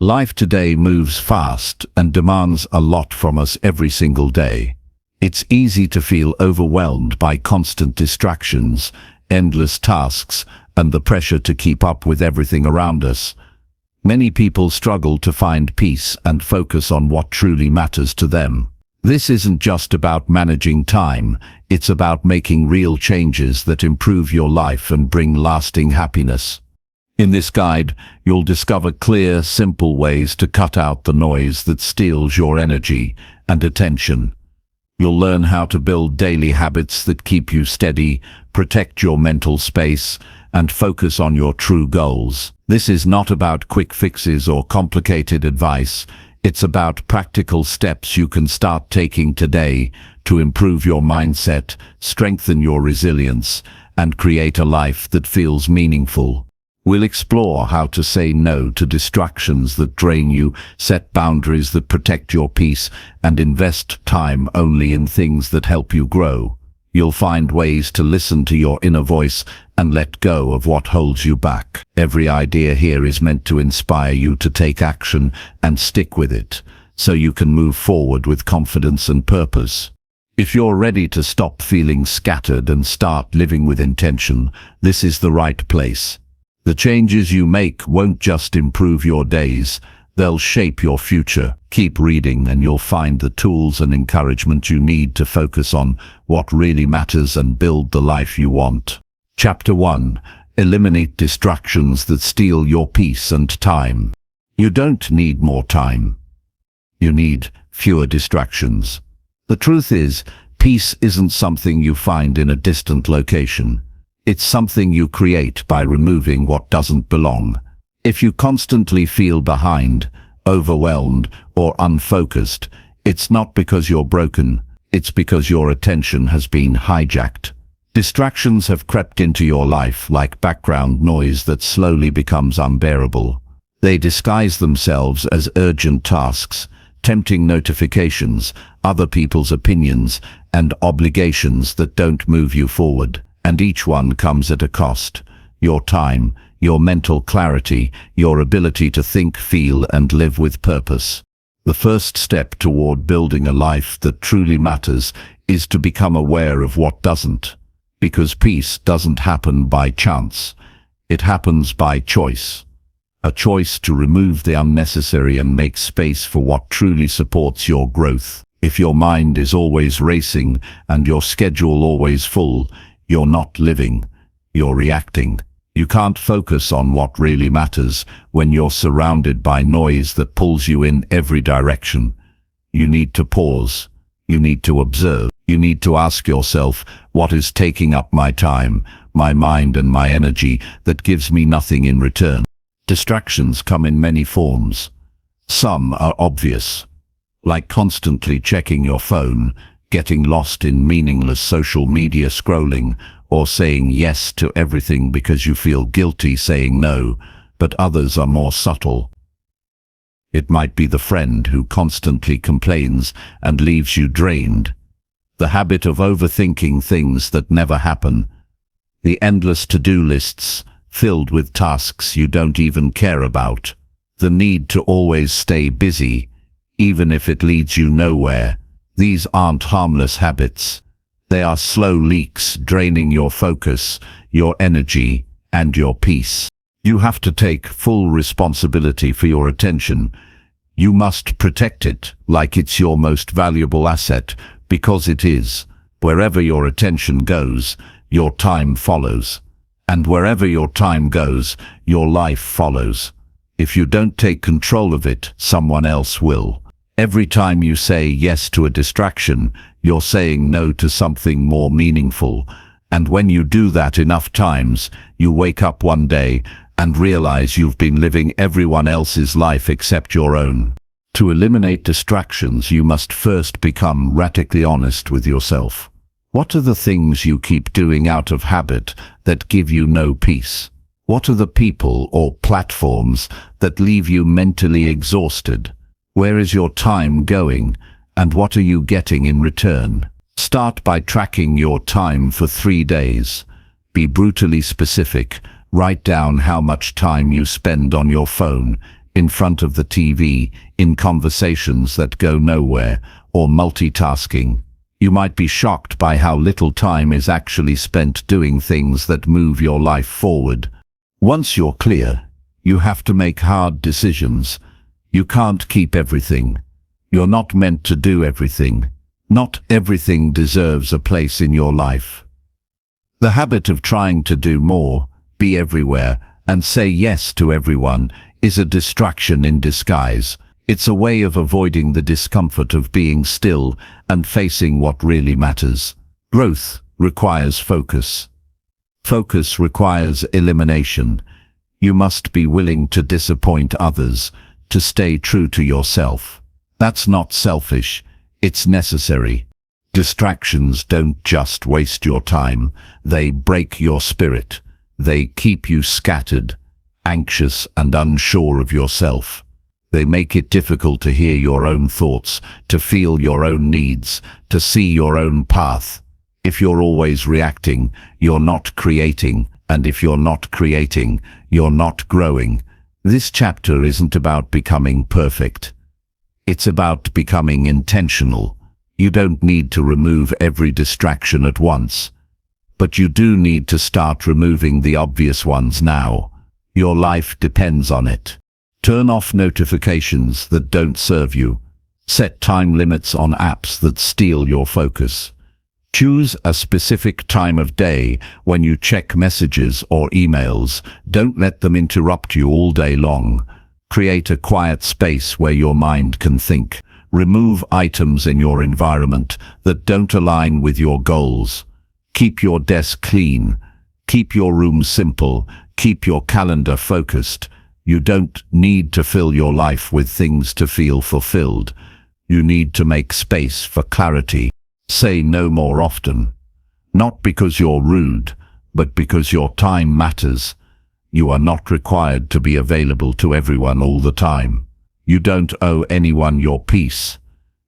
Life today moves fast and demands a lot from us every single day. It's easy to feel overwhelmed by constant distractions, endless tasks, and the pressure to keep up with everything around us. Many people struggle to find peace and focus on what truly matters to them. This isn't just about managing time, it's about making real changes that improve your life and bring lasting happiness. In this guide, you'll discover clear, simple ways to cut out the noise that steals your energy and attention. You'll learn how to build daily habits that keep you steady, protect your mental space, and focus on your true goals. This is not about quick fixes or complicated advice. It's about practical steps you can start taking today to improve your mindset, strengthen your resilience, and create a life that feels meaningful. We'll explore how to say no to distractions that drain you, set boundaries that protect your peace, and invest time only in things that help you grow. You'll find ways to listen to your inner voice and let go of what holds you back. Every idea here is meant to inspire you to take action and stick with it, so you can move forward with confidence and purpose. If you're ready to stop feeling scattered and start living with intention, this is the right place. The changes you make won't just improve your days, they'll shape your future. Keep reading and you'll find the tools and encouragement you need to focus on what really matters and build the life you want. Chapter 1. Eliminate distractions that steal your peace and time. You don't need more time. You need fewer distractions. The truth is, peace isn't something you find in a distant location. It's something you create by removing what doesn't belong. If you constantly feel behind, overwhelmed, or unfocused, it's not because you're broken, it's because your attention has been hijacked. Distractions have crept into your life like background noise that slowly becomes unbearable. They disguise themselves as urgent tasks, tempting notifications, other people's opinions, and obligations that don't move you forward. And each one comes at a cost. Your time, your mental clarity, your ability to think, feel, and live with purpose. The first step toward building a life that truly matters is to become aware of what doesn't. Because peace doesn't happen by chance. It happens by choice. A choice to remove the unnecessary and make space for what truly supports your growth. If your mind is always racing and your schedule always full, you're not living, you're reacting. You can't focus on what really matters when you're surrounded by noise that pulls you in every direction. You need to pause. You need to observe. You need to ask yourself, what is taking up my time, my mind and my energy that gives me nothing in return? Distractions come in many forms. Some are obvious, like constantly checking your phone, getting lost in meaningless social media scrolling, or saying yes to everything because you feel guilty saying no, but others are more subtle. It might be the friend who constantly complains and leaves you drained, the habit of overthinking things that never happen, the endless to-do lists filled with tasks you don't even care about, the need to always stay busy, even if it leads you nowhere. These aren't harmless habits. They are slow leaks draining your focus, your energy, and your peace. You have to take full responsibility for your attention. You must protect it like it's your most valuable asset, because it is. Wherever your attention goes, your time follows. And wherever your time goes, your life follows. If you don't take control of it, someone else will. Every time you say yes to a distraction, you're saying no to something more meaningful. And when you do that enough times, you wake up one day and realize you've been living everyone else's life except your own. To eliminate distractions, you must first become radically honest with yourself. What are the things you keep doing out of habit that give you no peace? What are the people or platforms that leave you mentally exhausted? Where is your time going, and what are you getting in return? Start by tracking your time for 3 days. Be brutally specific. Write down how much time you spend on your phone, in front of the TV, in conversations that go nowhere, or multitasking. You might be shocked by how little time is actually spent doing things that move your life forward. Once you're clear, you have to make hard decisions. You can't keep everything. You're not meant to do everything. Not everything deserves a place in your life. The habit of trying to do more, be everywhere, and say yes to everyone is a distraction in disguise. It's a way of avoiding the discomfort of being still and facing what really matters. Growth requires focus. Focus requires elimination. You must be willing to disappoint others, to stay true to yourself. That's not selfish, it's necessary. Distractions don't just waste your time, they break your spirit. They keep you scattered, anxious and unsure of yourself. They make it difficult to hear your own thoughts, to feel your own needs, to see your own path. If you're always reacting, you're not creating, and if you're not creating, you're not growing. This chapter isn't about becoming perfect. It's about becoming intentional. You don't need to remove every distraction at once, but you do need to start removing the obvious ones now. Your life depends on it. Turn off notifications that don't serve you. Set time limits on apps that steal your focus. Choose a specific time of day when you check messages or emails. Don't let them interrupt you all day long. Create a quiet space where your mind can think. Remove items in your environment that don't align with your goals. Keep your desk clean. Keep your room simple. Keep your calendar focused. You don't need to fill your life with things to feel fulfilled. You need to make space for clarity. Say no more often. Not because you're rude, but because your time matters. You are not required to be available to everyone all the time. You don't owe anyone your peace.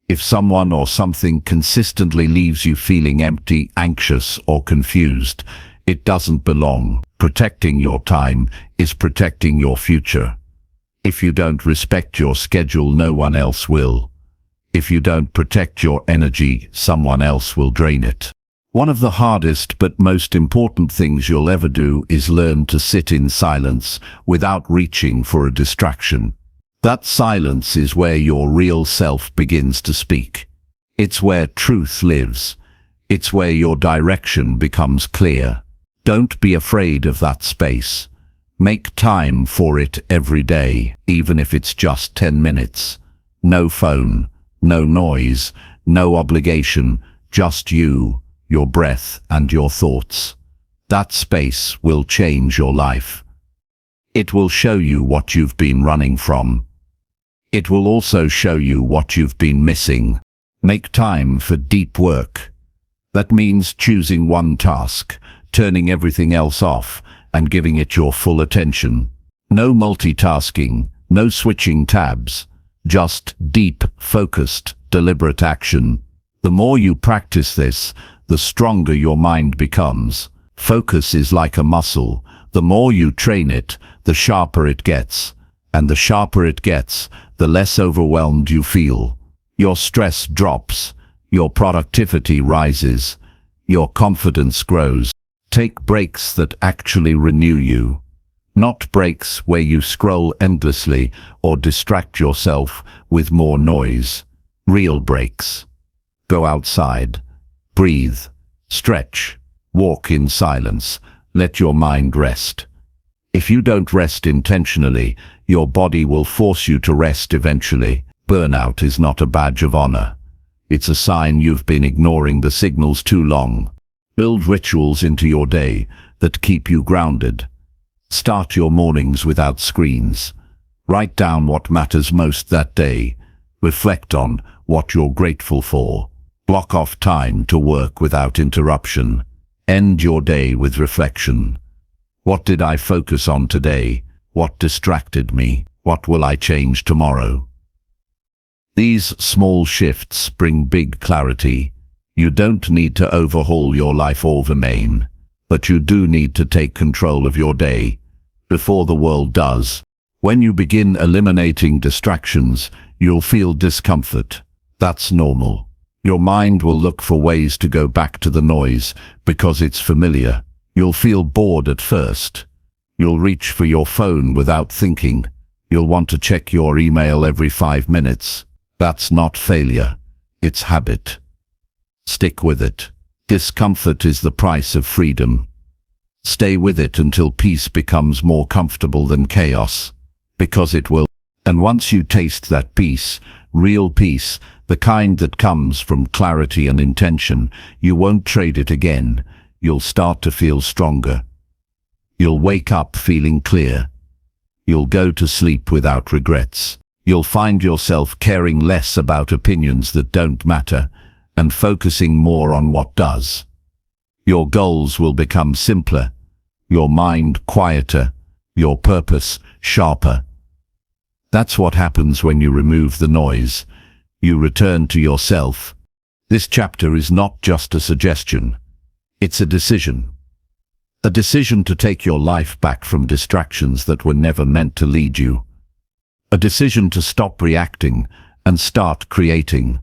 If someone or something consistently leaves you feeling empty, anxious, or confused, it doesn't belong. Protecting your time is protecting your future. If you don't respect your schedule, no one else will. If you don't protect your energy, someone else will drain it. One of the hardest but most important things you'll ever do is learn to sit in silence without reaching for a distraction. That silence is where your real self begins to speak. It's where truth lives. It's where your direction becomes clear. Don't be afraid of that space. Make time for it every day, even if it's just 10 minutes. No phone, no noise, no obligation, just you, your breath, and your thoughts. That space will change your life. It will show you what you've been running from. It will also show you what you've been missing. Make time for deep work. That means choosing one task, turning everything else off, and giving it your full attention. No multitasking, no switching tabs. Just deep, focused, deliberate action. The more you practice this, the stronger your mind becomes. Focus is like a muscle. The more you train it, the sharper it gets. And the sharper it gets, the less overwhelmed you feel. Your stress drops. Your productivity rises. Your confidence grows. Take breaks that actually renew you. Not breaks where you scroll endlessly or distract yourself with more noise. Real breaks. Go outside. Breathe. Stretch. Walk in silence. Let your mind rest. If you don't rest intentionally, your body will force you to rest eventually. Burnout is not a badge of honor. It's a sign you've been ignoring the signals too long. Build rituals into your day that keep you grounded. Start your mornings without screens. Write down what matters most that day. Reflect on what you're grateful for. Block off time to work without interruption. End your day with reflection. What did I focus on today? What distracted me? What will I change tomorrow? These small shifts bring big clarity. You don't need to overhaul your life overnight, but you do need to take control of your day before the world does. When you begin eliminating distractions, you'll feel discomfort. That's normal. Your mind will look for ways to go back to the noise because it's familiar. You'll feel bored at first. You'll reach for your phone without thinking. You'll want to check your email every 5 minutes. That's not failure. It's habit. Stick with it. Discomfort is the price of freedom. Stay with it until peace becomes more comfortable than chaos. Because it will. And once you taste that peace, real peace, the kind that comes from clarity and intention, you won't trade it again. You'll start to feel stronger. You'll wake up feeling clear. You'll go to sleep without regrets. You'll find yourself caring less about opinions that don't matter and focusing more on what does. Your goals will become simpler, your mind quieter, your purpose sharper. That's what happens when you remove the noise. You return to yourself. This chapter is not just a suggestion. It's a decision. A decision to take your life back from distractions that were never meant to lead you. A decision to stop reacting and start creating.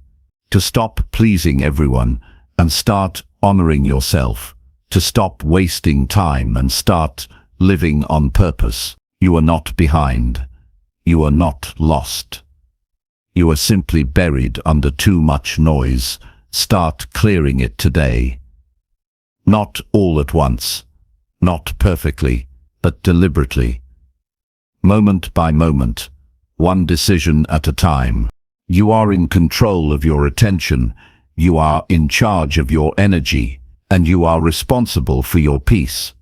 To stop pleasing everyone and start honoring yourself. To stop wasting time and start living on purpose. You are not behind. You are not lost. You are simply buried under too much noise. Start clearing it today. Not all at once. Not perfectly, but deliberately. Moment by moment. One decision at a time. You are in control of your attention. You are in charge of your energy. And you are responsible for your peace.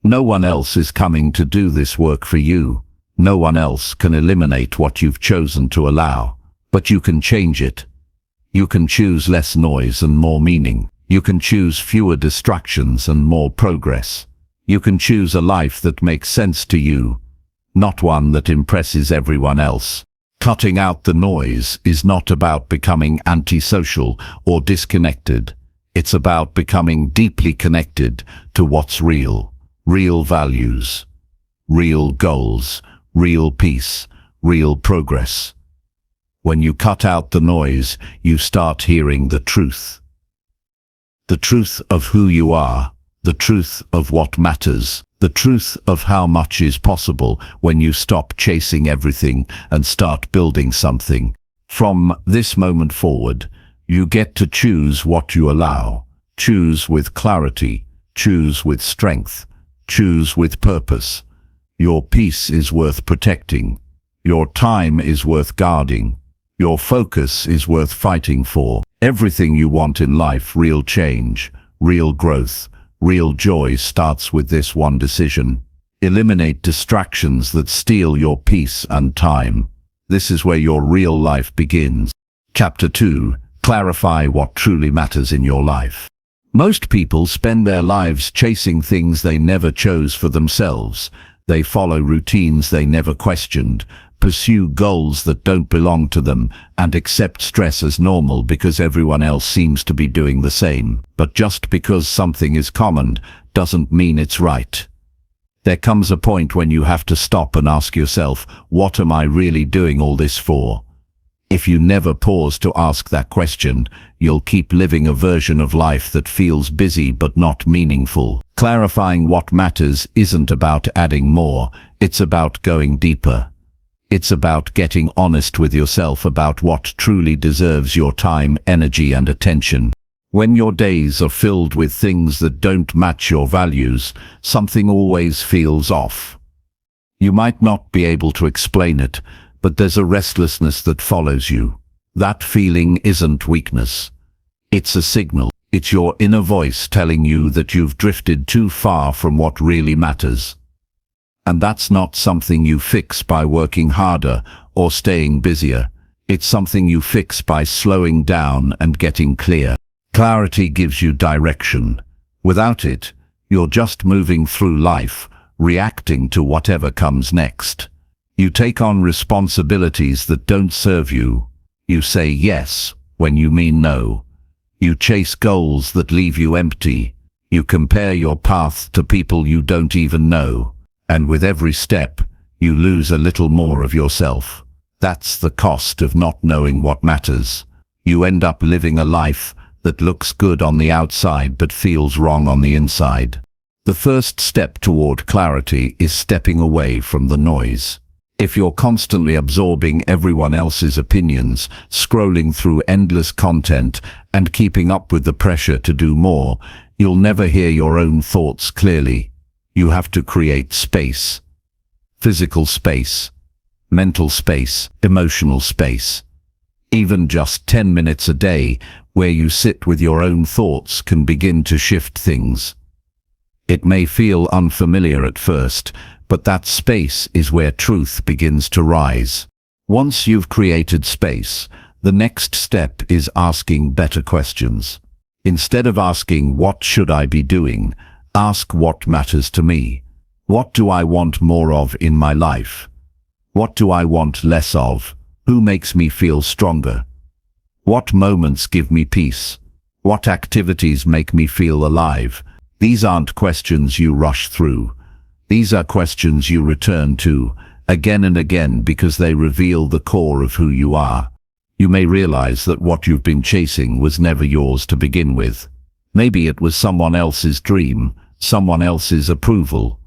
No one else is coming to do this work for you. No one else can eliminate what you've chosen to allow. But you can change it. You can choose less noise and more meaning. You can choose fewer distractions and more progress. You can choose a life that makes sense to you, not one that impresses everyone else. Cutting out the noise is not about becoming antisocial or disconnected. It's about becoming deeply connected to what's real. Real values, real goals, real peace, real progress. When you cut out the noise, you start hearing the truth. The truth of who you are, the truth of what matters, the truth of how much is possible when you stop chasing everything and start building something. From this moment forward, you get to choose what you allow. Choose with clarity, choose with strength, choose with purpose. Your peace is worth protecting. Your time is worth guarding. Your focus is worth fighting for. Everything you want in life, real change, real growth, real joy, starts with this one decision. Eliminate distractions that steal your peace and time. This is where your real life begins. Chapter 2. Clarify what truly matters in your life. Most people spend their lives chasing things they never chose for themselves. They follow routines they never questioned, pursue goals that don't belong to them, and accept stress as normal because everyone else seems to be doing the same. But just because something is common doesn't mean it's right. There comes a point when you have to stop and ask yourself, what am I really doing all this for? If you never pause to ask that question, you'll keep living a version of life that feels busy but not meaningful. Clarifying what matters isn't about adding more, it's about going deeper. It's about getting honest with yourself about what truly deserves your time, energy, and attention. When your days are filled with things that don't match your values, something always feels off. You might not be able to explain it, but there's a restlessness that follows you. That feeling isn't weakness. It's a signal. It's your inner voice telling you that you've drifted too far from what really matters. And that's not something you fix by working harder or staying busier. It's something you fix by slowing down and getting clear. Clarity gives you direction. Without it, you're just moving through life, reacting to whatever comes next. You take on responsibilities that don't serve you. You say yes when you mean no. You chase goals that leave you empty. You compare your path to people you don't even know. And with every step, You lose a little more of yourself. That's the cost of not knowing what matters. You end up living a life that looks good on the outside but feels wrong on the inside. The first step toward clarity is stepping away from the noise. If you're constantly absorbing everyone else's opinions, scrolling through endless content, and keeping up with the pressure to do more, you'll never hear your own thoughts clearly. You have to create space. Physical space, mental space, emotional space. Even just 10 minutes a day where you sit with your own thoughts can begin to shift things. It may feel unfamiliar at first, but that space is where truth begins to rise. Once you've created space, the next step is asking better questions. Instead of asking, "What should I be doing?" ask, "What matters to me? What do I want more of in my life? What do I want less of? Who makes me feel stronger? What moments give me peace? What activities make me feel alive?" These aren't questions you rush through. These are questions you return to again and again because they reveal the core of who you are. You may realize that what you've been chasing was never yours to begin with. Maybe it was someone else's dream, someone else's approval,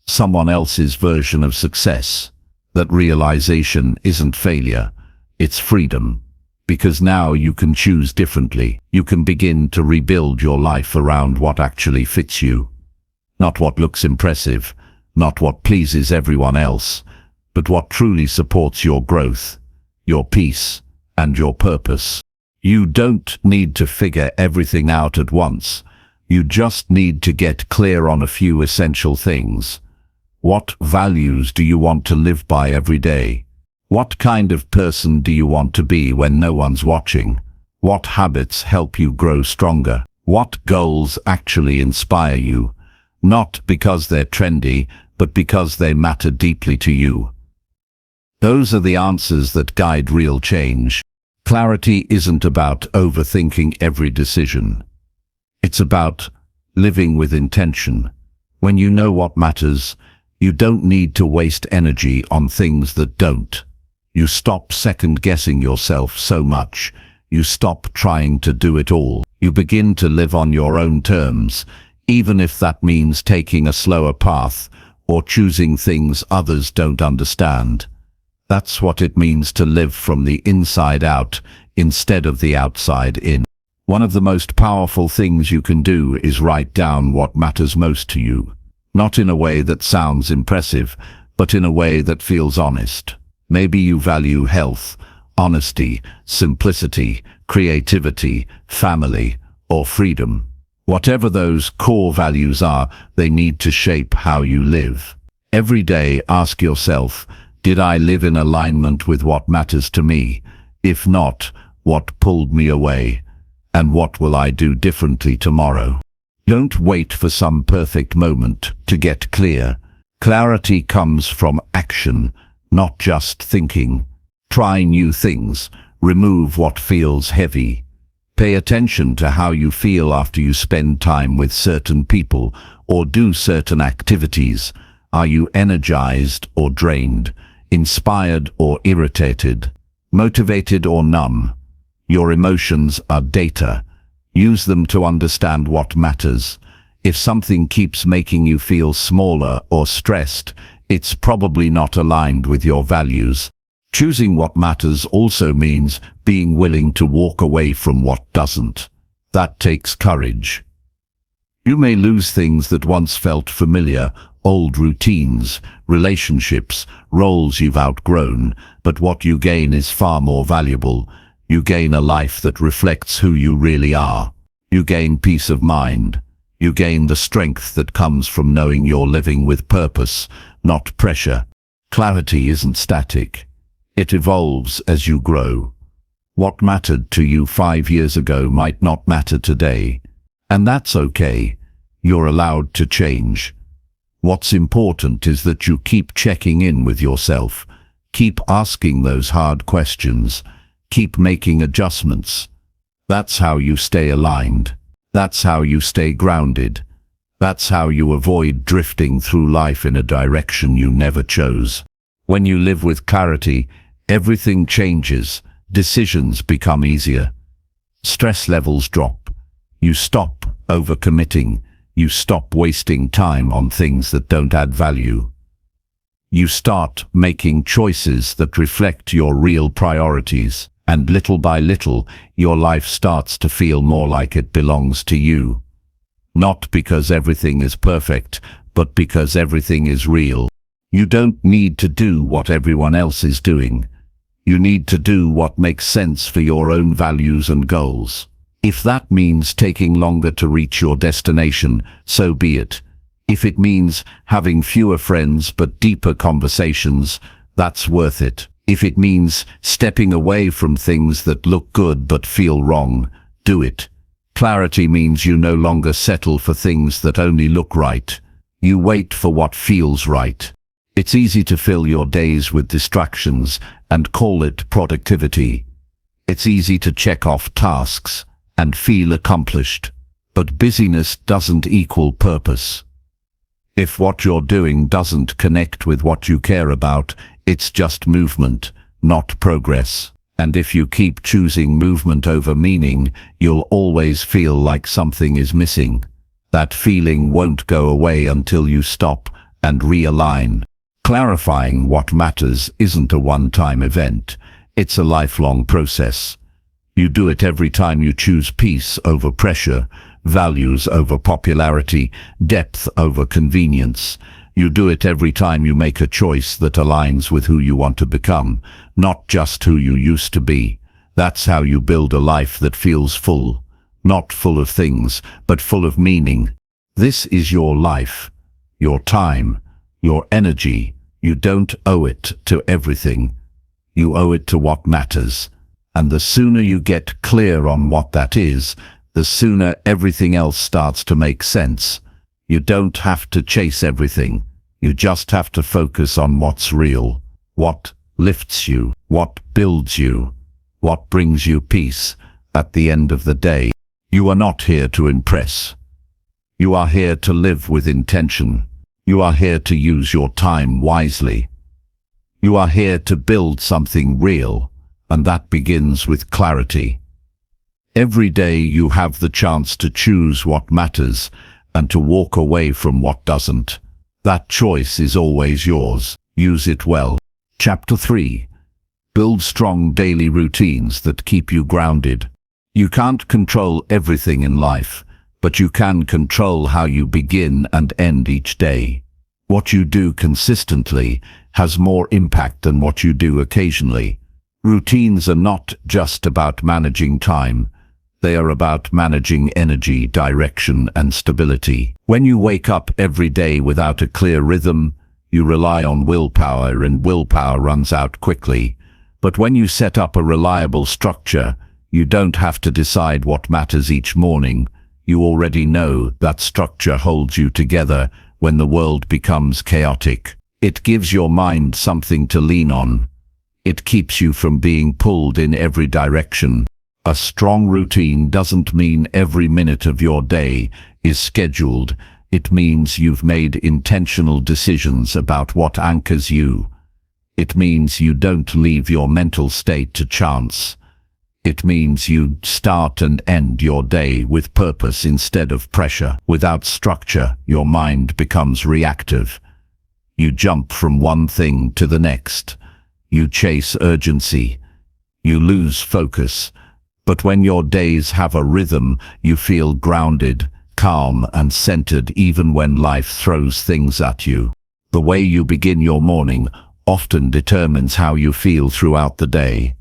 someone else's version of success. That realization isn't failure, it's freedom. Because now you can choose differently. You can begin to rebuild your life around what actually fits you. Not what looks impressive, not what pleases everyone else, but what truly supports your growth, your peace, and your purpose. You don't need to figure everything out at once. You just need to get clear on a few essential things. What values do you want to live by every day? What kind of person do you want to be when no one's watching? What habits help you grow stronger? What goals actually inspire you? Not because they're trendy, but because they matter deeply to you. Those are the answers that guide real change. Clarity isn't about overthinking every decision. It's about living with intention. When you know what matters, you don't need to waste energy on things that don't. You stop second-guessing yourself so much. You stop trying to do it all. You begin to live on your own terms, even if that means taking a slower path or choosing things others don't understand. That's what it means to live from the inside out instead of the outside in. One of the most powerful things you can do is write down what matters most to you. Not in a way that sounds impressive, but in a way that feels honest. Maybe you value health, honesty, simplicity, creativity, family, or freedom. Whatever those core values are, they need to shape how you live. Every day, ask yourself, did I live in alignment with what matters to me? If not, what pulled me away? And what will I do differently tomorrow? Don't wait for some perfect moment to get clear. Clarity comes from action, not just thinking. Try new things. Remove what feels heavy. Pay attention to how you feel after you spend time with certain people or do certain activities. Are you energized or drained? Inspired or irritated? Motivated or numb? Your emotions are data. Use them to understand what matters. If something keeps making you feel smaller or stressed, it's probably not aligned with your values. Choosing what matters also means being willing to walk away from what doesn't. That takes courage. You may lose things that once felt familiar, old routines, relationships, roles you've outgrown, but what you gain is far more valuable. You gain a life that reflects who you really are. You gain peace of mind. You gain the strength that comes from knowing you're living with purpose, not pressure. Clarity isn't static. It evolves as you grow. What mattered to you 5 years ago might not matter today. And that's okay. You're allowed to change. What's important is that you keep checking in with yourself. Keep asking those hard questions. Keep making adjustments. That's how you stay aligned. That's how you stay grounded. That's how you avoid drifting through life in a direction you never chose. When you live with clarity, everything changes, decisions become easier. Stress levels drop. You stop overcommitting. You stop wasting time on things that don't add value. You start making choices that reflect your real priorities, and little by little, your life starts to feel more like it belongs to you. Not because everything is perfect, but because everything is real. You don't need to do what everyone else is doing. You need to do what makes sense for your own values and goals. If that means taking longer to reach your destination, so be it. If it means having fewer friends but deeper conversations, that's worth it. If it means stepping away from things that look good but feel wrong, do it. Clarity means you no longer settle for things that only look right. You wait for what feels right. It's easy to fill your days with distractions and call it productivity. It's easy to check off tasks and feel accomplished. But busyness doesn't equal purpose. If what you're doing doesn't connect with what you care about, it's just movement, not progress. And if you keep choosing movement over meaning, you'll always feel like something is missing. That feeling won't go away until you stop and realign. Clarifying what matters isn't a one-time event. It's a lifelong process. You do it every time you choose peace over pressure, values over popularity, depth over convenience. You do it every time you make a choice that aligns with who you want to become, not just who you used to be. That's how you build a life that feels full, not full of things, but full of meaning. This is your life, your time, your energy. You don't owe it to everything. You owe it to what matters. And the sooner you get clear on what that is, the sooner everything else starts to make sense. You don't have to chase everything. You just have to focus on what's real, what lifts you, what builds you, what brings you peace. At the end of the day, you are not here to impress. You are here to live with intention. You are here to use your time wisely. You are here to build something real, and that begins with clarity. Every day you have the chance to choose what matters and to walk away from what doesn't. That choice is always yours. Use it well. Chapter 3. Build strong daily routines that keep you grounded. You can't control everything in life, but you can control how you begin and end each day. What you do consistently has more impact than what you do occasionally. Routines are not just about managing time. They are about managing energy, direction, and stability. When you wake up every day without a clear rhythm, you rely on willpower, and willpower runs out quickly. But when you set up a reliable structure, you don't have to decide what matters each morning. You already know that structure holds you together when the world becomes chaotic. It gives your mind something to lean on. It keeps you from being pulled in every direction. A strong routine doesn't mean every minute of your day is scheduled. It means you've made intentional decisions about what anchors you. It means you don't leave your mental state to chance. It means you start and end your day with purpose instead of pressure. Without structure, your mind becomes reactive. You jump from one thing to the next. You chase urgency. You lose focus. But when your days have a rhythm, you feel grounded, calm, and centered even when life throws things at you. The way you begin your morning often determines how you feel throughout the day.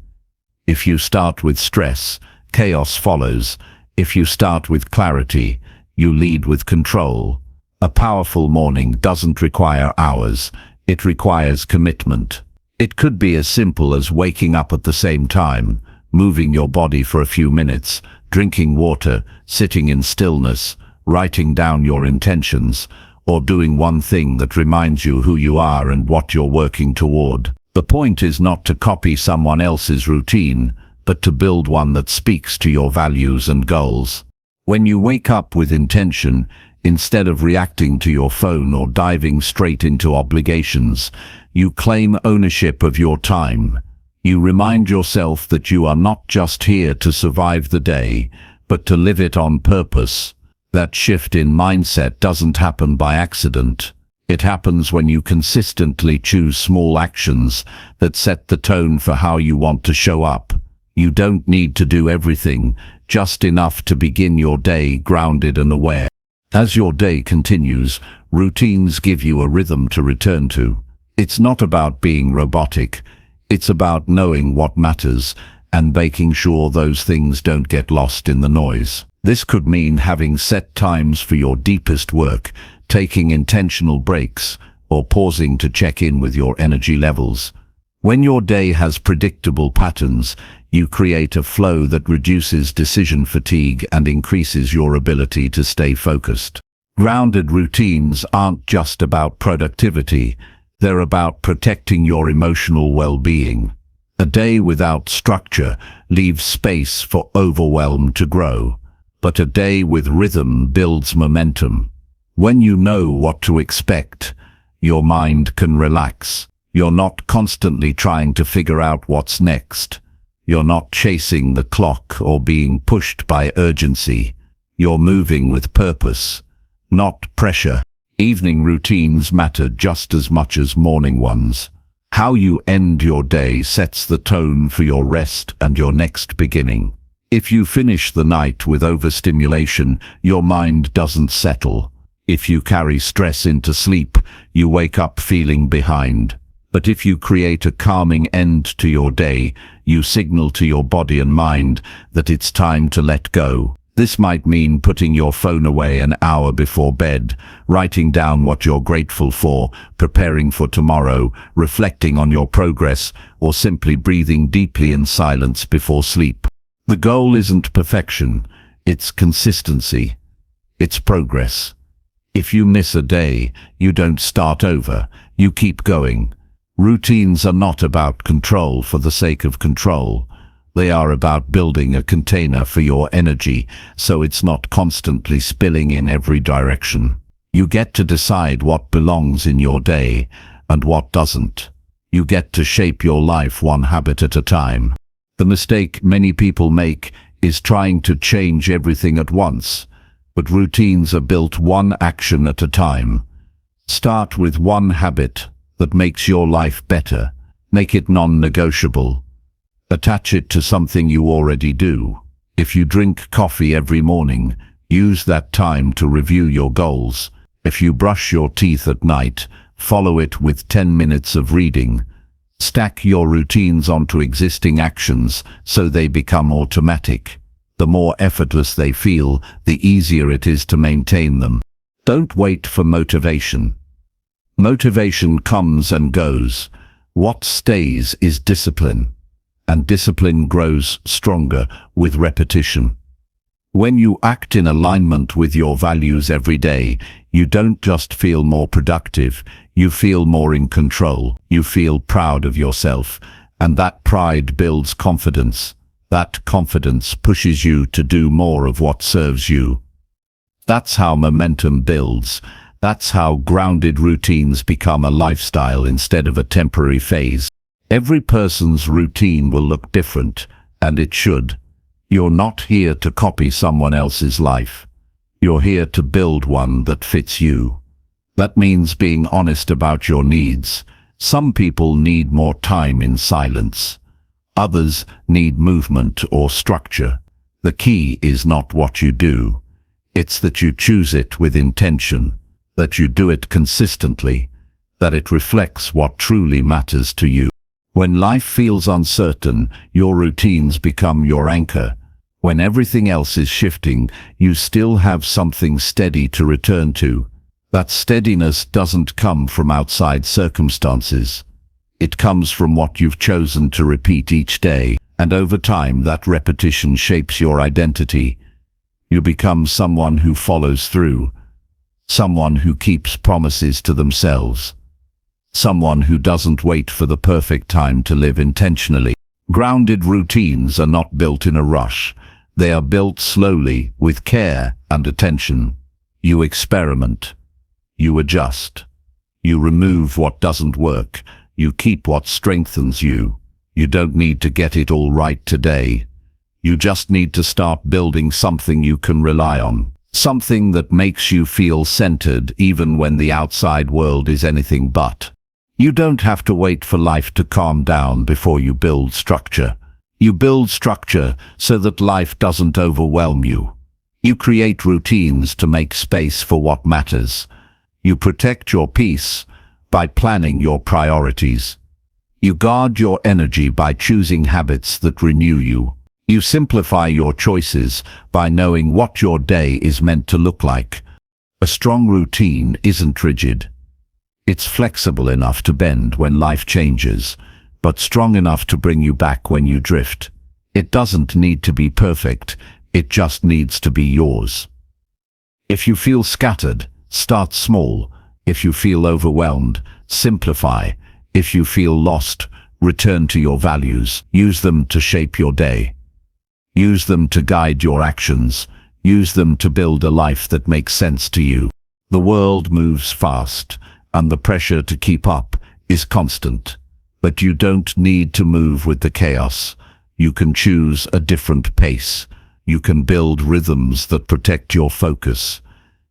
If you start with stress, chaos follows. If you start with clarity, you lead with control. A powerful morning doesn't require hours. It requires commitment. It could be as simple as waking up at the same time, moving your body for a few minutes, drinking water, sitting in stillness, writing down your intentions, or doing one thing that reminds you who you are and what you're working toward. The point is not to copy someone else's routine, but to build one that speaks to your values and goals. When you wake up with intention, Instead of reacting to your phone or diving straight into obligations, you claim ownership of your time. You remind yourself that you are not just here to survive the day, but to live it on purpose. That shift in mindset doesn't happen by accident. It happens when you consistently choose small actions that set the tone for how you want to show up. You don't need to do everything, just enough to begin your day grounded and aware. As your day continues, routines give you a rhythm to return to. It's not about being robotic. It's about knowing what matters and making sure those things don't get lost in the noise. This could mean having set times for your deepest work, taking intentional breaks, or pausing to check in with your energy levels. When your day has predictable patterns, you create a flow that reduces decision fatigue and increases your ability to stay focused. Grounded routines aren't just about productivity, they're about protecting your emotional well-being. A day without structure leaves space for overwhelm to grow, but a day with rhythm builds momentum. When you know what to expect, your mind can relax. You're not constantly trying to figure out what's next. You're not chasing the clock or being pushed by urgency. You're moving with purpose, not pressure. Evening routines matter just as much as morning ones. How you end your day sets the tone for your rest and your next beginning. If you finish the night with overstimulation, your mind doesn't settle. If you carry stress into sleep, you wake up feeling behind. But if you create a calming end to your day, you signal to your body and mind that it's time to let go. This might mean putting your phone away an hour before bed, writing down what you're grateful for, preparing for tomorrow, reflecting on your progress, or simply breathing deeply in silence before sleep. The goal isn't perfection, it's consistency. It's progress. If you miss a day, you don't start over, you keep going. Routines are not about control for the sake of control. They are about building a container for your energy, so it's not constantly spilling in every direction. You get to decide what belongs in your day and what doesn't. You get to shape your life one habit at a time. The mistake many people make is trying to change everything at once, but routines are built one action at a time. Start with one habit that makes your life better. Make it non-negotiable. Attach it to something you already do. If you drink coffee every morning, use that time to review your goals. If you brush your teeth at night, follow it with 10 minutes of reading. Stack your routines onto existing actions so they become automatic. The more effortless they feel, the easier it is to maintain them. Don't wait for motivation. Motivation comes and goes. What stays is discipline, and discipline grows stronger with repetition. When you act in alignment with your values every day, you don't just feel more productive, you feel more in control. You feel proud of yourself, and that pride builds confidence. That confidence pushes you to do more of what serves you. That's how momentum builds. That's how grounded routines become a lifestyle instead of a temporary phase. Every person's routine will look different, and it should. You're not here to copy someone else's life. You're here to build one that fits you. That means being honest about your needs. Some people need more time in silence. Others need movement or structure. The key is not what you do. It's that you choose it with intention, that you do it consistently, that it reflects what truly matters to you. When life feels uncertain, your routines become your anchor. When everything else is shifting, you still have something steady to return to. That steadiness doesn't come from outside circumstances. It comes from what you've chosen to repeat each day, and over time that repetition shapes your identity. You become someone who follows through, someone who keeps promises to themselves, someone who doesn't wait for the perfect time to live intentionally. Grounded routines are not built in a rush. They are built slowly, with care and attention. You experiment. You adjust. You remove what doesn't work. You keep what strengthens you. You don't need to get it all right today. You just need to start building something you can rely on. Something that makes you feel centered even when the outside world is anything but. You don't have to wait for life to calm down before you build structure. You build structure so that life doesn't overwhelm you. You create routines to make space for what matters. You protect your peace by planning your priorities. You guard your energy by choosing habits that renew you. You simplify your choices by knowing what your day is meant to look like. A strong routine isn't rigid. It's flexible enough to bend when life changes, but strong enough to bring you back when you drift. It doesn't need to be perfect, it just needs to be yours. If you feel scattered, start small. If you feel overwhelmed, simplify. If you feel lost, return to your values. Use them to shape your day. Use them to guide your actions. Use them to build a life that makes sense to you. The world moves fast, and the pressure to keep up is constant. But you don't need to move with the chaos. You can choose a different pace. You can build rhythms that protect your focus.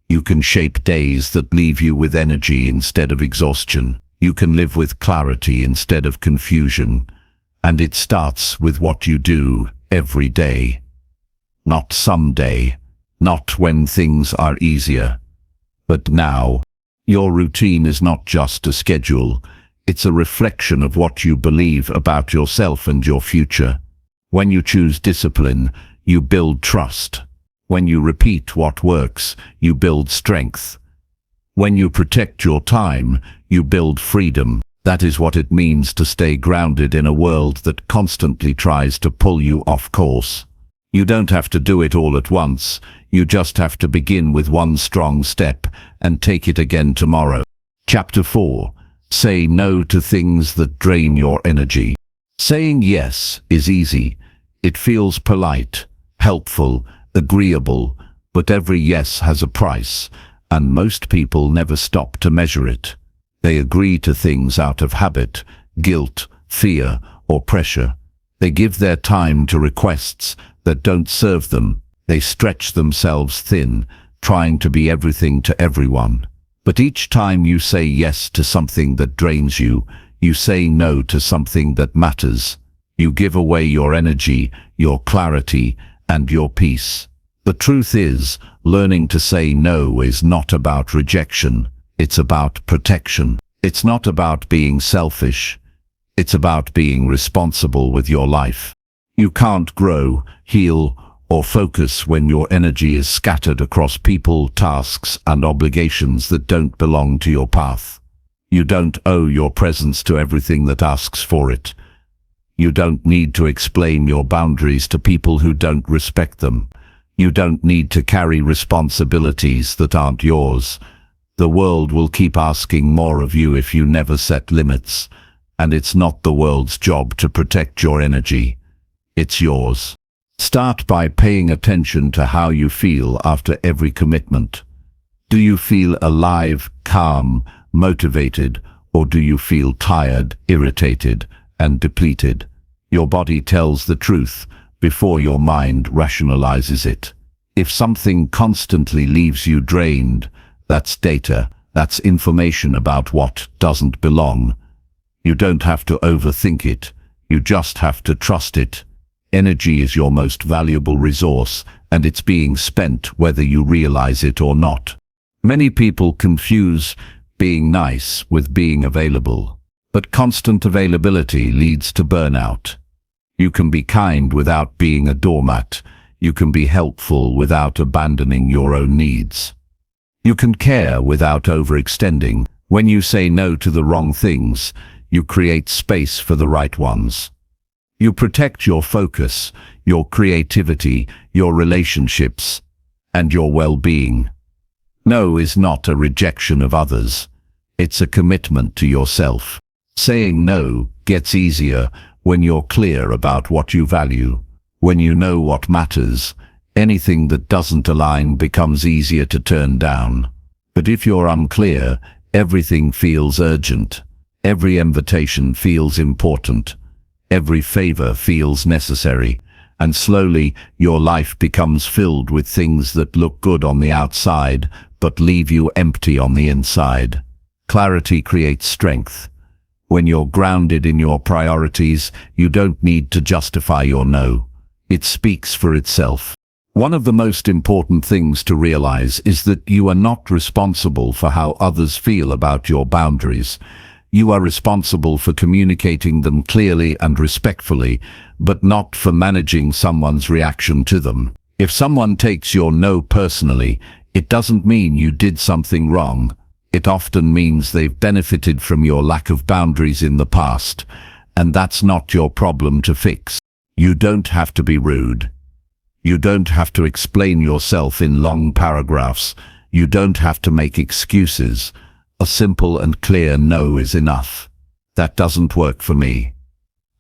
You can shape days that leave you with energy instead of exhaustion. You can live with clarity instead of confusion. And it starts with what you do every day. Not someday, not when things are easier, but now. Your routine is not just a schedule, it's a reflection of what you believe about yourself and your future. When you choose discipline, you build trust. When you repeat what works, you build strength. When you protect your time, you build freedom. That is what it means to stay grounded in a world that constantly tries to pull you off course. You don't have to do it all at once. You just have to begin with one strong step and take it again tomorrow. Chapter 4. Say no to things that drain your energy. Saying yes is easy. It feels polite, helpful, agreeable, but every yes has a price, and most people never stop to measure it. They agree to things out of habit, guilt, fear, or pressure. They give their time to requests that don't serve them. They stretch themselves thin, trying to be everything to everyone. But each time you say yes to something that drains you, you say no to something that matters. You give away your energy, your clarity, and your peace. The truth is, learning to say no is not about rejection. It's about protection. It's not about being selfish. It's about being responsible with your life. You can't grow, heal, or focus when your energy is scattered across people, tasks, and obligations that don't belong to your path. You don't owe your presence to everything that asks for it. You don't need to explain your boundaries to people who don't respect them. You don't need to carry responsibilities that aren't yours. The world will keep asking more of you if you never set limits, and it's not the world's job to protect your energy. It's yours. Start by paying attention to how you feel after every commitment. Do you feel alive, calm, motivated, or do you feel tired, irritated, and depleted? Your body tells the truth before your mind rationalizes it. If something constantly leaves you drained, that's data, that's information about what doesn't belong. You don't have to overthink it, you just have to trust it. Energy is your most valuable resource, and it's being spent whether you realize it or not. Many people confuse being nice with being available, but constant availability leads to burnout. You can be kind without being a doormat. You can be helpful without abandoning your own needs. You can care without overextending. When you say no to the wrong things, you create space for the right ones. You protect your focus, your creativity, your relationships, and your well-being. No is not a rejection of others. It's a commitment to yourself. Saying no gets easier when you're clear about what you value. When you know what matters, Anything that doesn't align becomes easier to turn down. But if you're unclear, everything feels urgent. Every invitation feels important. Every favor feels necessary. And slowly, your life becomes filled with things that look good on the outside, but leave you empty on the inside. Clarity creates strength. When you're grounded in your priorities, you don't need to justify your no. It speaks for itself. One of the most important things to realize is that you are not responsible for how others feel about your boundaries. You are responsible for communicating them clearly and respectfully, but not for managing someone's reaction to them. If someone takes your no personally, it doesn't mean you did something wrong. It often means they've benefited from your lack of boundaries in the past, and that's not your problem to fix. You don't have to be rude. You don't have to explain yourself in long paragraphs. You don't have to make excuses. A simple and clear no is enough. That doesn't work for me.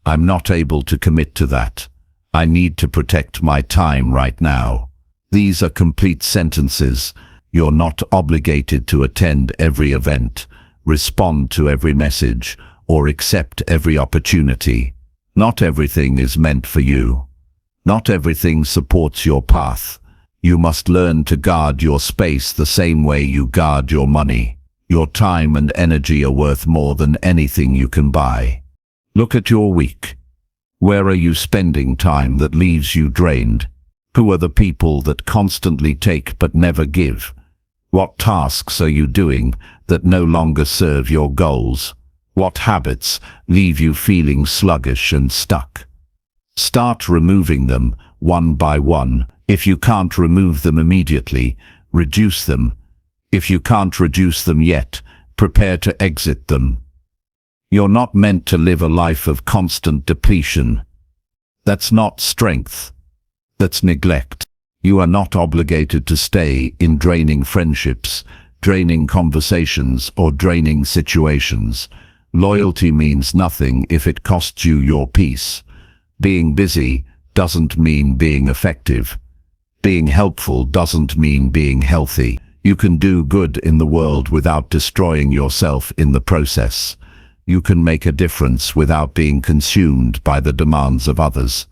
I'm not able to commit to that. I need to protect my time right now. These are complete sentences. You're not obligated to attend every event, respond to every message, or accept every opportunity. Not everything is meant for you. Not everything supports your path. You must learn to guard your space the same way you guard your money. Your time and energy are worth more than anything you can buy. Look at your week. Where are you spending time that leaves you drained? Who are the people that constantly take but never give? What tasks are you doing that no longer serve your goals? What habits leave you feeling sluggish and stuck? Start removing them one by one. If you can't remove them immediately, reduce them. If you can't reduce them yet, prepare to exit them. You're not meant to live a life of constant depletion. That's not strength. That's neglect. You are not obligated to stay in draining friendships, draining conversations, or draining situations. Loyalty means nothing if it costs you your peace. Being busy doesn't mean being effective. Being helpful doesn't mean being healthy. You can do good in the world without destroying yourself in the process. You can make a difference without being consumed by the demands of others.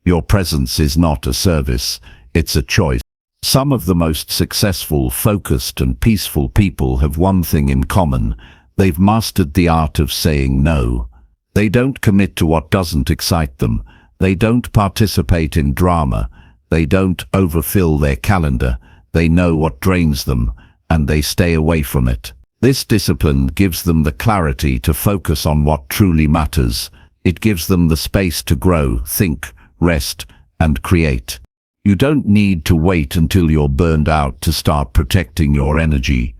Your presence is not a service, it's a choice. Some of the most successful, focused, and peaceful people have one thing in common. They've mastered the art of saying no. They don't commit to what doesn't excite them. They don't participate in drama. They don't overfill their calendar. They know what drains them, and they stay away from it. This discipline gives them the clarity to focus on what truly matters. It gives them the space to grow, think, rest, and create. You don't need to wait until you're burned out to start protecting your energy.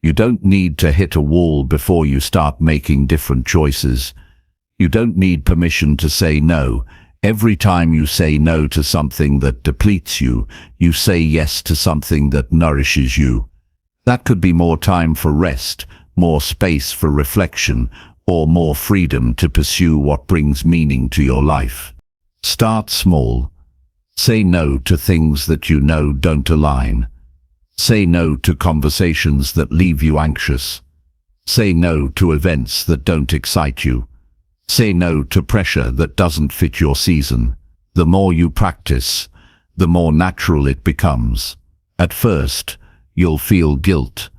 You don't need to hit a wall before you start making different choices. You don't need permission to say no. Every time you say no to something that depletes you, you say yes to something that nourishes you. That could be more time for rest, more space for reflection, or more freedom to pursue what brings meaning to your life. Start small. Say no to things that you know don't align. Say no to conversations that leave you anxious. Say no to events that don't excite you. Say no to pressure that doesn't fit your season. The more you practice, the more natural it becomes. At first, you'll feel guilt.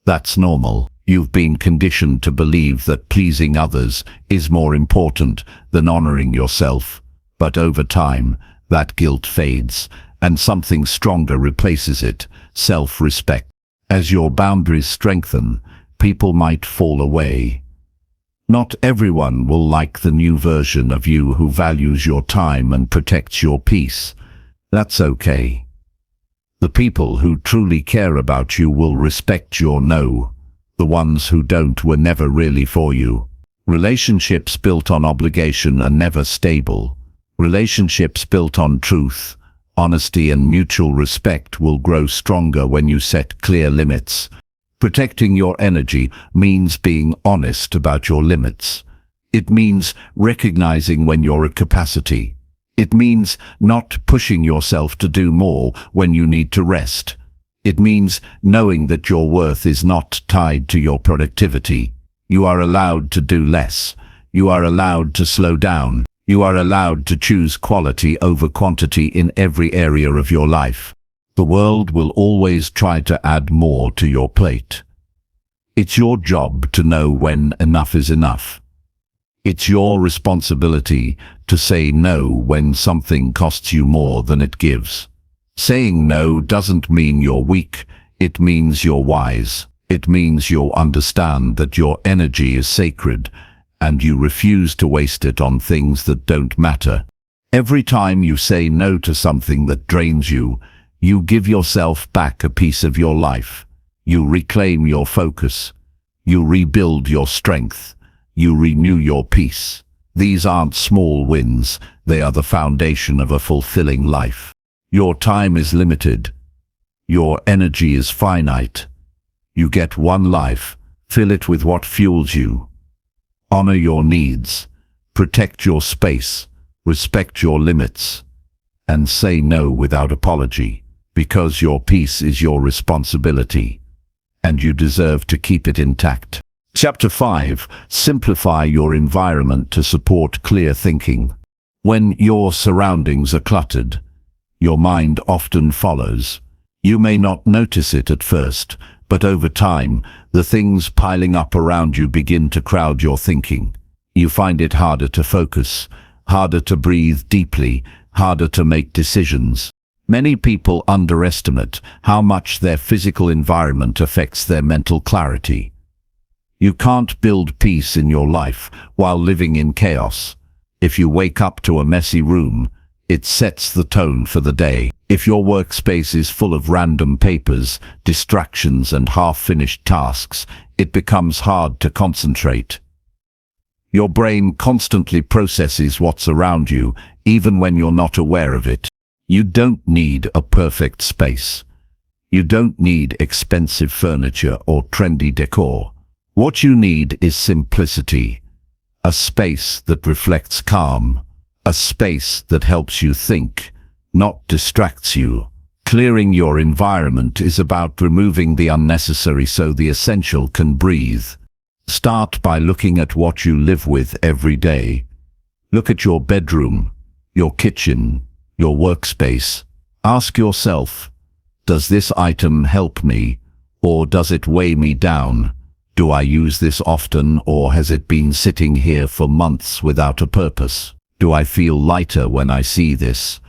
That's normal. You've been conditioned to believe that pleasing others is more important than honoring yourself. But over time, that guilt fades, and something stronger replaces it: self-respect. As your boundaries strengthen, people might fall away. Not everyone will like the new version of you who values your time and protects your peace. That's okay. The people who truly care about you will respect your no. The ones who don't were never really for you. Relationships built on obligation are never stable. Relationships built on truth, honesty, and mutual respect will grow stronger when you set clear limits. Protecting your energy means being honest about your limits. It means recognizing when you're at capacity. It means not pushing yourself to do more when you need to rest. It means knowing that your worth is not tied to your productivity. You are allowed to do less. You are allowed to slow down. You are allowed to choose quality over quantity in every area of your life. The world will always try to add more to your plate. It's your job to know when enough is enough. It's your responsibility to say no when something costs you more than it gives. Saying no doesn't mean you're weak, it means you're wise. It means you understand that your energy is sacred and you refuse to waste it on things that don't matter. Every time you say no to something that drains you, you give yourself back a piece of your life. You reclaim your focus. You rebuild your strength. You renew your peace. These aren't small wins, they are the foundation of a fulfilling life. Your time is limited. Your energy is finite. You get one life, fill it with what fuels you. Honor your needs, protect your space, respect your limits, and say no without apology, because your peace is your responsibility, and you deserve to keep it intact. Chapter 5. Simplify your environment to support clear thinking. When your surroundings are cluttered, your mind often follows. You may not notice it at first, but over time, the things piling up around you begin to crowd your thinking. You find it harder to focus, harder to breathe deeply, harder to make decisions. Many people underestimate how much their physical environment affects their mental clarity. You can't build peace in your life while living in chaos. If you wake up to a messy room, it sets the tone for the day. If your workspace is full of random papers, distractions, and half-finished tasks, it becomes hard to concentrate. Your brain constantly processes what's around you, even when you're not aware of it. You don't need a perfect space. You don't need expensive furniture or trendy decor. What you need is simplicity. A space that reflects calm. A space that helps you think, not distracts you. Clearing your environment is about removing the unnecessary so the essential can breathe. Start by looking at what you live with every day. Look at your bedroom, your kitchen, your workspace. Ask yourself, does this item help me, or does it weigh me down? Do I use this often, or has it been sitting here for months without a purpose? Do I feel lighter when I see this,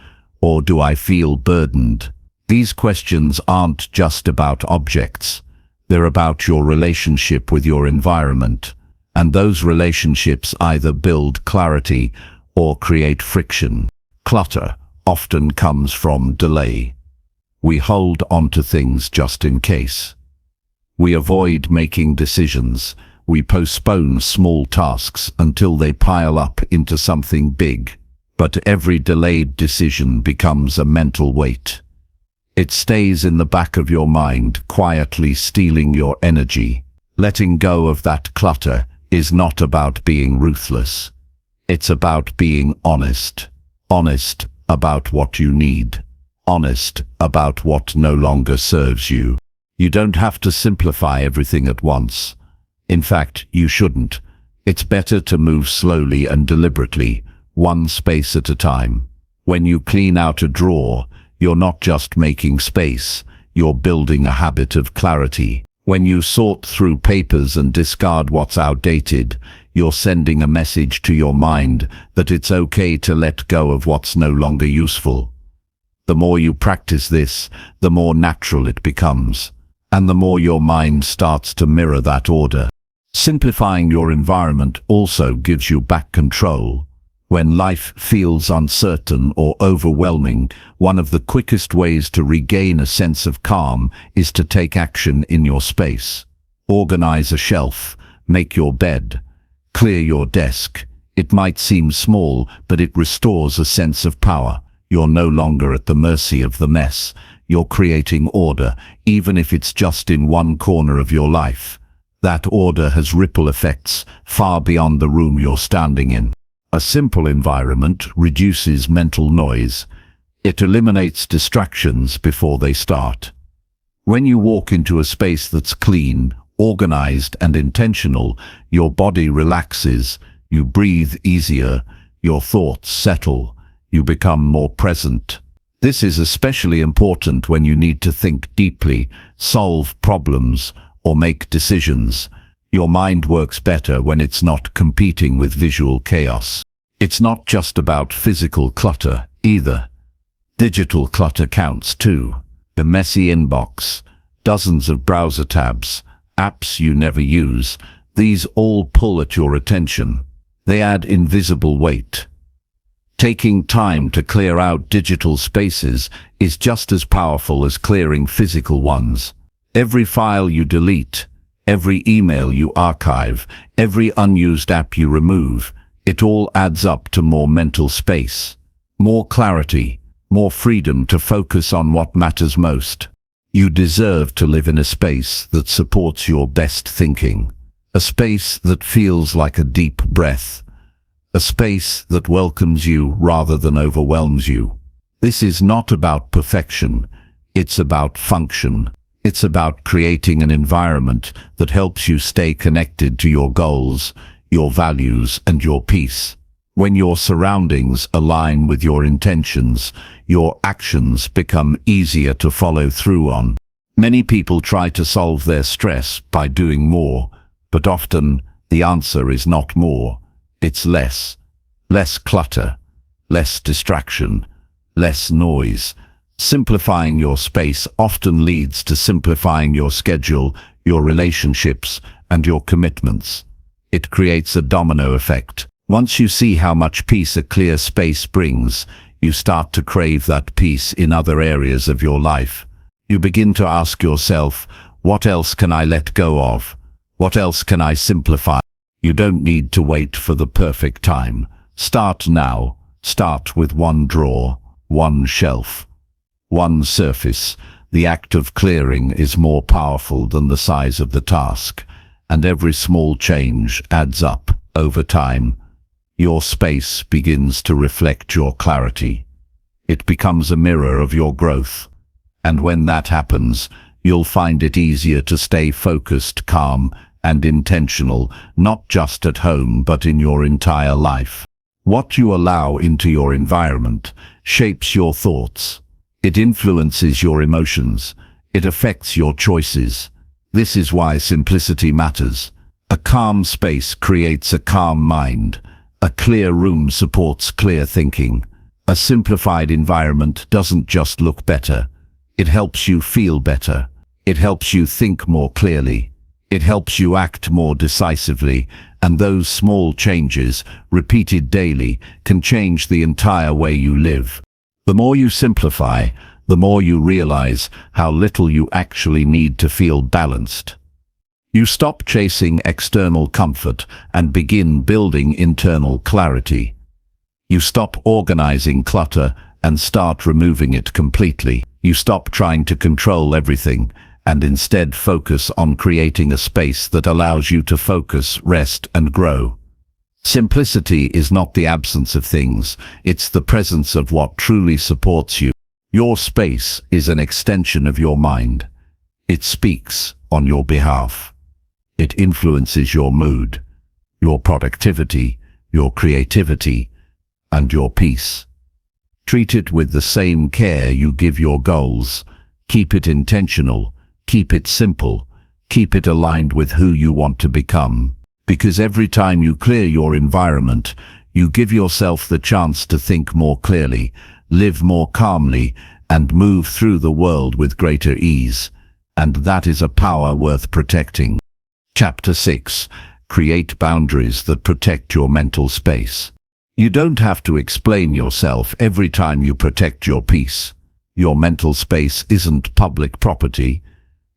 or do I feel burdened? These questions aren't just about objects. They're about your relationship with your environment, and those relationships either build clarity or create friction. Clutter often comes from delay. We hold on to things just in case. We avoid making decisions. We postpone small tasks until they pile up into something big. But every delayed decision becomes a mental weight. It stays in the back of your mind, quietly stealing your energy. Letting go of that clutter is not about being ruthless. It's about being honest. Honest about what you need. Honest about what no longer serves you. You don't have to simplify everything at once. In fact, you shouldn't. It's better to move slowly and deliberately, one space at a time. When you clean out a drawer, you're not just making space, you're building a habit of clarity. When you sort through papers and discard what's outdated, you're sending a message to your mind that it's okay to let go of what's no longer useful. The more you practice this, the more natural it becomes, and the more your mind starts to mirror that order. Simplifying your environment also gives you back control. When life feels uncertain or overwhelming, one of the quickest ways to regain a sense of calm is to take action in your space. Organize a shelf, make your bed, clear your desk. It might seem small, but it restores a sense of power. You're no longer at the mercy of the mess. You're creating order, even if it's just in one corner of your life. That order has ripple effects far beyond the room you're standing in. A simple environment reduces mental noise. It eliminates distractions before they start. When you walk into a space that's clean, organized and intentional, your body relaxes, you breathe easier, your thoughts settle, you become more present. This is especially important when you need to think deeply, solve problems, or make decisions. Your mind works better when it's not competing with visual chaos. It's not just about physical clutter, either. Digital clutter counts too. The messy inbox, dozens of browser tabs, apps you never use, these all pull at your attention. They add invisible weight. Taking time to clear out digital spaces is just as powerful as clearing physical ones. Every file you delete, every email you archive, every unused app you remove, it all adds up to more mental space, more clarity, more freedom to focus on what matters most. You deserve to live in a space that supports your best thinking, a space that feels like a deep breath, a space that welcomes you rather than overwhelms you. This is not about perfection, it's about function. It's about creating an environment that helps you stay connected to your goals, your values, and your peace. When your surroundings align with your intentions, your actions become easier to follow through on. Many people try to solve their stress by doing more, but often the answer is not more. It's less. Less clutter, less distraction, less noise. Simplifying your space often leads to simplifying your schedule, your relationships, and your commitments. It creates a domino effect. Once you see how much peace a clear space brings, you start to crave that peace in other areas of your life. You begin to ask yourself, what else can I let go of? What else can I simplify? You don't need to wait for the perfect time. Start now. Start with one drawer, one shelf, one surface. The act of clearing is more powerful than the size of the task, and every small change adds up. Over time, your space begins to reflect your clarity. It becomes a mirror of your growth, and when that happens, you'll find it easier to stay focused, calm, and intentional, not just at home but in your entire life. What you allow into your environment shapes your thoughts. It influences your emotions. It affects your choices. This is why simplicity matters. A calm space creates a calm mind. A clear room supports clear thinking. A simplified environment doesn't just look better. It helps you feel better. It helps you think more clearly. It helps you act more decisively, and those small changes, repeated daily, can change the entire way you live. The more you simplify, the more you realize how little you actually need to feel balanced. You stop chasing external comfort and begin building internal clarity. You stop organizing clutter and start removing it completely. You stop trying to control everything and instead focus on creating a space that allows you to focus, rest, and grow. Simplicity is not the absence of things, it's the presence of what truly supports you. Your space is an extension of your mind. It speaks on your behalf. It influences your mood, your productivity, your creativity, and your peace. Treat it with the same care you give your goals. Keep it intentional. Keep it simple. Keep it aligned with who you want to become. Because every time you clear your environment, you give yourself the chance to think more clearly, live more calmly, and move through the world with greater ease. And that is a power worth protecting. Chapter 6. Create boundaries that protect your mental space. You don't have to explain yourself every time you protect your peace. Your mental space isn't public property.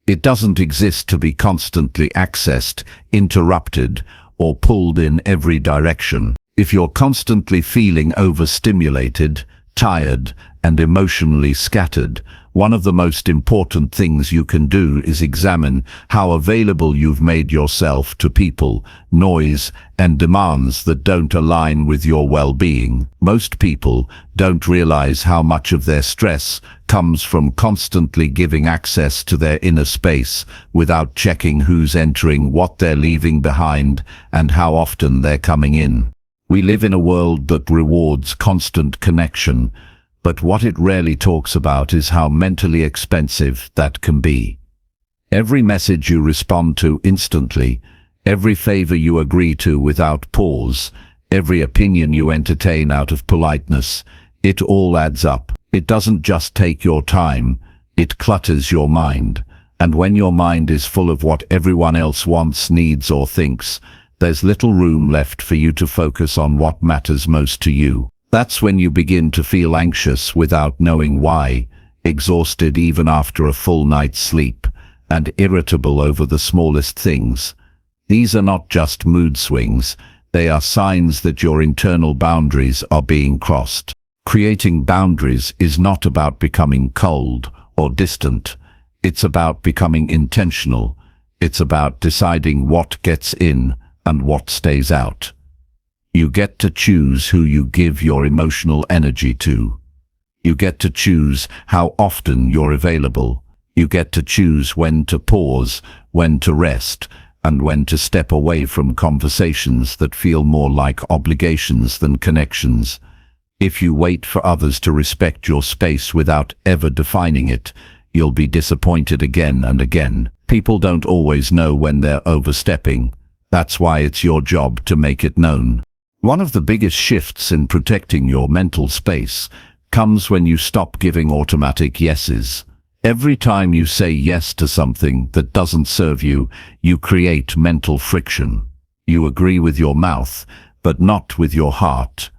It doesn't exist to be constantly accessed, interrupted, or pulled in every direction. If you're constantly feeling overstimulated, tired, and emotionally scattered, one of the most important things you can do is examine how available you've made yourself to people, noise, and demands that don't align with your well-being. Most people don't realize how much of their stress comes from constantly giving access to their inner space without checking who's entering, what they're leaving behind, and how often they're coming in. We live in a world that rewards constant connection, but what it rarely talks about is how mentally expensive that can be. Every message you respond to instantly, every favor you agree to without pause, every opinion you entertain out of politeness, it all adds up. It doesn't just take your time, it clutters your mind. And when your mind is full of what everyone else wants, needs, or thinks, there's little room left for you to focus on what matters most to you. That's when you begin to feel anxious without knowing why, exhausted even after a full night's sleep, and irritable over the smallest things. These are not just mood swings, they are signs that your internal boundaries are being crossed. Creating boundaries is not about becoming cold or distant. It's about becoming intentional. It's about deciding what gets in and what stays out. You get to choose who you give your emotional energy to. You get to choose how often you're available. You get to choose when to pause, when to rest, and when to step away from conversations that feel more like obligations than connections. If you wait for others to respect your space without ever defining it, you'll be disappointed again and again. People don't always know when they're overstepping. That's why it's your job to make it known. One of the biggest shifts in protecting your mental space comes when you stop giving automatic yeses. Every time you say yes to something that doesn't serve you, you create mental friction. You agree with your mouth, but not with your heart,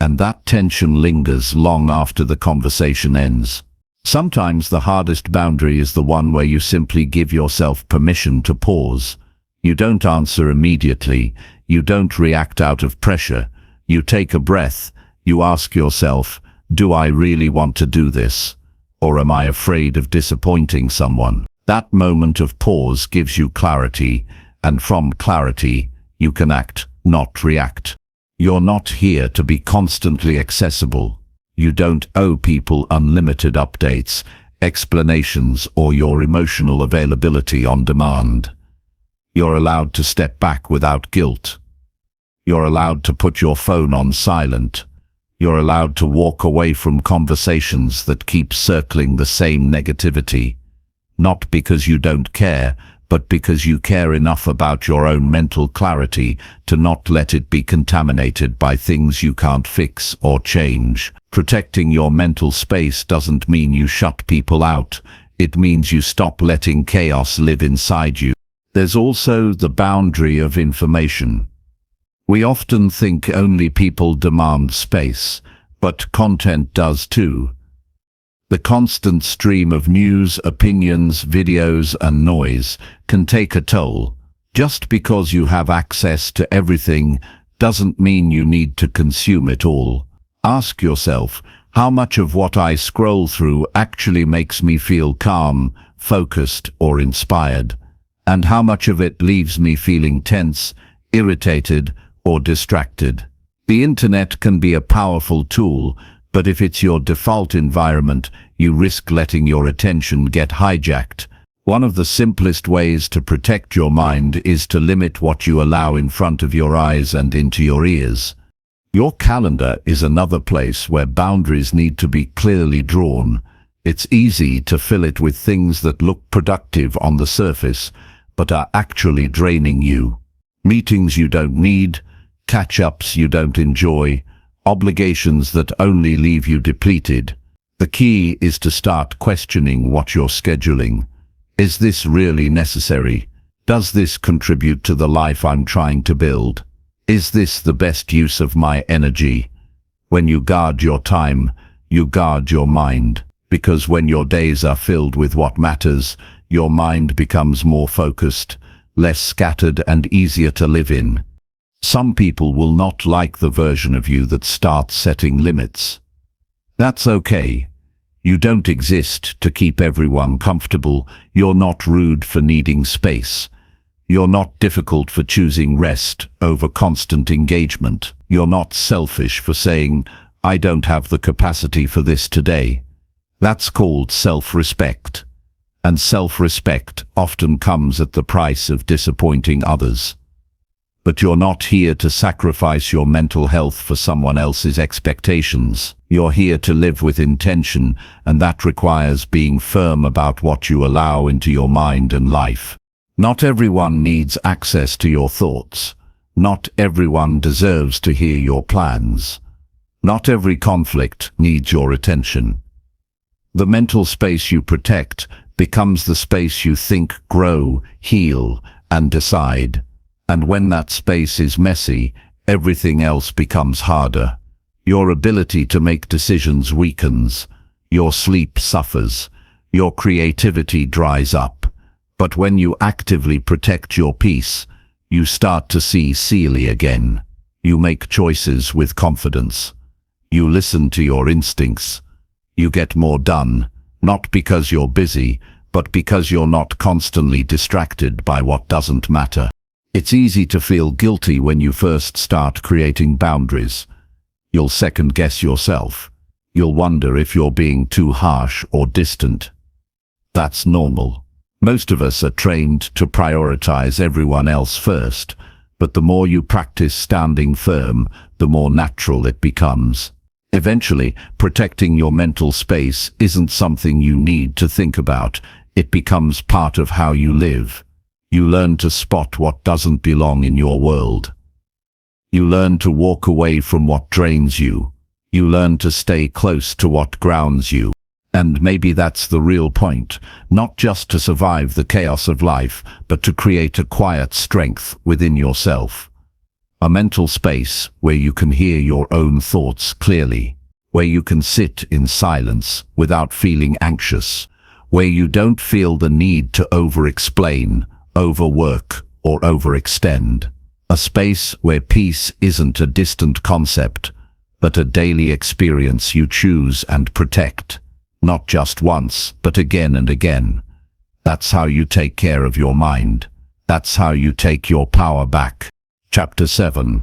and that tension lingers long after the conversation ends. Sometimes the hardest boundary is the one where you simply give yourself permission to pause. You don't answer immediately. You don't react out of pressure. You take a breath. You ask yourself, do I really want to do this? Or am I afraid of disappointing someone? That moment of pause gives you clarity, and from clarity, you can act, not react. You're not here to be constantly accessible. You don't owe people unlimited updates, explanations, or your emotional availability on demand. You're allowed to step back without guilt. You're allowed to put your phone on silent. You're allowed to walk away from conversations that keep circling the same negativity. Not because you don't care, but because you care enough about your own mental clarity to not let it be contaminated by things you can't fix or change. Protecting your mental space doesn't mean you shut people out. It means you stop letting chaos live inside you. There's also the boundary of information. We often think only people demand space, but content does too. The constant stream of news, opinions, videos, and noise can take a toll. Just because you have access to everything doesn't mean you need to consume it all. Ask yourself, how much of what I scroll through actually makes me feel calm, focused, or inspired? And how much of it leaves me feeling tense, irritated, or distracted? The internet can be a powerful tool, but if it's your default environment, you risk letting your attention get hijacked. One of the simplest ways to protect your mind is to limit what you allow in front of your eyes and into your ears. Your calendar is another place where boundaries need to be clearly drawn. It's easy to fill it with things that look productive on the surface, but are actually draining you. Meetings you don't need, catch-ups you don't enjoy, obligations that only leave you depleted. The key is to start questioning what you're scheduling. Is this really necessary? Does this contribute to the life I'm trying to build? Is this the best use of my energy? When you guard your time, you guard your mind, because when your days are filled with what matters, your mind becomes more focused, less scattered, and easier to live in. Some people will not like the version of you that starts setting limits. That's okay. You don't exist to keep everyone comfortable. You're not rude for needing space. You're not difficult for choosing rest over constant engagement. You're not selfish for saying, "I don't have the capacity for this today." That's called self-respect. And self-respect often comes at the price of disappointing others. But you're not here to sacrifice your mental health for someone else's expectations. You're here to live with intention, and that requires being firm about what you allow into your mind and life. Not everyone needs access to your thoughts. Not everyone deserves to hear your plans. Not every conflict needs your attention. The mental space you protect becomes the space you think, grow, heal, and decide. And when that space is messy, everything else becomes harder. Your ability to make decisions weakens. Your sleep suffers. Your creativity dries up. But when you actively protect your peace, you start to see clearly again. You make choices with confidence. You listen to your instincts. You get more done, not because you're busy, but because you're not constantly distracted by what doesn't matter. It's easy to feel guilty when you first start creating boundaries. You'll second-guess yourself. You'll wonder if you're being too harsh or distant. That's normal. Most of us are trained to prioritize everyone else first, but the more you practice standing firm, the more natural it becomes. Eventually, protecting your mental space isn't something you need to think about. It becomes part of how you live. You learn to spot what doesn't belong in your world. You learn to walk away from what drains you. You learn to stay close to what grounds you. And maybe that's the real point, not just to survive the chaos of life, but to create a quiet strength within yourself. A mental space where you can hear your own thoughts clearly, where you can sit in silence without feeling anxious, where you don't feel the need to over-explain, overwork, or overextend. A space where peace isn't a distant concept, but a daily experience you choose and protect. Not just once, but again and again. That's how you take care of your mind. That's how you take your power back. Chapter 7.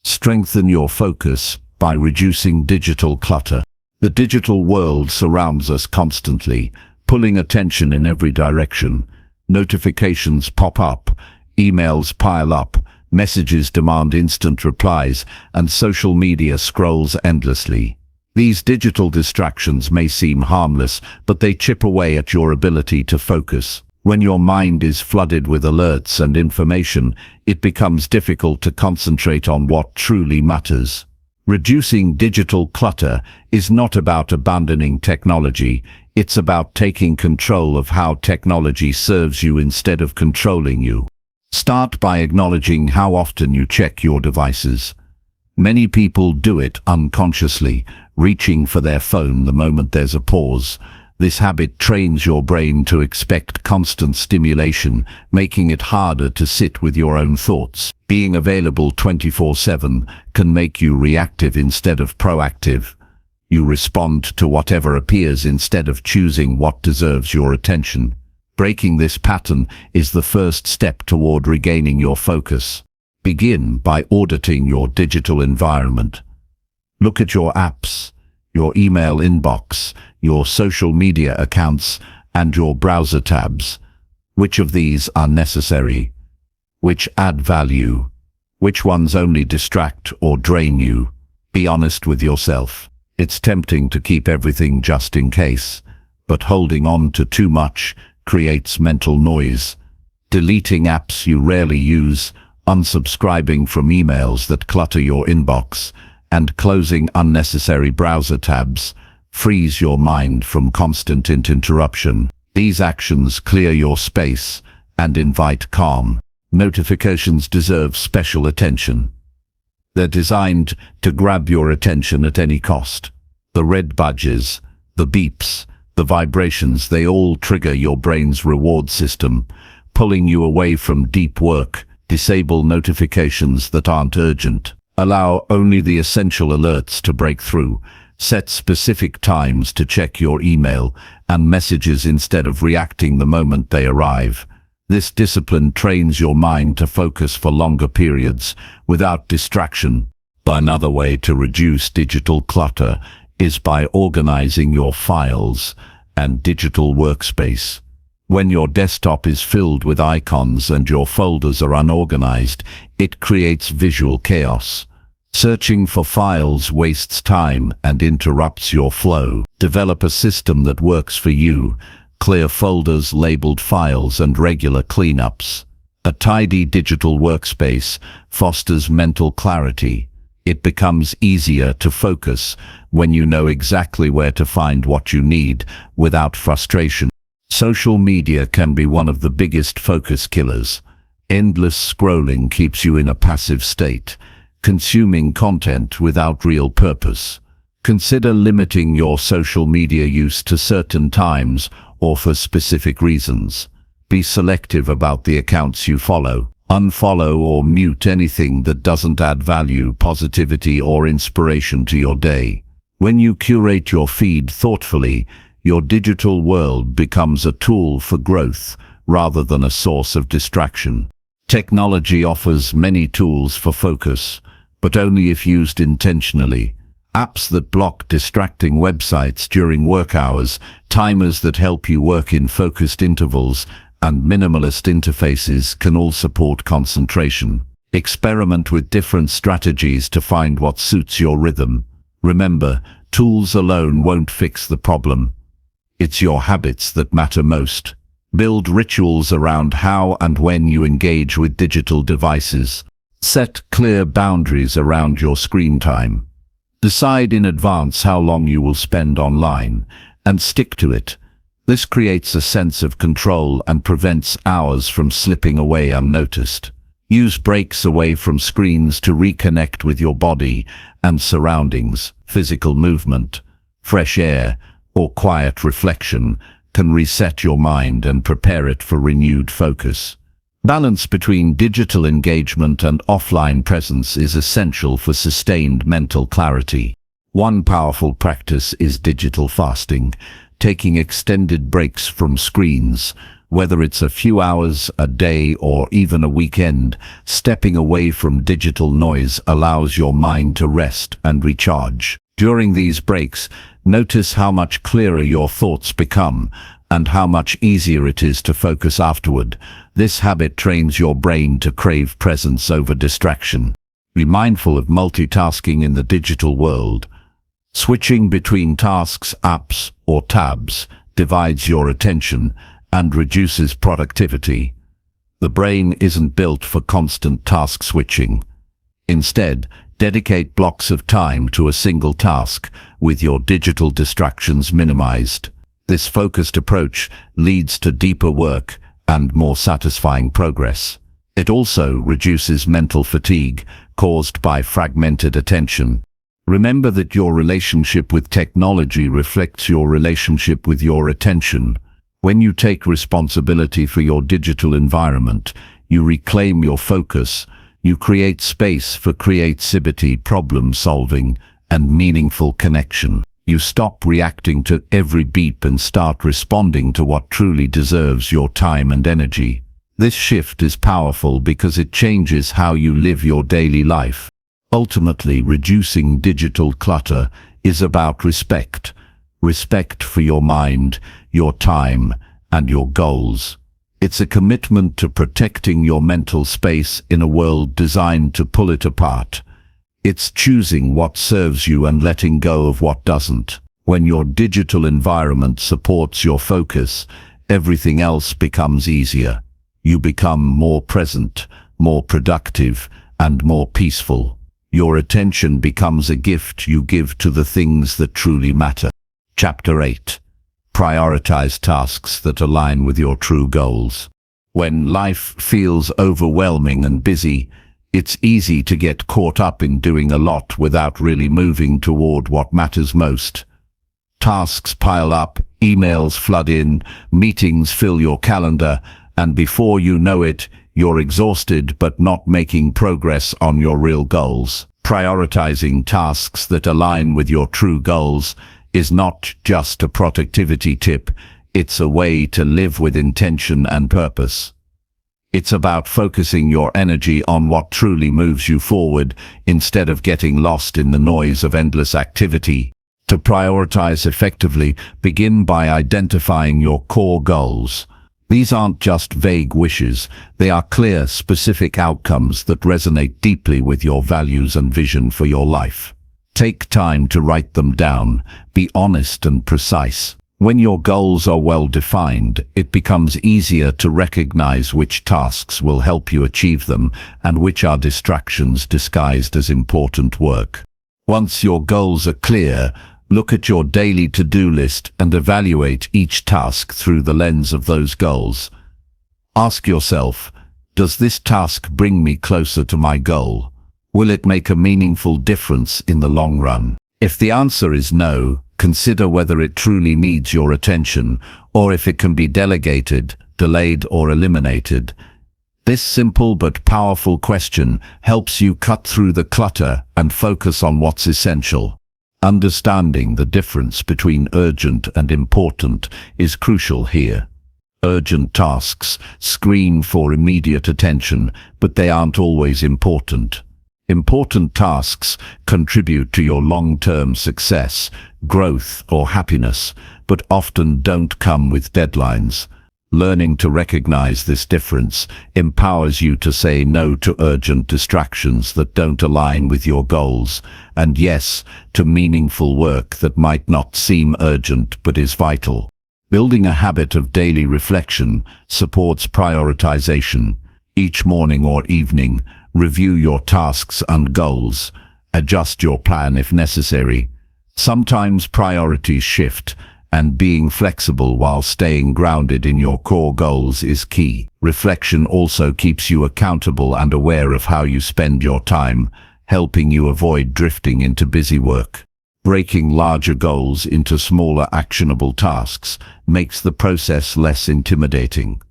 Strengthen your focus by reducing digital clutter. The digital world surrounds us constantly, pulling attention in every direction. Notifications pop up, emails pile up, messages demand instant replies, and social media scrolls endlessly. These digital distractions may seem harmless, but they chip away at your ability to focus. When your mind is flooded with alerts and information, it becomes difficult to concentrate on what truly matters. Reducing digital clutter is not about abandoning technology. It's about taking control of how technology serves you instead of controlling you. Start by acknowledging how often you check your devices. Many people do it unconsciously, reaching for their phone the moment there's a pause. This habit trains your brain to expect constant stimulation, making it harder to sit with your own thoughts. Being available 24/7 can make you reactive instead of proactive. You respond to whatever appears instead of choosing what deserves your attention. Breaking this pattern is the first step toward regaining your focus. Begin by auditing your digital environment. Look at your apps, your email inbox, your social media accounts, and your browser tabs. Which of these are necessary? Which add value? Which ones only distract or drain you? Be honest with yourself. It's tempting to keep everything just in case, but holding on to too much creates mental noise. Deleting apps you rarely use, unsubscribing from emails that clutter your inbox, and closing unnecessary browser tabs frees your mind from constant interruption. These actions clear your space and invite calm. Notifications deserve special attention. They're designed to grab your attention at any cost. The red badges, the beeps, the vibrations, they all trigger your brain's reward system, pulling you away from deep work. Disable notifications that aren't urgent. Allow only the essential alerts to break through. Set specific times to check your email and messages instead of reacting the moment they arrive. This discipline trains your mind to focus for longer periods without distraction. Another way to reduce digital clutter is by organizing your files and digital workspace. When your desktop is filled with icons and your folders are unorganized, it creates visual chaos. Searching for files wastes time and interrupts your flow. Develop a system that works for you. Clear folders, labeled files, and regular cleanups. A tidy digital workspace fosters mental clarity. It becomes easier to focus when you know exactly where to find what you need without frustration. Social media can be one of the biggest focus killers. Endless scrolling keeps you in a passive state, consuming content without real purpose. Consider limiting your social media use to certain times or for specific reasons. Be selective about the accounts you follow. Unfollow or mute anything that doesn't add value, positivity, or inspiration to your day. When you curate your feed thoughtfully, your digital world becomes a tool for growth rather than a source of distraction. Technology offers many tools for focus, but only if used intentionally. Apps that block distracting websites during work hours, timers that help you work in focused intervals, and minimalist interfaces can all support concentration. Experiment with different strategies to find what suits your rhythm. Remember, tools alone won't fix the problem. It's your habits that matter most. Build rituals around how and when you engage with digital devices. Set clear boundaries around your screen time. Decide in advance how long you will spend online, and stick to it. This creates a sense of control and prevents hours from slipping away unnoticed. Use breaks away from screens to reconnect with your body and surroundings. Physical movement, fresh air, or quiet reflection can reset your mind and prepare it for renewed focus. Balance between digital engagement and offline presence is essential for sustained mental clarity. One powerful practice is digital fasting, taking extended breaks from screens. Whether it's a few hours, a day, or even a weekend, stepping away from digital noise allows your mind to rest and recharge. During these breaks, notice how much clearer your thoughts become and how much easier it is to focus afterward. This habit trains your brain to crave presence over distraction. Be mindful of multitasking in the digital world. Switching between tasks, apps, or tabs divides your attention and reduces productivity. The brain isn't built for constant task switching. Instead, dedicate blocks of time to a single task with your digital distractions minimized. This focused approach leads to deeper work and more satisfying progress. It also reduces mental fatigue caused by fragmented attention. Remember that your relationship with technology reflects your relationship with your attention. When you take responsibility for your digital environment, you reclaim your focus, you create space for creativity, problem solving, and meaningful connection. You stop reacting to every beep and start responding to what truly deserves your time and energy. This shift is powerful because it changes how you live your daily life. Ultimately, reducing digital clutter is about respect. Respect for your mind, your time, and your goals. It's a commitment to protecting your mental space in a world designed to pull it apart. It's choosing what serves you and letting go of what doesn't. When your digital environment supports your focus, everything else becomes easier. You become more present, more productive, and more peaceful. Your attention becomes a gift you give to the things that truly matter. Chapter 8. Prioritize tasks that align with your true goals. When life feels overwhelming and busy, it's easy to get caught up in doing a lot without really moving toward what matters most. Tasks pile up, emails flood in, meetings fill your calendar, and before you know it, you're exhausted but not making progress on your real goals. Prioritizing tasks that align with your true goals is not just a productivity tip, it's a way to live with intention and purpose. It's about focusing your energy on what truly moves you forward instead of getting lost in the noise of endless activity. To prioritize effectively, begin by identifying your core goals. These aren't just vague wishes, they are clear, specific outcomes that resonate deeply with your values and vision for your life. Take time to write them down, be honest and precise. When your goals are well defined, it becomes easier to recognize which tasks will help you achieve them and which are distractions disguised as important work. Once your goals are clear, look at your daily to-do list and evaluate each task through the lens of those goals. Ask yourself, does this task bring me closer to my goal? Will it make a meaningful difference in the long run? If the answer is no, consider whether it truly needs your attention or if it can be delegated, delayed, or eliminated. This simple but powerful question helps you cut through the clutter and focus on what's essential. Understanding the difference between urgent and important is crucial here. Urgent tasks scream for immediate attention, but they aren't always important. Important tasks contribute to your long-term success, growth, or happiness, but often don't come with deadlines. Learning to recognize this difference empowers you to say no to urgent distractions that don't align with your goals, and yes, to meaningful work that might not seem urgent but is vital. Building a habit of daily reflection supports prioritization. Each morning or evening, review your tasks and goals. Adjust your plan if necessary. Sometimes priorities shift, and being flexible while staying grounded in your core goals is key. Reflection also keeps you accountable and aware of how you spend your time, helping you avoid drifting into busy work. Breaking larger goals into smaller actionable tasks makes the process less intimidating.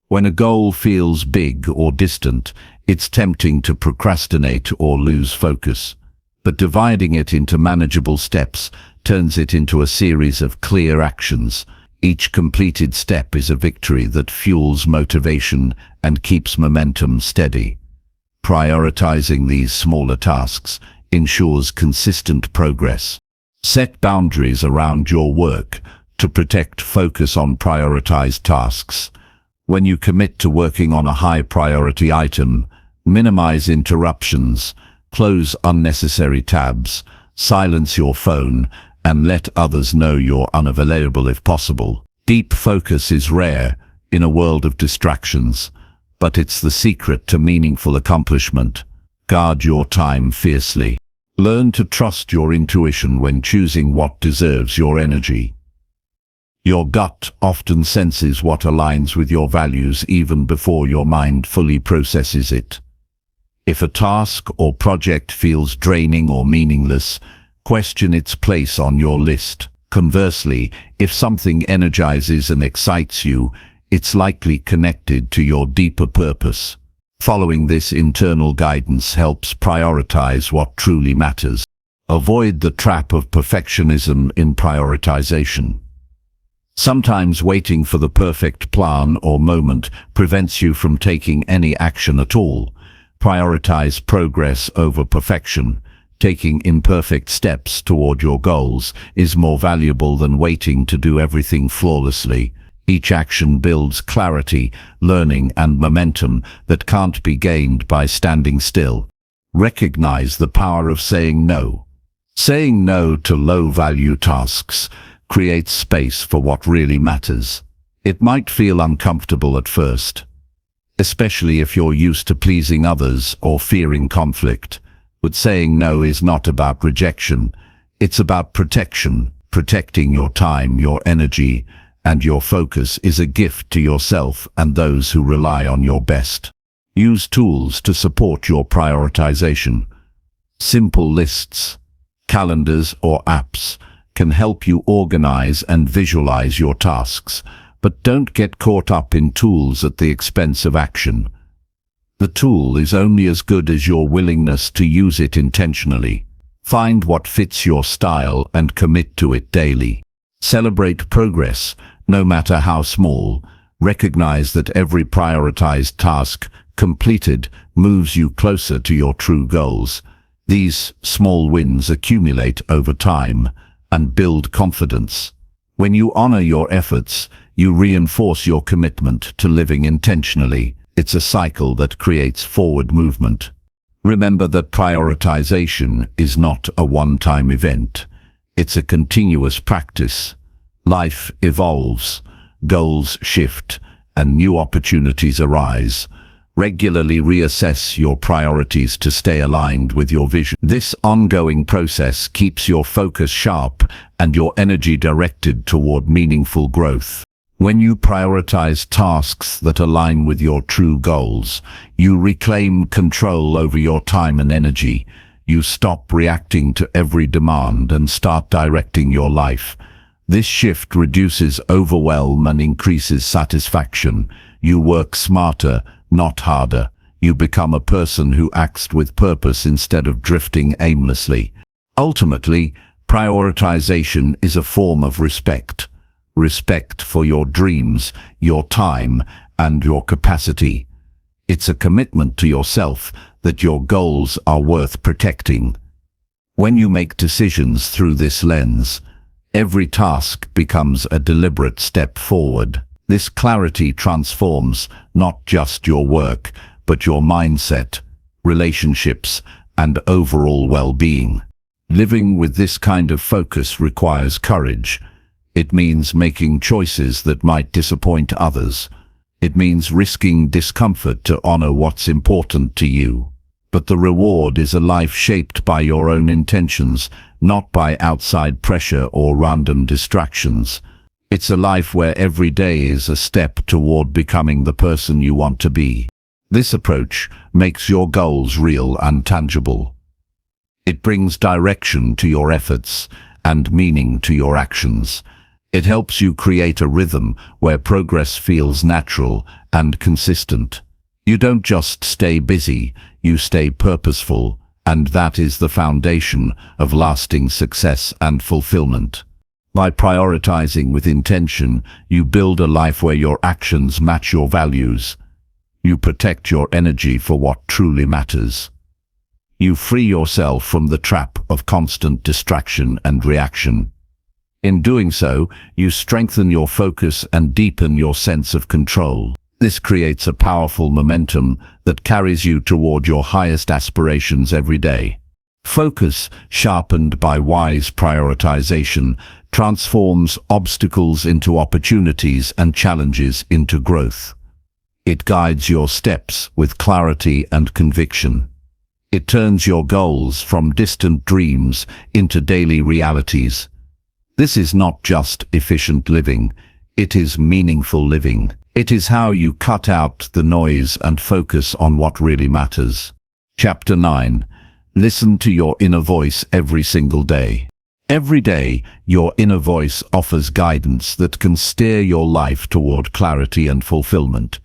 When a goal feels big or distant, it's tempting to procrastinate or lose focus. But dividing it into manageable steps turns it into a series of clear actions. Each completed step is a victory that fuels motivation and keeps momentum steady. Prioritizing these smaller tasks ensures consistent progress. Set boundaries around your work to protect focus on prioritized tasks. When you commit to working on a high-priority item, minimize interruptions, close unnecessary tabs, silence your phone, and let others know you're unavailable if possible. Deep focus is rare in a world of distractions, but it's the secret to meaningful accomplishment. Guard your time fiercely. Learn to trust your intuition when choosing what deserves your energy. Your gut often senses what aligns with your values even before your mind fully processes it. If a task or project feels draining or meaningless, question its place on your list. Conversely, if something energizes and excites you, it's likely connected to your deeper purpose. Following this internal guidance helps prioritize what truly matters. Avoid the trap of perfectionism in prioritization. Sometimes waiting for the perfect plan or moment prevents you from taking any action at all. Prioritize progress over perfection. Taking imperfect steps toward your goals is more valuable than waiting to do everything flawlessly. Each action builds clarity, learning, and momentum that can't be gained by standing still. Recognize the power of saying no. Saying no to low-value tasks creates space for what really matters. It might feel uncomfortable at first, especially if you're used to pleasing others or fearing conflict. But saying no is not about rejection. It's about protection. Protecting your time, your energy, and your focus is a gift to yourself and those who rely on your best. Use tools to support your prioritization. Simple lists, calendars, or apps can help you organize and visualize your tasks, but don't get caught up in tools at the expense of action. The tool is only as good as your willingness to use it intentionally. Find what fits your style and commit to it daily. Celebrate progress, no matter how small. Recognize that every prioritized task completed moves you closer to your true goals. These small wins accumulate over time and build confidence. When you honor your efforts, you reinforce your commitment to living intentionally. It's a cycle that creates forward movement. Remember that prioritization is not a one-time event. It's a continuous practice. Life evolves, goals shift, and new opportunities arise. Regularly reassess your priorities to stay aligned with your vision. This ongoing process keeps your focus sharp and your energy directed toward meaningful growth. When you prioritize tasks that align with your true goals, you reclaim control over your time and energy. You stop reacting to every demand and start directing your life. This shift reduces overwhelm and increases satisfaction. You work smarter, not harder. You become a person who acts with purpose instead of drifting aimlessly. Ultimately, prioritization is a form of respect. Respect for your dreams, your time, and your capacity. It's a commitment to yourself that your goals are worth protecting. When you make decisions through this lens, every task becomes a deliberate step forward. This clarity transforms not just your work, but your mindset, relationships, and overall well-being. Living with this kind of focus requires courage. It means making choices that might disappoint others. It means risking discomfort to honor what's important to you. But the reward is a life shaped by your own intentions, not by outside pressure or random distractions. It's a life where every day is a step toward becoming the person you want to be. This approach makes your goals real and tangible. It brings direction to your efforts and meaning to your actions. It helps you create a rhythm where progress feels natural and consistent. You don't just stay busy, you stay purposeful, and that is the foundation of lasting success and fulfillment. By prioritizing with intention, you build a life where your actions match your values. You protect your energy for what truly matters. You free yourself from the trap of constant distraction and reaction. In doing so, you strengthen your focus and deepen your sense of control. This creates a powerful momentum that carries you toward your highest aspirations every day. Focus, sharpened by wise prioritization, transforms obstacles into opportunities and challenges into growth. It guides your steps with clarity and conviction. It turns your goals from distant dreams into daily realities. This is not just efficient living, it is meaningful living. It is how you cut out the noise and focus on what really matters. Chapter 9. Listen to your inner voice every single day. Every day, your inner voice offers guidance that can steer your life toward clarity and fulfillment.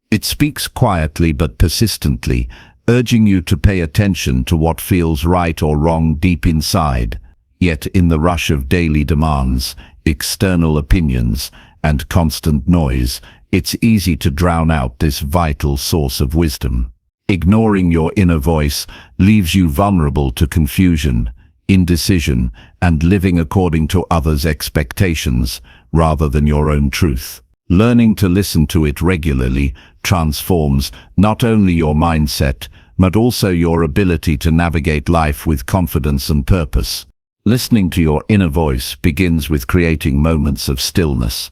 It speaks quietly but persistently, urging you to pay attention to what feels right or wrong deep inside. Yet in the rush of daily demands, external opinions, and constant noise, it's easy to drown out this vital source of wisdom. Ignoring your inner voice leaves you vulnerable to confusion, indecision, and living according to others' expectations rather than your own truth. Learning to listen to it regularly transforms not only your mindset, but also your ability to navigate life with confidence and purpose. Listening to your inner voice begins with creating moments of stillness.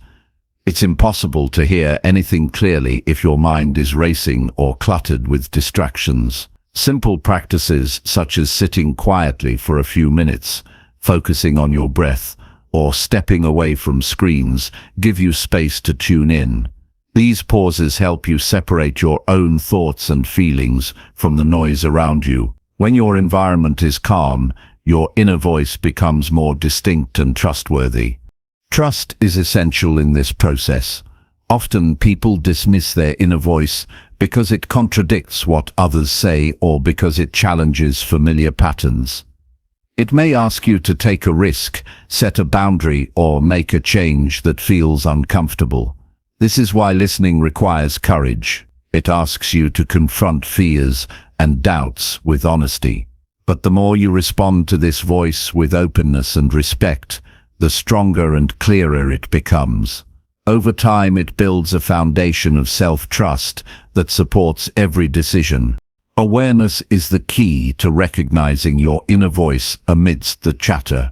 It's impossible to hear anything clearly if your mind is racing or cluttered with distractions. Simple practices such as sitting quietly for a few minutes, focusing on your breath, or stepping away from screens give you space to tune in. These pauses help you separate your own thoughts and feelings from the noise around you. When your environment is calm, your inner voice becomes more distinct and trustworthy. Trust is essential in this process. Often people dismiss their inner voice because it contradicts what others say or because it challenges familiar patterns. It may ask you to take a risk, set a boundary, or make a change that feels uncomfortable. This is why listening requires courage. It asks you to confront fears and doubts with honesty. But the more you respond to this voice with openness and respect, the stronger and clearer it becomes. Over time, it builds a foundation of self-trust that supports every decision. Awareness is the key to recognizing your inner voice amidst the chatter.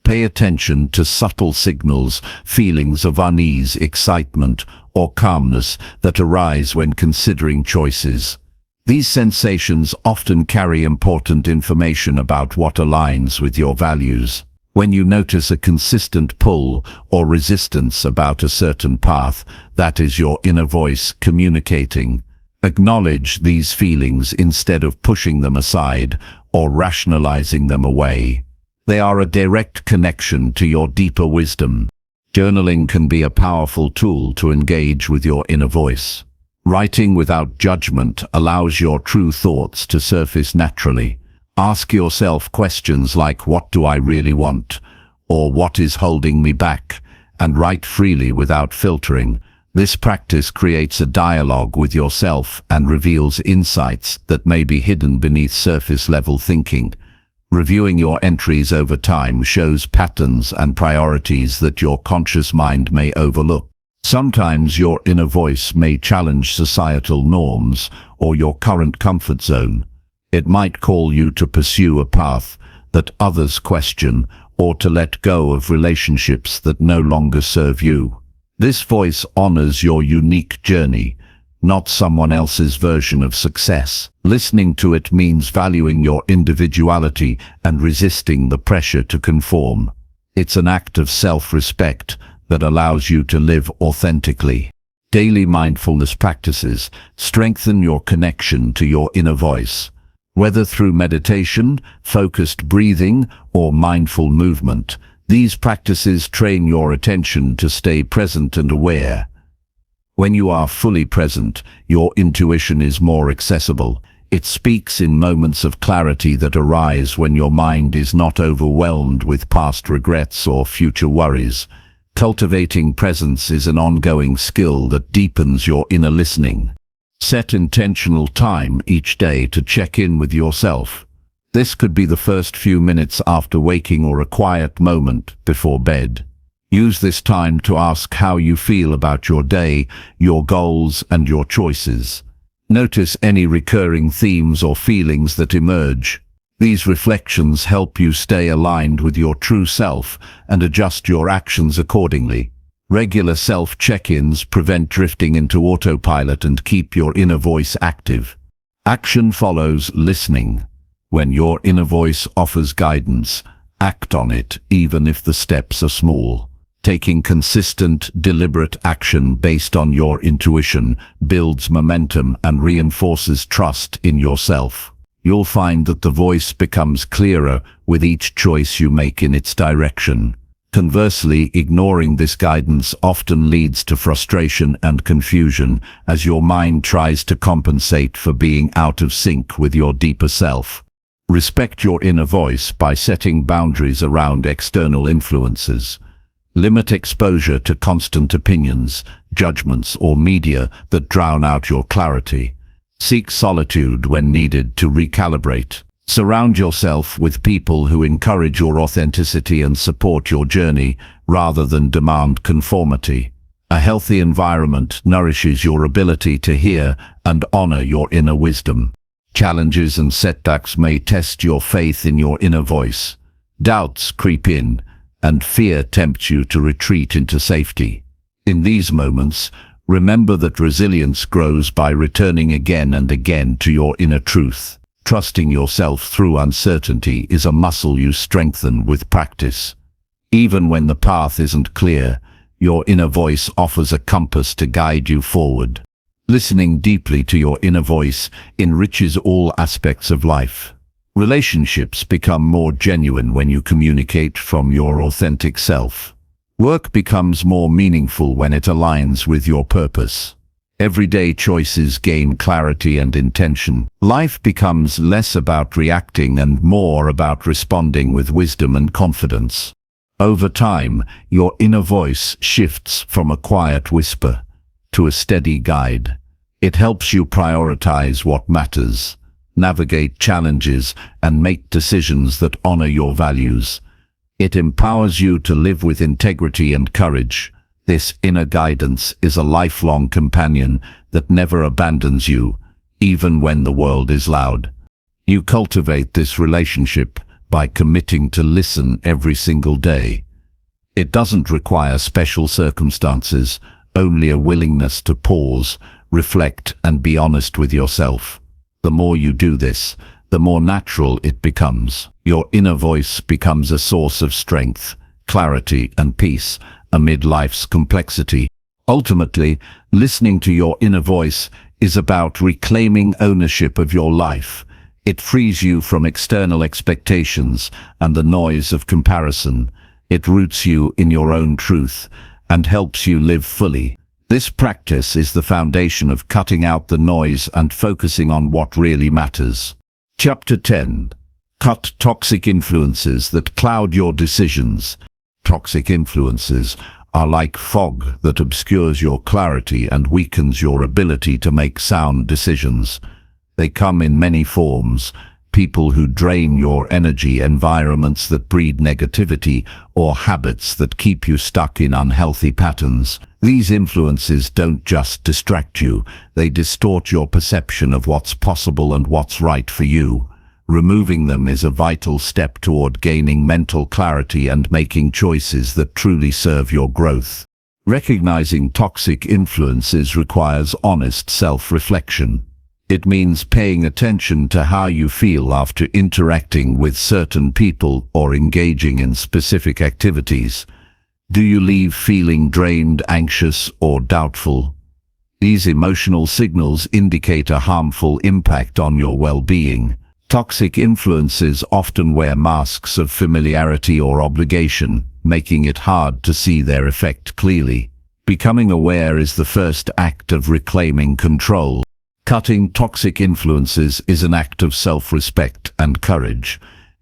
Pay attention to subtle signals, feelings of unease, excitement, or calmness that arise when considering choices. These sensations often carry important information about what aligns with your values. When you notice a consistent pull or resistance about a certain path, that is your inner voice communicating. Acknowledge these feelings instead of pushing them aside or rationalizing them away. They are a direct connection to your deeper wisdom. Journaling can be a powerful tool to engage with your inner voice. Writing without judgment allows your true thoughts to surface naturally. Ask yourself questions like, what do I really want? Or what is holding me back? And write freely without filtering. This practice creates a dialogue with yourself and reveals insights that may be hidden beneath surface-level thinking. Reviewing your entries over time shows patterns and priorities that your conscious mind may overlook. Sometimes your inner voice may challenge societal norms or your current comfort zone. It might call you to pursue a path that others question or to let go of relationships that no longer serve you. This voice honors your unique journey, not someone else's version of success. Listening to it means valuing your individuality and resisting the pressure to conform. It's an act of self-respect that allows you to live authentically. Daily mindfulness practices strengthen your connection to your inner voice. Whether through meditation, focused breathing, or mindful movement, these practices train your attention to stay present and aware. When you are fully present, your intuition is more accessible. It speaks in moments of clarity that arise when your mind is not overwhelmed with past regrets or future worries. Cultivating presence is an ongoing skill that deepens your inner listening. Set intentional time each day to check in with yourself. This could be the first few minutes after waking or a quiet moment before bed. Use this time to ask how you feel about your day, your goals, and your choices. Notice any recurring themes or feelings that emerge. These reflections help you stay aligned with your true self and adjust your actions accordingly. Regular self-check-ins prevent drifting into autopilot and keep your inner voice active. Action follows listening. When your inner voice offers guidance, act on it, even if the steps are small. Taking consistent, deliberate action based on your intuition builds momentum and reinforces trust in yourself. You'll find that the voice becomes clearer with each choice you make in its direction. Conversely, ignoring this guidance often leads to frustration and confusion as your mind tries to compensate for being out of sync with your deeper self. Respect your inner voice by setting boundaries around external influences. Limit exposure to constant opinions, judgments, or media that drown out your clarity. Seek solitude when needed to recalibrate. Surround yourself with people who encourage your authenticity and support your journey rather than demand conformity. A healthy environment nourishes your ability to hear and honor your inner wisdom. Challenges and setbacks may test your faith in your inner voice. Doubts creep in, and fear tempts you to retreat into safety. In these moments, remember that resilience grows by returning again and again to your inner truth. Trusting yourself through uncertainty is a muscle you strengthen with practice. Even when the path isn't clear, your inner voice offers a compass to guide you forward. Listening deeply to your inner voice enriches all aspects of life. Relationships become more genuine when you communicate from your authentic self. Work becomes more meaningful when it aligns with your purpose. Everyday choices gain clarity and intention. Life becomes less about reacting and more about responding with wisdom and confidence. Over time, your inner voice shifts from a quiet whisper to a steady guide. It helps you prioritize what matters, navigate challenges, and make decisions that honor your values. It empowers you to live with integrity and courage. This inner guidance is a lifelong companion that never abandons you, even when the world is loud. You cultivate this relationship by committing to listen every single day. It doesn't require special circumstances, only a willingness to pause, reflect, and be honest with yourself. The more you do this, the more natural it becomes. Your inner voice becomes a source of strength, clarity, and peace amid life's complexity. Ultimately, listening to your inner voice is about reclaiming ownership of your life. It frees you from external expectations and the noise of comparison. It roots you in your own truth and helps you live fully. This practice is the foundation of cutting out the noise and focusing on what really matters. Chapter 10. Cut toxic influences that cloud your decisions. Toxic influences are like fog that obscures your clarity and weakens your ability to make sound decisions. They come in many forms: people who drain your energy, environments that breed negativity, or habits that keep you stuck in unhealthy patterns. These influences don't just distract you, they distort your perception of what's possible and what's right for you. Removing them is a vital step toward gaining mental clarity and making choices that truly serve your growth. Recognizing toxic influences requires honest self-reflection. It means paying attention to how you feel after interacting with certain people or engaging in specific activities. Do you leave feeling drained, anxious, or doubtful? These emotional signals indicate a harmful impact on your well-being. Toxic influences often wear masks of familiarity or obligation, making it hard to see their effect clearly. Becoming aware is the first act of reclaiming control. Cutting toxic influences is an act of self-respect and courage.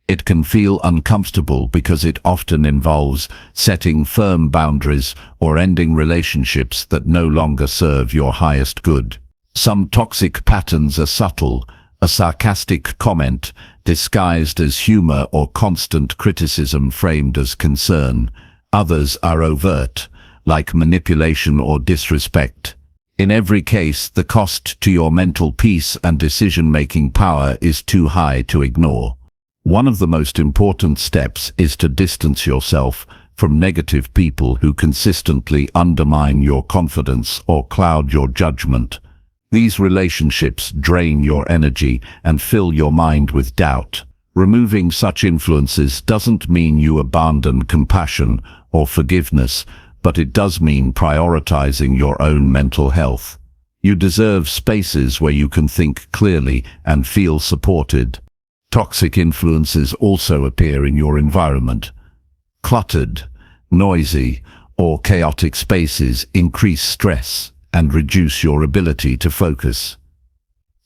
It can feel uncomfortable because it often involves setting firm boundaries or ending relationships that no longer serve your highest good. Some toxic patterns are subtle: a sarcastic comment disguised as humor or constant criticism framed as concern. Others are overt, like manipulation or disrespect. In every case, the cost to your mental peace and decision-making power is too high to ignore. One of the most important steps is to distance yourself from negative people who consistently undermine your confidence or cloud your judgment. These relationships drain your energy and fill your mind with doubt. Removing such influences doesn't mean you abandon compassion or forgiveness, but it does mean prioritizing your own mental health. You deserve spaces where you can think clearly and feel supported. Toxic influences also appear in your environment. Cluttered, noisy, or chaotic spaces increase stress and reduce your ability to focus.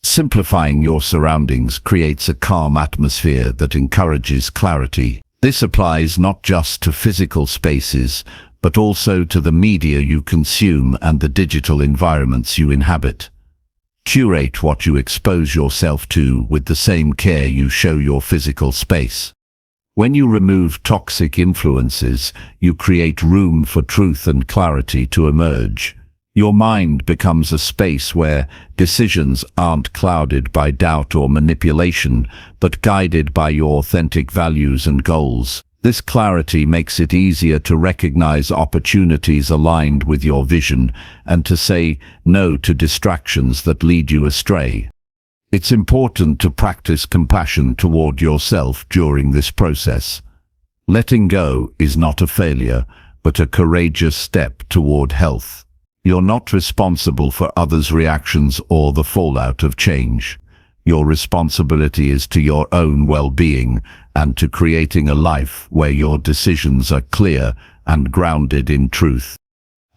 Simplifying your surroundings creates a calm atmosphere that encourages clarity. This applies not just to physical spaces, but also to the media you consume and the digital environments you inhabit. Curate what you expose yourself to with the same care you show your physical space. When you remove toxic influences, you create room for truth and clarity to emerge. Your mind becomes a space where decisions aren't clouded by doubt or manipulation, but guided by your authentic values and goals. This clarity makes it easier to recognize opportunities aligned with your vision and to say no to distractions that lead you astray. It's important to practice compassion toward yourself during this process. Letting go is not a failure, but a courageous step toward health. You're not responsible for others' reactions or the fallout of change. Your responsibility is to your own well-being and to creating a life where your decisions are clear and grounded in truth.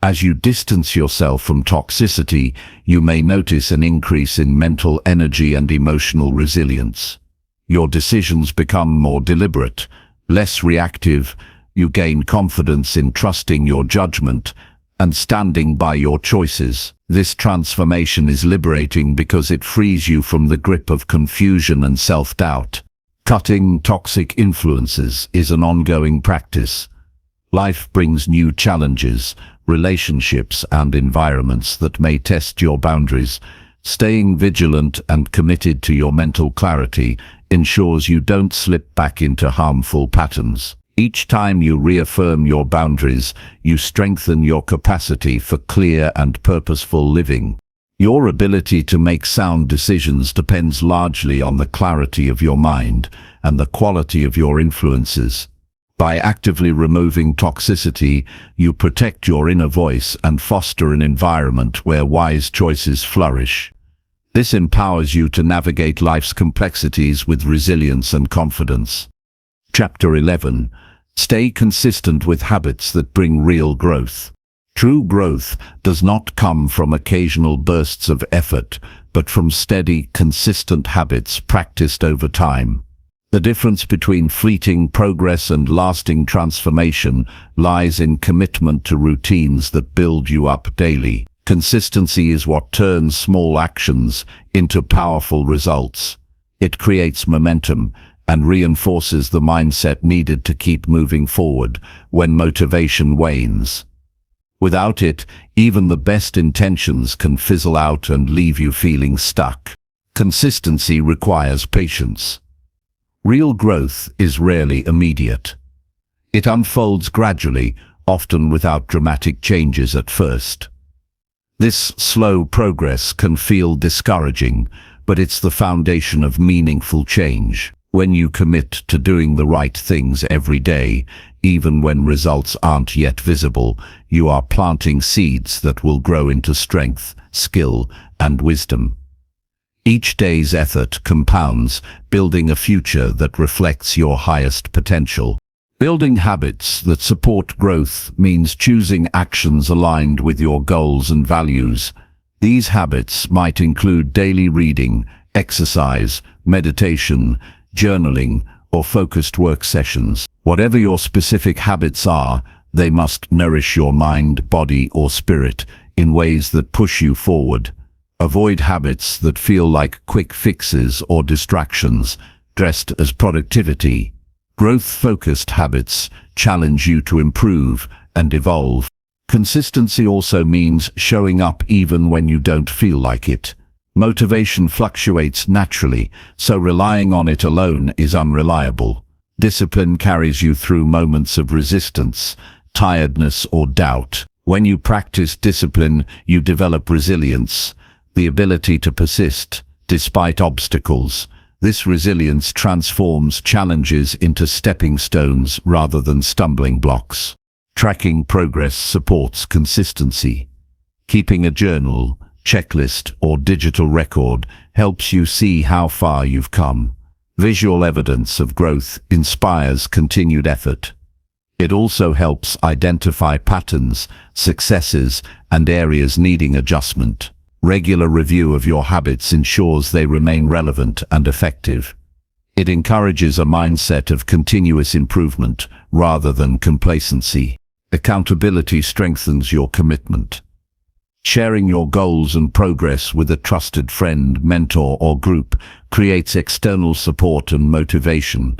As you distance yourself from toxicity, you may notice an increase in mental energy and emotional resilience. Your decisions become more deliberate, less reactive. You gain confidence in trusting your judgment and standing by your choices. This transformation is liberating because it frees you from the grip of confusion and self-doubt. Cutting toxic influences is an ongoing practice. Life brings new challenges, relationships and environments that may test your boundaries. Staying vigilant and committed to your mental clarity ensures you don't slip back into harmful patterns. Each time you reaffirm your boundaries, you strengthen your capacity for clear and purposeful living. Your ability to make sound decisions depends largely on the clarity of your mind and the quality of your influences. By actively removing toxicity, you protect your inner voice and foster an environment where wise choices flourish. This empowers you to navigate life's complexities with resilience and confidence. Chapter 11. Stay consistent with habits that bring real growth. True growth does not come from occasional bursts of effort, but from steady, consistent habits practiced over time. The difference between fleeting progress and lasting transformation lies in commitment to routines that build you up daily. Consistency is what turns small actions into powerful results. It creates momentum and reinforces the mindset needed to keep moving forward when motivation wanes. Without it, even the best intentions can fizzle out and leave you feeling stuck. Consistency requires patience. Real growth is rarely immediate. It unfolds gradually, often without dramatic changes at first. This slow progress can feel discouraging, but it's the foundation of meaningful change. When you commit to doing the right things every day, even when results aren't yet visible, you are planting seeds that will grow into strength, skill, and wisdom. Each day's effort compounds, building a future that reflects your highest potential. Building habits that support growth means choosing actions aligned with your goals and values. These habits might include daily reading, exercise, meditation, journaling, or focused work sessions. Whatever your specific habits are, they must nourish your mind, body, or spirit in ways that push you forward. Avoid habits that feel like quick fixes or distractions, dressed as productivity. Growth-focused habits challenge you to improve and evolve. Consistency also means showing up even when you don't feel like it. Motivation fluctuates naturally, so relying on it alone is unreliable. Discipline carries you through moments of resistance, tiredness, or doubt. When you practice discipline, you develop resilience, the ability to persist despite obstacles. This resilience transforms challenges into stepping stones rather than stumbling blocks. Tracking progress supports consistency. Keeping a journal, checklist, or digital record helps you see how far you've come. Visual evidence of growth inspires continued effort. It also helps identify patterns, successes, and areas needing adjustment. Regular review of your habits ensures they remain relevant and effective. It encourages a mindset of continuous improvement rather than complacency. Accountability strengthens your commitment. Sharing your goals and progress with a trusted friend, mentor, or group creates external support and motivation.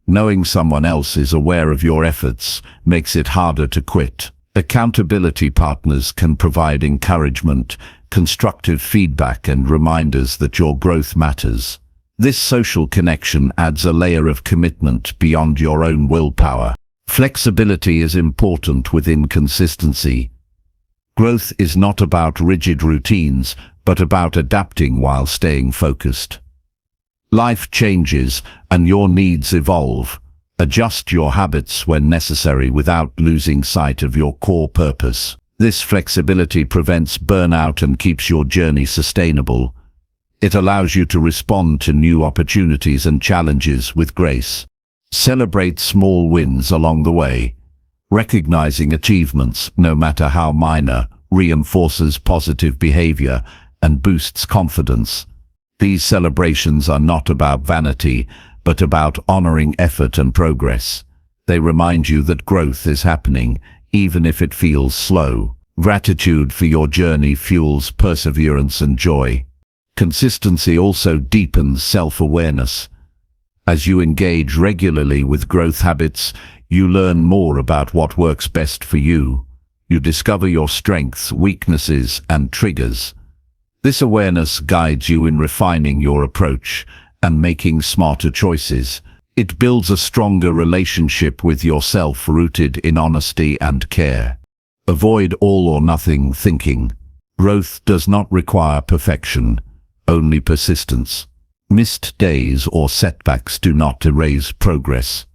Knowing someone else is aware of your efforts makes it harder to quit. Accountability partners can provide encouragement, constructive feedback, and reminders that your growth matters. This social connection adds a layer of commitment beyond your own willpower. Flexibility is important within consistency. Growth is not about rigid routines, but about adapting while staying focused. Life changes and your needs evolve. Adjust your habits when necessary without losing sight of your core purpose. This flexibility prevents burnout and keeps your journey sustainable. It allows you to respond to new opportunities and challenges with grace. Celebrate small wins along the way. Recognizing achievements, no matter how minor, reinforces positive behavior and boosts confidence. These celebrations are not about vanity, but about honoring effort and progress. They remind you that growth is happening, even if it feels slow. Gratitude for your journey fuels perseverance and joy. Consistency also deepens self-awareness. As you engage regularly with growth habits, you learn more about what works best for you. You discover your strengths, weaknesses, and triggers. This awareness guides you in refining your approach and making smarter choices. It builds a stronger relationship with yourself rooted in honesty and care. Avoid all-or-nothing thinking. Growth does not require perfection, only persistence. Missed days or setbacks do not erase progress.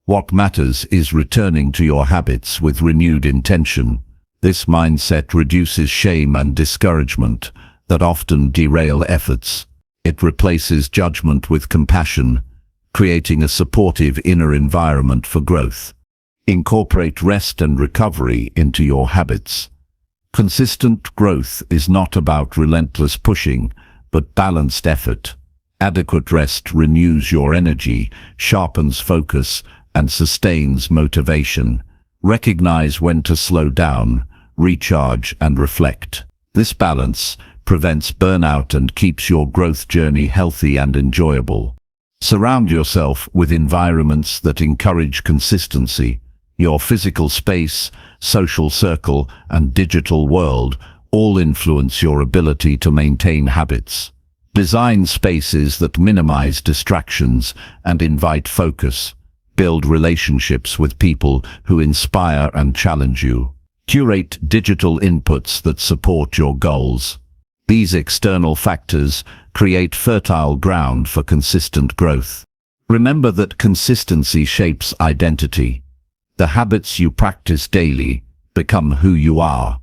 What matters is returning to your habits with renewed intention. This mindset reduces shame and discouragement that often derail efforts. It replaces judgment with compassion, creating a supportive inner environment for growth. Incorporate rest and recovery into your habits. Consistent growth is not about relentless pushing, but balanced effort. Adequate rest renews your energy, sharpens focus, and sustains motivation. Recognize when to slow down, recharge, and reflect. This balance prevents burnout and keeps your growth journey healthy and enjoyable. Surround yourself with environments that encourage consistency. Your physical space, social circle, and digital world all influence your ability to maintain habits. Design spaces that minimize distractions and invite focus. Build relationships with people who inspire and challenge you. Curate digital inputs that support your goals. These external factors create fertile ground for consistent growth. Remember that consistency shapes identity. The habits you practice daily become who you are.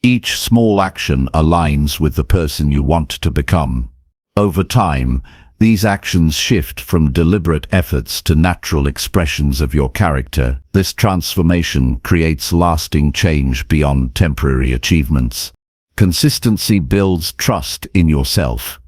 Each small action aligns with the person you want to become. Over time, these actions shift from deliberate efforts to natural expressions of your character. This transformation creates lasting change beyond temporary achievements. Consistency builds trust in yourself.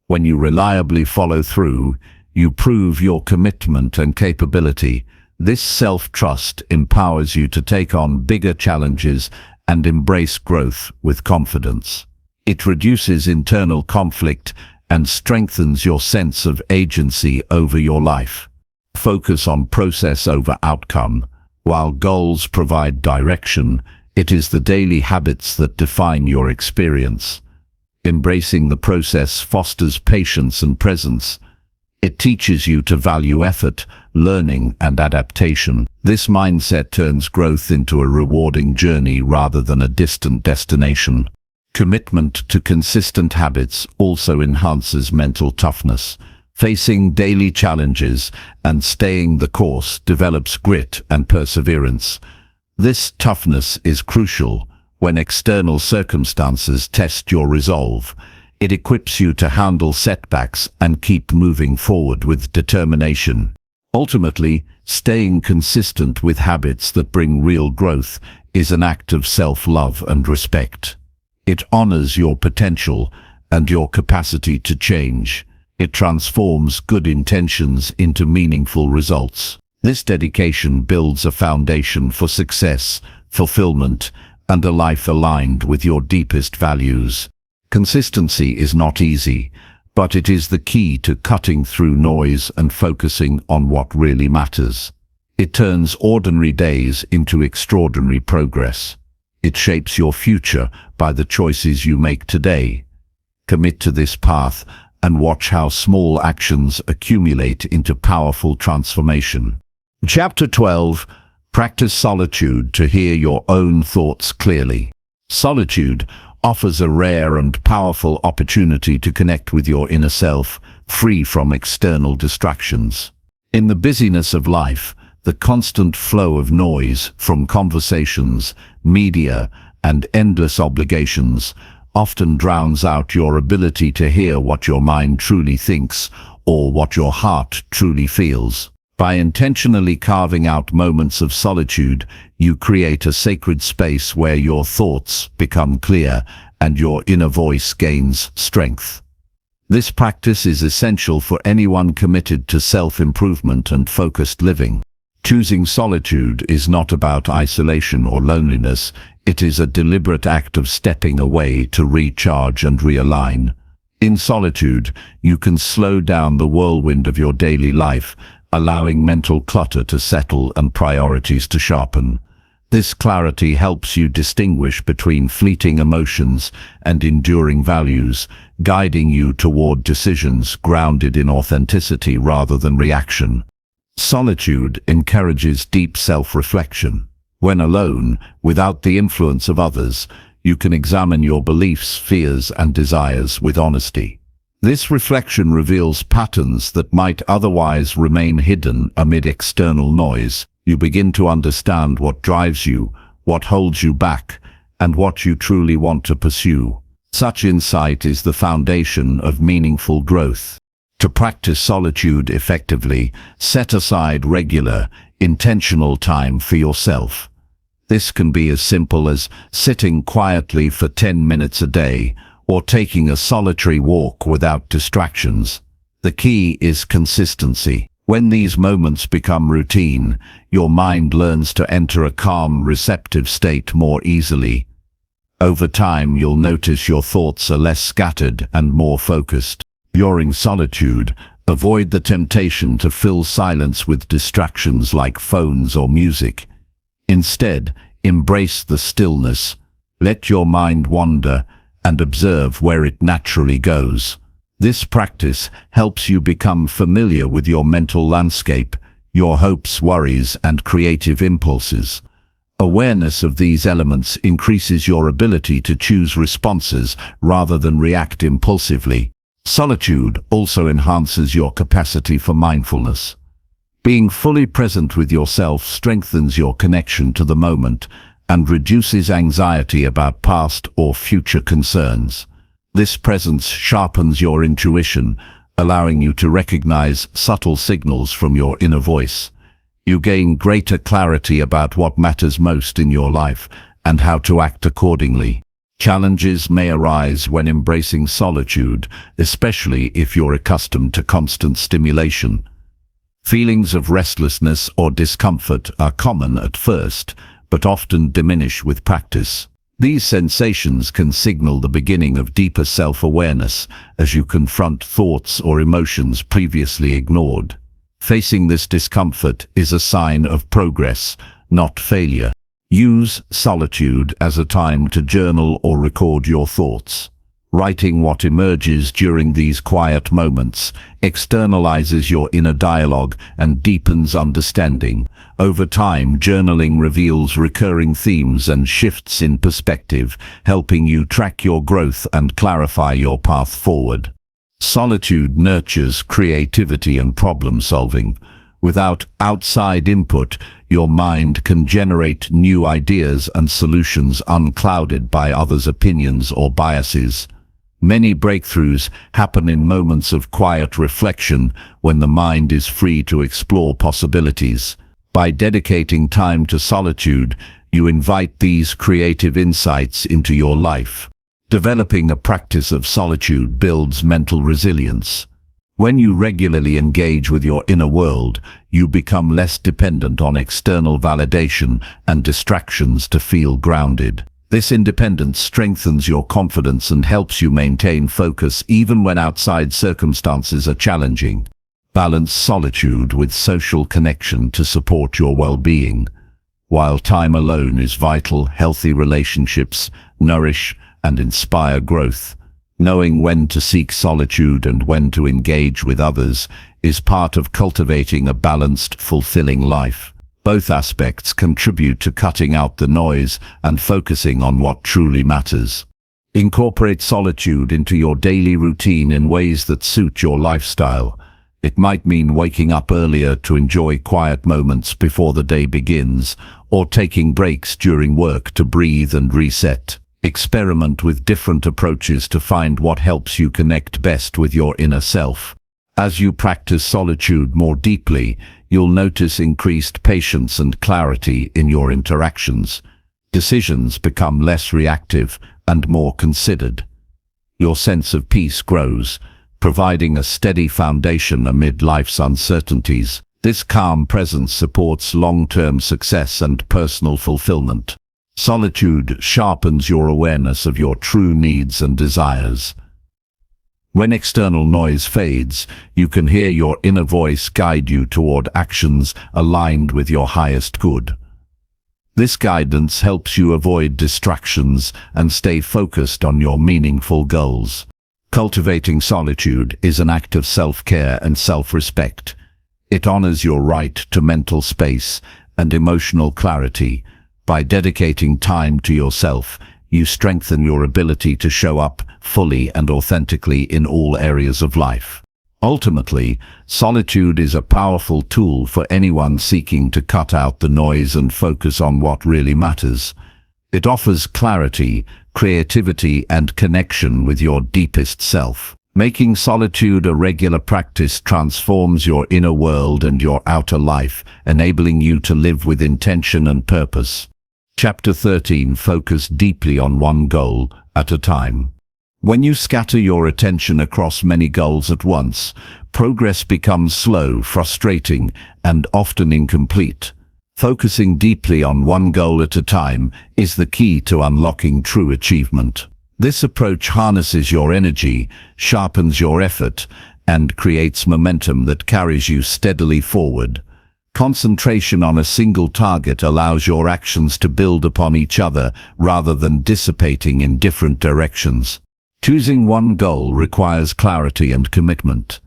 When you reliably follow through, you prove your commitment and capability. This self-trust empowers you to take on bigger challenges and embrace growth with confidence. It reduces internal conflict and strengthens your sense of agency over your life. Focus on process over outcome. While goals provide direction, it is the daily habits that define your experience. Embracing the process fosters patience and presence. It teaches you to value effort, learning, and adaptation. This mindset turns growth into a rewarding journey rather than a distant destination. Commitment to consistent habits also enhances mental toughness. Facing daily challenges and staying the course develops grit and perseverance. This toughness is crucial when external circumstances test your resolve. It equips you to handle setbacks and keep moving forward with determination. Ultimately, staying consistent with habits that bring real growth is an act of self-love and respect. It honors your potential and your capacity to change. It transforms good intentions into meaningful results. This dedication builds a foundation for success, fulfillment, and a life aligned with your deepest values. Consistency is not easy, but it is the key to cutting through noise and focusing on what really matters. It turns ordinary days into extraordinary progress. It shapes your future by the choices you make today. Commit to this path and watch how small actions accumulate into powerful transformation. Chapter 12. Practice solitude to hear your own thoughts clearly. Solitude offers a rare and powerful opportunity to connect with your inner self, free from external distractions. In the busyness of life, the constant flow of noise from conversations, media, and endless obligations often drowns out your ability to hear what your mind truly thinks or what your heart truly feels. By intentionally carving out moments of solitude, you create a sacred space where your thoughts become clear and your inner voice gains strength. This practice is essential for anyone committed to self-improvement and focused living. Choosing solitude is not about isolation or loneliness. It is a deliberate act of stepping away to recharge and realign. In solitude, you can slow down the whirlwind of your daily life, allowing mental clutter to settle and priorities to sharpen. This clarity helps you distinguish between fleeting emotions and enduring values, guiding you toward decisions grounded in authenticity rather than reaction. Solitude encourages deep self-reflection. When alone, without the influence of others, you can examine your beliefs, fears, and desires with honesty. This reflection reveals patterns that might otherwise remain hidden amid external noise. You begin to understand what drives you, what holds you back, and what you truly want to pursue. Such insight is the foundation of meaningful growth. To practice solitude effectively, set aside regular, intentional time for yourself. This can be as simple as sitting quietly for 10 minutes a day, or taking a solitary walk without distractions. The key is consistency. When these moments become routine, your mind learns to enter a calm, receptive state more easily. Over time, you'll notice your thoughts are less scattered and more focused. During solitude, avoid the temptation to fill silence with distractions like phones or music. Instead, embrace the stillness. Let your mind wander and observe where it naturally goes. This practice helps you become familiar with your mental landscape, your hopes, worries, and creative impulses. Awareness of these elements increases your ability to choose responses rather than react impulsively. Solitude also enhances your capacity for mindfulness. Being fully present with yourself strengthens your connection to the moment and reduces anxiety about past or future concerns. This presence sharpens your intuition, allowing you to recognize subtle signals from your inner voice. You gain greater clarity about what matters most in your life and how to act accordingly. Challenges may arise when embracing solitude, especially if you're accustomed to constant stimulation. Feelings of restlessness or discomfort are common at first, but often diminish with practice. These sensations can signal the beginning of deeper self-awareness as you confront thoughts or emotions previously ignored. Facing this discomfort is a sign of progress, not failure. Use solitude as a time to journal or record your thoughts. Writing what emerges during these quiet moments externalizes your inner dialogue and deepens understanding. Over time, journaling reveals recurring themes and shifts in perspective, helping you track your growth and clarify your path forward. Solitude nurtures creativity and problem solving. Without outside input, your mind can generate new ideas and solutions unclouded by others' opinions or biases. Many breakthroughs happen in moments of quiet reflection when the mind is free to explore possibilities. By dedicating time to solitude, you invite these creative insights into your life. Developing a practice of solitude builds mental resilience. When you regularly engage with your inner world, you become less dependent on external validation and distractions to feel grounded. This independence strengthens your confidence and helps you maintain focus even when outside circumstances are challenging. Balance solitude with social connection to support your well-being. While time alone is vital, healthy relationships nourish and inspire growth. Knowing when to seek solitude and when to engage with others is part of cultivating a balanced, fulfilling life. Both aspects contribute to cutting out the noise and focusing on what truly matters. Incorporate solitude into your daily routine in ways that suit your lifestyle. It might mean waking up earlier to enjoy quiet moments before the day begins, or taking breaks during work to breathe and reset. Experiment with different approaches to find what helps you connect best with your inner self. As you practice solitude more deeply, you'll notice increased patience and clarity in your interactions. Decisions become less reactive and more considered. Your sense of peace grows, providing a steady foundation amid life's uncertainties. This calm presence supports long-term success and personal fulfillment. Solitude sharpens your awareness of your true needs and desires. When external noise fades, you can hear your inner voice guide you toward actions aligned with your highest good. This guidance helps you avoid distractions and stay focused on your meaningful goals. Cultivating solitude is an act of self-care and self-respect. It honors your right to mental space and emotional clarity. By dedicating time to yourself, you strengthen your ability to show up fully and authentically in all areas of life. Ultimately, solitude is a powerful tool for anyone seeking to cut out the noise and focus on what really matters. It offers clarity, creativity, and connection with your deepest self. Making solitude a regular practice transforms your inner world and your outer life, enabling you to live with intention and purpose. Chapter 13. Focus deeply on one goal at a time. When you scatter your attention across many goals at once, progress becomes slow, frustrating, and often incomplete. Focusing deeply on one goal at a time is the key to unlocking true achievement. This approach harnesses your energy, sharpens your effort, and creates momentum that carries you steadily forward. Concentration on a single target allows your actions to build upon each other rather than dissipating in different directions. Choosing one goal requires clarity and commitment.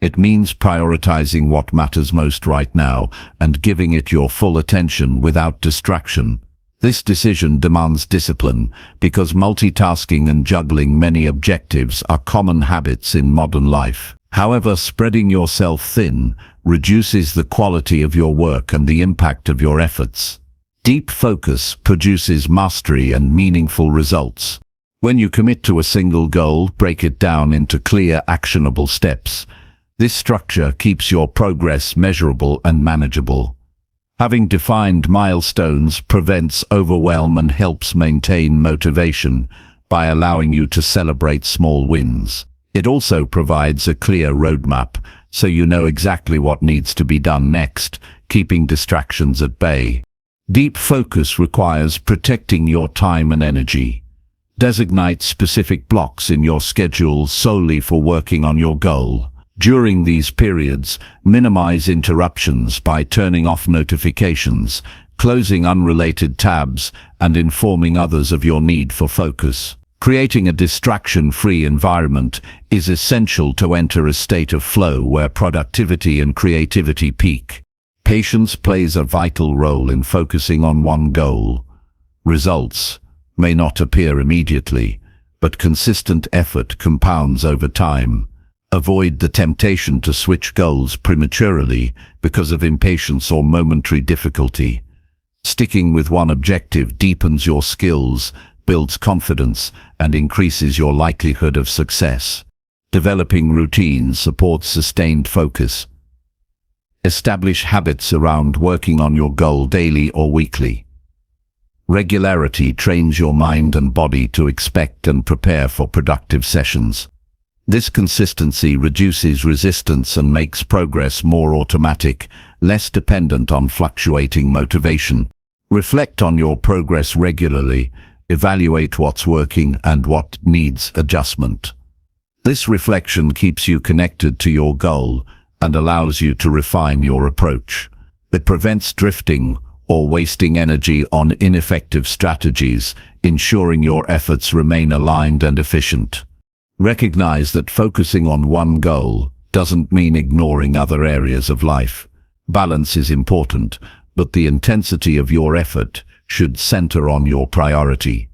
It means prioritizing what matters most right now and giving it your full attention without distraction. This decision demands discipline because multitasking and juggling many objectives are common habits in modern life. However, spreading yourself thin reduces the quality of your work and the impact of your efforts. Deep focus produces mastery and meaningful results. When you commit to a single goal, break it down into clear, actionable steps. This structure keeps your progress measurable and manageable. Having defined milestones prevents overwhelm and helps maintain motivation by allowing you to celebrate small wins. It also provides a clear roadmap, so you know exactly what needs to be done next, keeping distractions at bay. Deep focus requires protecting your time and energy. Designate specific blocks in your schedule solely for working on your goal. During these periods, minimize interruptions by turning off notifications, closing unrelated tabs, and informing others of your need for focus. Creating a distraction-free environment is essential to enter a state of flow where productivity and creativity peak. Patience plays a vital role in focusing on one goal. Results may not appear immediately, but consistent effort compounds over time. Avoid the temptation to switch goals prematurely because of impatience or momentary difficulty. Sticking with one objective deepens your skills, builds confidence, and increases your likelihood of success. Developing routines supports sustained focus. Establish habits around working on your goal daily or weekly. Regularity trains your mind and body to expect and prepare for productive sessions. This consistency reduces resistance and makes progress more automatic, less dependent on fluctuating motivation. Reflect on your progress regularly. Evaluate what's working and what needs adjustment. This reflection keeps you connected to your goal and allows you to refine your approach. It prevents drifting or wasting energy on ineffective strategies, ensuring your efforts remain aligned and efficient. Recognize that focusing on one goal doesn't mean ignoring other areas of life. Balance is important, but the intensity of your effort should center on your priority.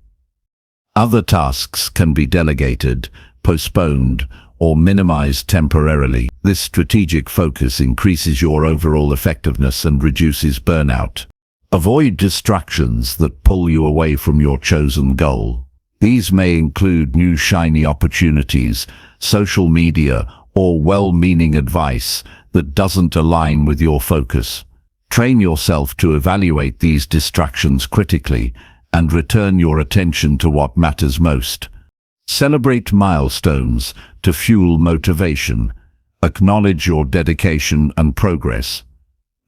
Other tasks can be delegated, postponed, or minimized temporarily. This strategic focus increases your overall effectiveness and reduces burnout. Avoid distractions that pull you away from your chosen goal. These may include new shiny opportunities, social media, or well-meaning advice that doesn't align with your focus. Train yourself to evaluate these distractions critically and return your attention to what matters most. Celebrate milestones to fuel motivation. Acknowledge your dedication and progress,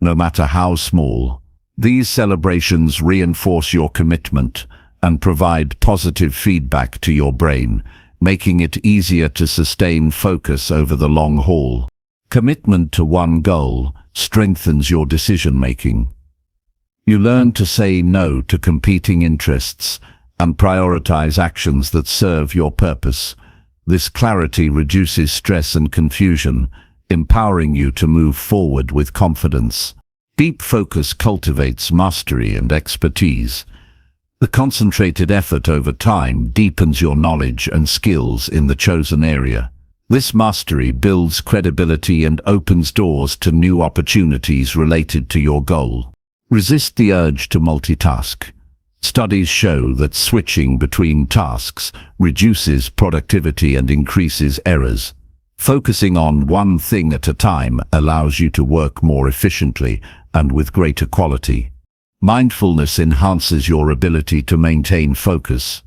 no matter how small. These celebrations reinforce your commitment and provide positive feedback to your brain, making it easier to sustain focus over the long haul. Commitment to one goal strengthens your decision-making. You learn to say no to competing interests and prioritize actions that serve your purpose. This clarity reduces stress and confusion, empowering you to move forward with confidence. Deep focus cultivates mastery and expertise. The concentrated effort over time deepens your knowledge and skills in the chosen area. This mastery builds credibility and opens doors to new opportunities related to your goal. Resist the urge to multitask. Studies show that switching between tasks reduces productivity and increases errors. Focusing on one thing at a time allows you to work more efficiently and with greater quality. Mindfulness enhances your ability to maintain focus.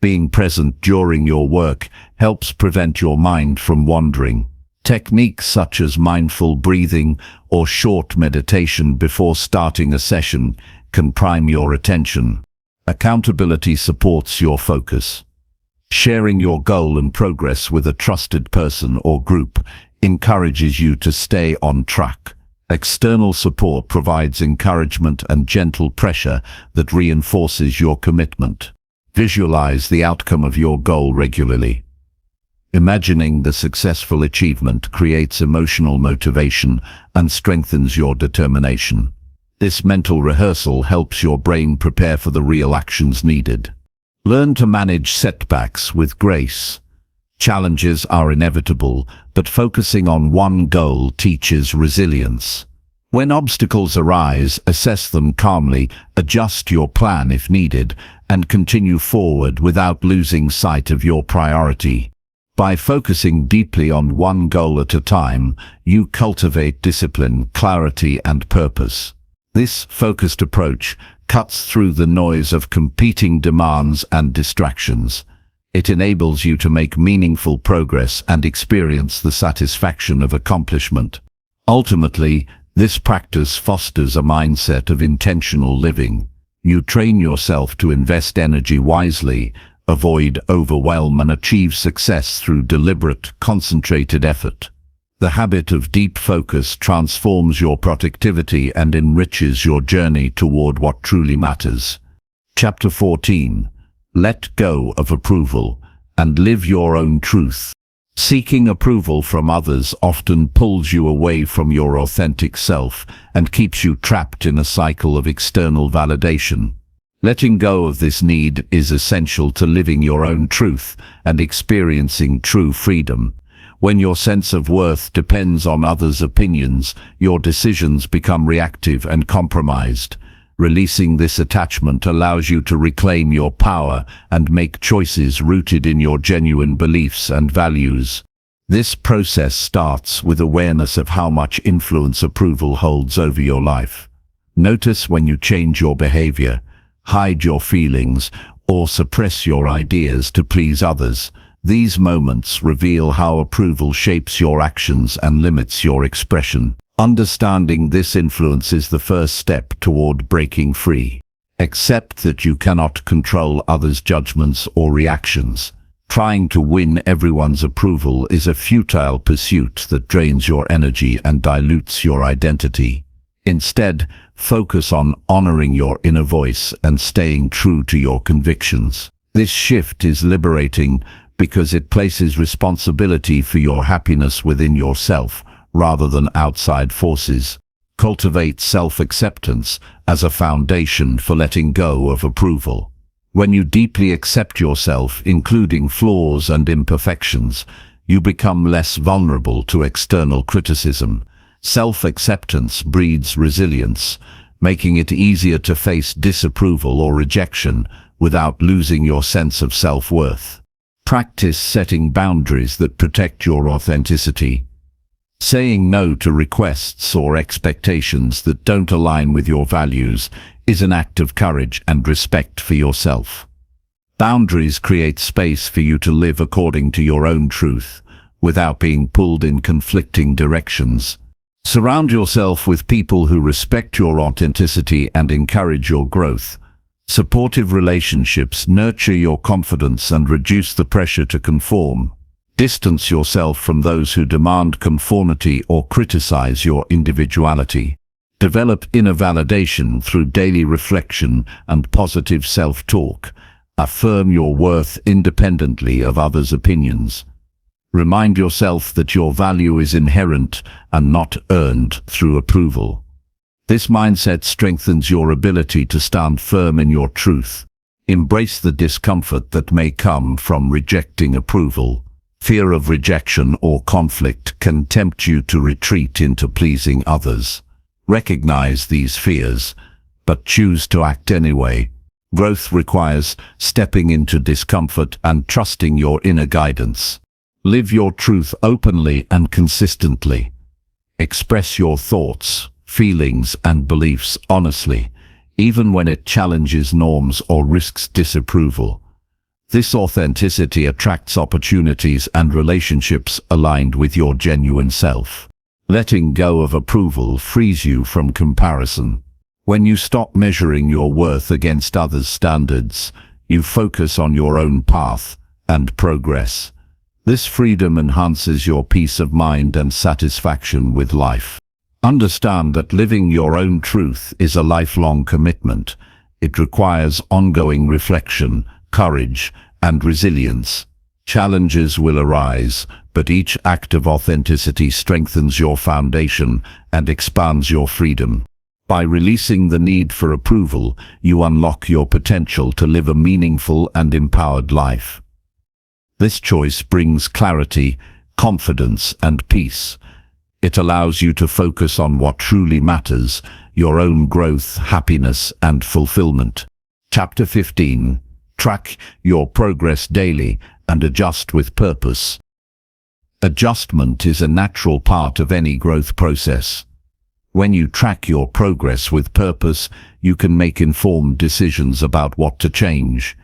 Being present during your work helps prevent your mind from wandering. Techniques such as mindful breathing or short meditation before starting a session can prime your attention. Accountability supports your focus. Sharing your goal and progress with a trusted person or group encourages you to stay on track. External support provides encouragement and gentle pressure that reinforces your commitment. Visualize the outcome of your goal regularly. Imagining the successful achievement creates emotional motivation and strengthens your determination. This mental rehearsal helps your brain prepare for the real actions needed. Learn to manage setbacks with grace. Challenges are inevitable, but focusing on one goal teaches resilience. When obstacles arise, assess them calmly, adjust your plan if needed, and continue forward without losing sight of your priority. By focusing deeply on one goal at a time, you cultivate discipline, clarity, and purpose. This focused approach cuts through the noise of competing demands and distractions. It enables you to make meaningful progress and experience the satisfaction of accomplishment. Ultimately, this practice fosters a mindset of intentional living. You train yourself to invest energy wisely, avoid overwhelm, and achieve success through deliberate, concentrated effort. The habit of deep focus transforms your productivity and enriches your journey toward what truly matters. Chapter 14. Let go of approval and live your own truth. Seeking approval from others often pulls you away from your authentic self and keeps you trapped in a cycle of external validation. Letting go of this need is essential to living your own truth and experiencing true freedom. When your sense of worth depends on others' opinions, your decisions become reactive and compromised. Releasing this attachment allows you to reclaim your power and make choices rooted in your genuine beliefs and values. This process starts with awareness of how much influence approval holds over your life. Notice when you change your behavior, hide your feelings, or suppress your ideas to please others. These moments reveal how approval shapes your actions and limits your expression. Understanding this influence is the first step toward breaking free. Accept that you cannot control others' judgments or reactions. Trying to win everyone's approval is a futile pursuit that drains your energy and dilutes your identity. Instead, focus on honoring your inner voice and staying true to your convictions. This shift is liberating because it places responsibility for your happiness within yourself, rather than outside forces. Cultivate self-acceptance as a foundation for letting go of approval. When you deeply accept yourself, including flaws and imperfections, you become less vulnerable to external criticism. Self-acceptance breeds resilience, making it easier to face disapproval or rejection without losing your sense of self-worth. Practice setting boundaries that protect your authenticity. Saying no to requests or expectations that don't align with your values is an act of courage and respect for yourself. Boundaries create space for you to live according to your own truth, without being pulled in conflicting directions. Surround yourself with people who respect your authenticity and encourage your growth. Supportive relationships nurture your confidence and reduce the pressure to conform. Distance yourself from those who demand conformity or criticize your individuality. Develop inner validation through daily reflection and positive self-talk. Affirm your worth independently of others' opinions. Remind yourself that your value is inherent and not earned through approval. This mindset strengthens your ability to stand firm in your truth. Embrace the discomfort that may come from rejecting approval. Fear of rejection or conflict can tempt you to retreat into pleasing others. Recognize these fears, but choose to act anyway. Growth requires stepping into discomfort and trusting your inner guidance. Live your truth openly and consistently. Express your thoughts, feelings, and beliefs honestly, even when it challenges norms or risks disapproval. This authenticity attracts opportunities and relationships aligned with your genuine self. Letting go of approval frees you from comparison. When you stop measuring your worth against others' standards, you focus on your own path and progress. This freedom enhances your peace of mind and satisfaction with life. Understand that living your own truth is a lifelong commitment. It requires ongoing reflection, courage, and resilience. Challenges will arise, but each act of authenticity strengthens your foundation and expands your freedom. By releasing the need for approval, you unlock your potential to live a meaningful and empowered life. This choice brings clarity, confidence, and peace. It allows you to focus on what truly matters, your own growth, happiness, and fulfillment. Chapter 15. Track your progress daily and adjust with purpose. Adjustment is a natural part of any growth process. When you track your progress with purpose, you can make informed decisions about what to change.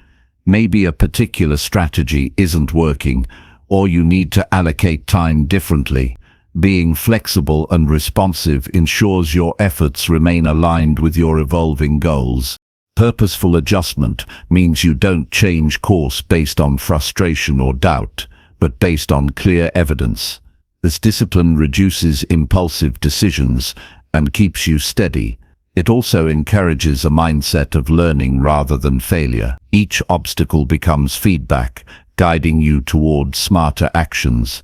Maybe a particular strategy isn't working, or you need to allocate time differently. Being flexible and responsive ensures your efforts remain aligned with your evolving goals. Purposeful adjustment means you don't change course based on frustration or doubt, but based on clear evidence. This discipline reduces impulsive decisions and keeps you steady. It also encourages a mindset of learning rather than failure. Each obstacle becomes feedback, guiding you toward smarter actions.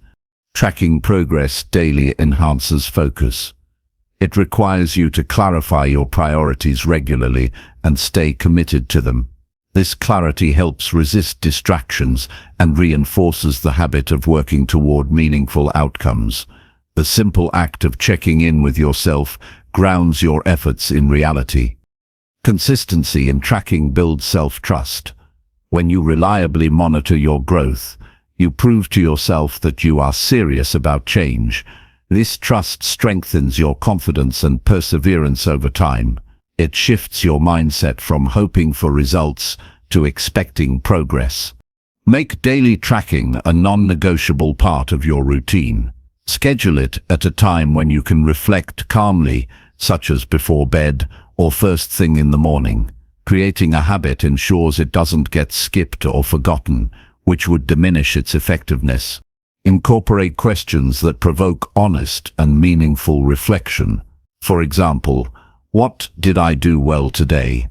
Tracking progress daily enhances focus. It requires you to clarify your priorities regularly and stay committed to them. This clarity helps resist distractions and reinforces the habit of working toward meaningful outcomes. The simple act of checking in with yourself grounds your efforts in reality. Consistency in tracking builds self-trust. When you reliably monitor your growth, you prove to yourself that you are serious about change. This trust strengthens your confidence and perseverance over time. It shifts your mindset from hoping for results to expecting progress. Make daily tracking a non-negotiable part of your routine. Schedule it at a time when you can reflect calmly, such as before bed or first thing in the morning. Creating a habit ensures it doesn't get skipped or forgotten, which would diminish its effectiveness. Incorporate questions that provoke honest and meaningful reflection. For example, what did I do well today?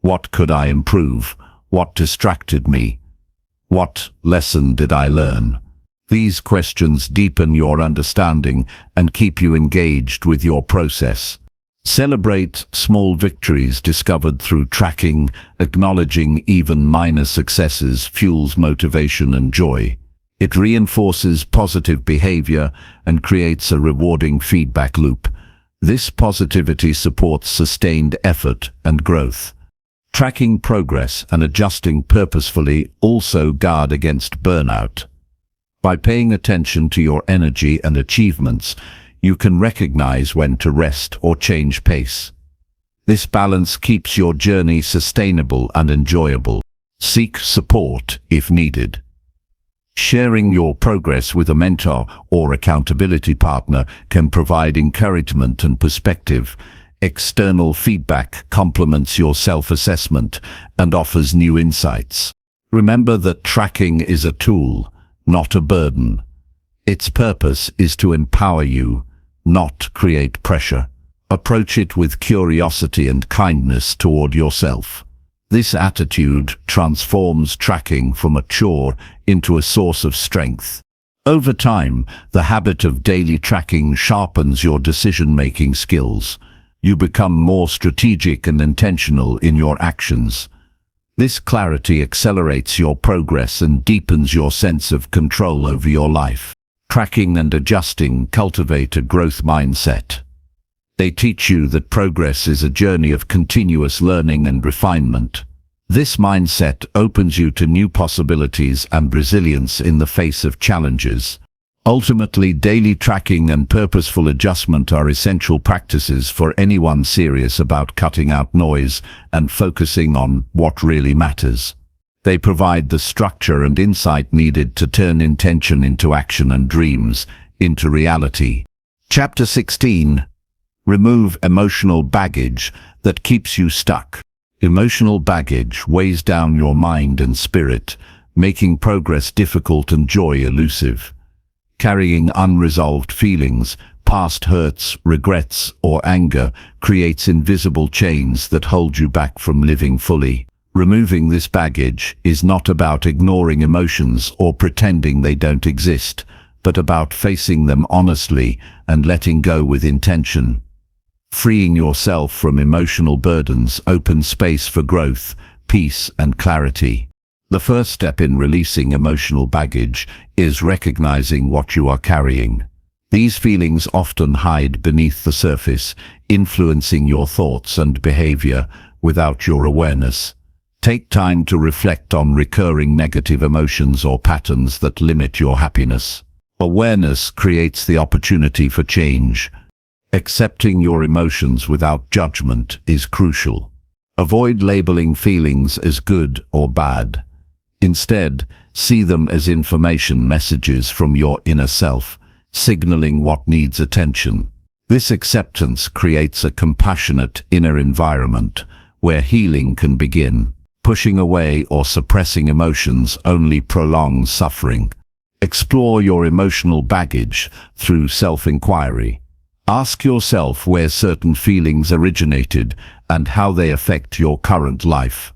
What could I improve? What distracted me? What lesson did I learn? These questions deepen your understanding and keep you engaged with your process. Celebrate small victories discovered through tracking. Acknowledging even minor successes fuels motivation and joy. It reinforces positive behavior and creates a rewarding feedback loop. This positivity supports sustained effort and growth. Tracking progress and adjusting purposefully also guard against burnout. By paying attention to your energy and achievements, you can recognize when to rest or change pace. This balance keeps your journey sustainable and enjoyable. Seek support if needed. Sharing your progress with a mentor or accountability partner can provide encouragement and perspective. External feedback complements your self-assessment and offers new insights. Remember that tracking is a tool, not a burden. Its purpose is to empower you, not create pressure. Approach it with curiosity and kindness toward yourself. This attitude transforms tracking from a chore into a source of strength. Over time, the habit of daily tracking sharpens your decision-making skills. You become more strategic and intentional in your actions. This clarity accelerates your progress and deepens your sense of control over your life. Tracking and adjusting cultivate a growth mindset. They teach you that progress is a journey of continuous learning and refinement. This mindset opens you to new possibilities and resilience in the face of challenges. Ultimately, daily tracking and purposeful adjustment are essential practices for anyone serious about cutting out noise and focusing on what really matters. They provide the structure and insight needed to turn intention into action and dreams into reality. Chapter 16. Remove emotional baggage that keeps you stuck. Emotional baggage weighs down your mind and spirit, making progress difficult and joy elusive. Carrying unresolved feelings, past hurts, regrets, or anger creates invisible chains that hold you back from living fully. Removing this baggage is not about ignoring emotions or pretending they don't exist, but about facing them honestly and letting go with intention. Freeing yourself from emotional burdens opens space for growth, peace, and clarity. The first step in releasing emotional baggage is recognizing what you are carrying. These feelings often hide beneath the surface, influencing your thoughts and behavior without your awareness. Take time to reflect on recurring negative emotions or patterns that limit your happiness. Awareness creates the opportunity for change. Accepting your emotions without judgment is crucial. Avoid labeling feelings as good or bad. Instead, see them as information messages from your inner self, signaling what needs attention. This acceptance creates a compassionate inner environment where healing can begin. Pushing away or suppressing emotions only prolongs suffering. Explore your emotional baggage through self-inquiry. Ask yourself where certain feelings originated and how they affect your current life.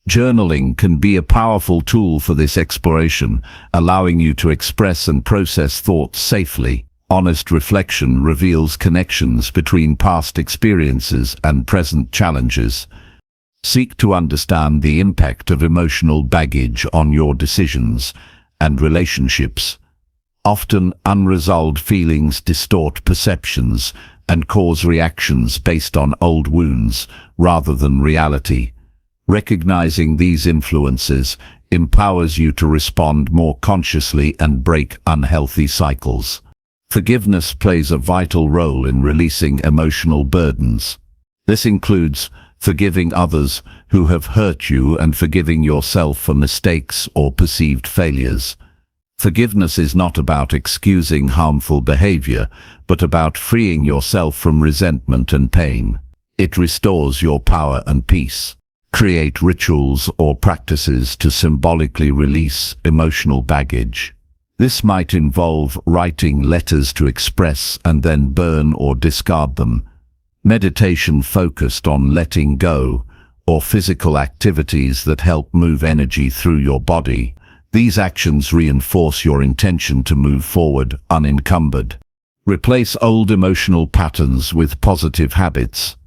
Journaling can be a powerful tool for this exploration, allowing you to express and process thoughts safely. Honest reflection reveals connections between past experiences and present challenges. Seek to understand the impact of emotional baggage on your decisions and relationships. Often, unresolved feelings distort perceptions and cause reactions based on old wounds rather than reality. Recognizing these influences empowers you to respond more consciously and break unhealthy cycles. Forgiveness plays a vital role in releasing emotional burdens. This includes forgiving others who have hurt you and forgiving yourself for mistakes or perceived failures. Forgiveness is not about excusing harmful behavior, but about freeing yourself from resentment and pain. It restores your power and peace. Create rituals or practices to symbolically release emotional baggage. This might involve writing letters to express and then burn or discard them, meditation focused on letting go, or physical activities that help move energy through your body. These actions reinforce your intention to move forward unencumbered. Replace old emotional patterns with positive habits.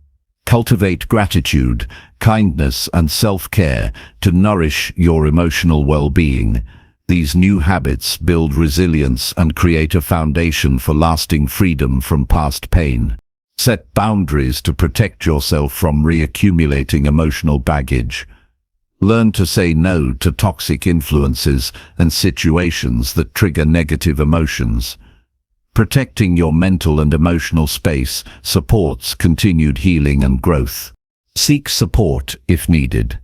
Cultivate gratitude, kindness, and self-care to nourish your emotional well-being. These new habits build resilience and create a foundation for lasting freedom from past pain. Set boundaries to protect yourself from reaccumulating emotional baggage. Learn to say no to toxic influences and situations that trigger negative emotions. Protecting your mental and emotional space supports continued healing and growth. Seek support if needed.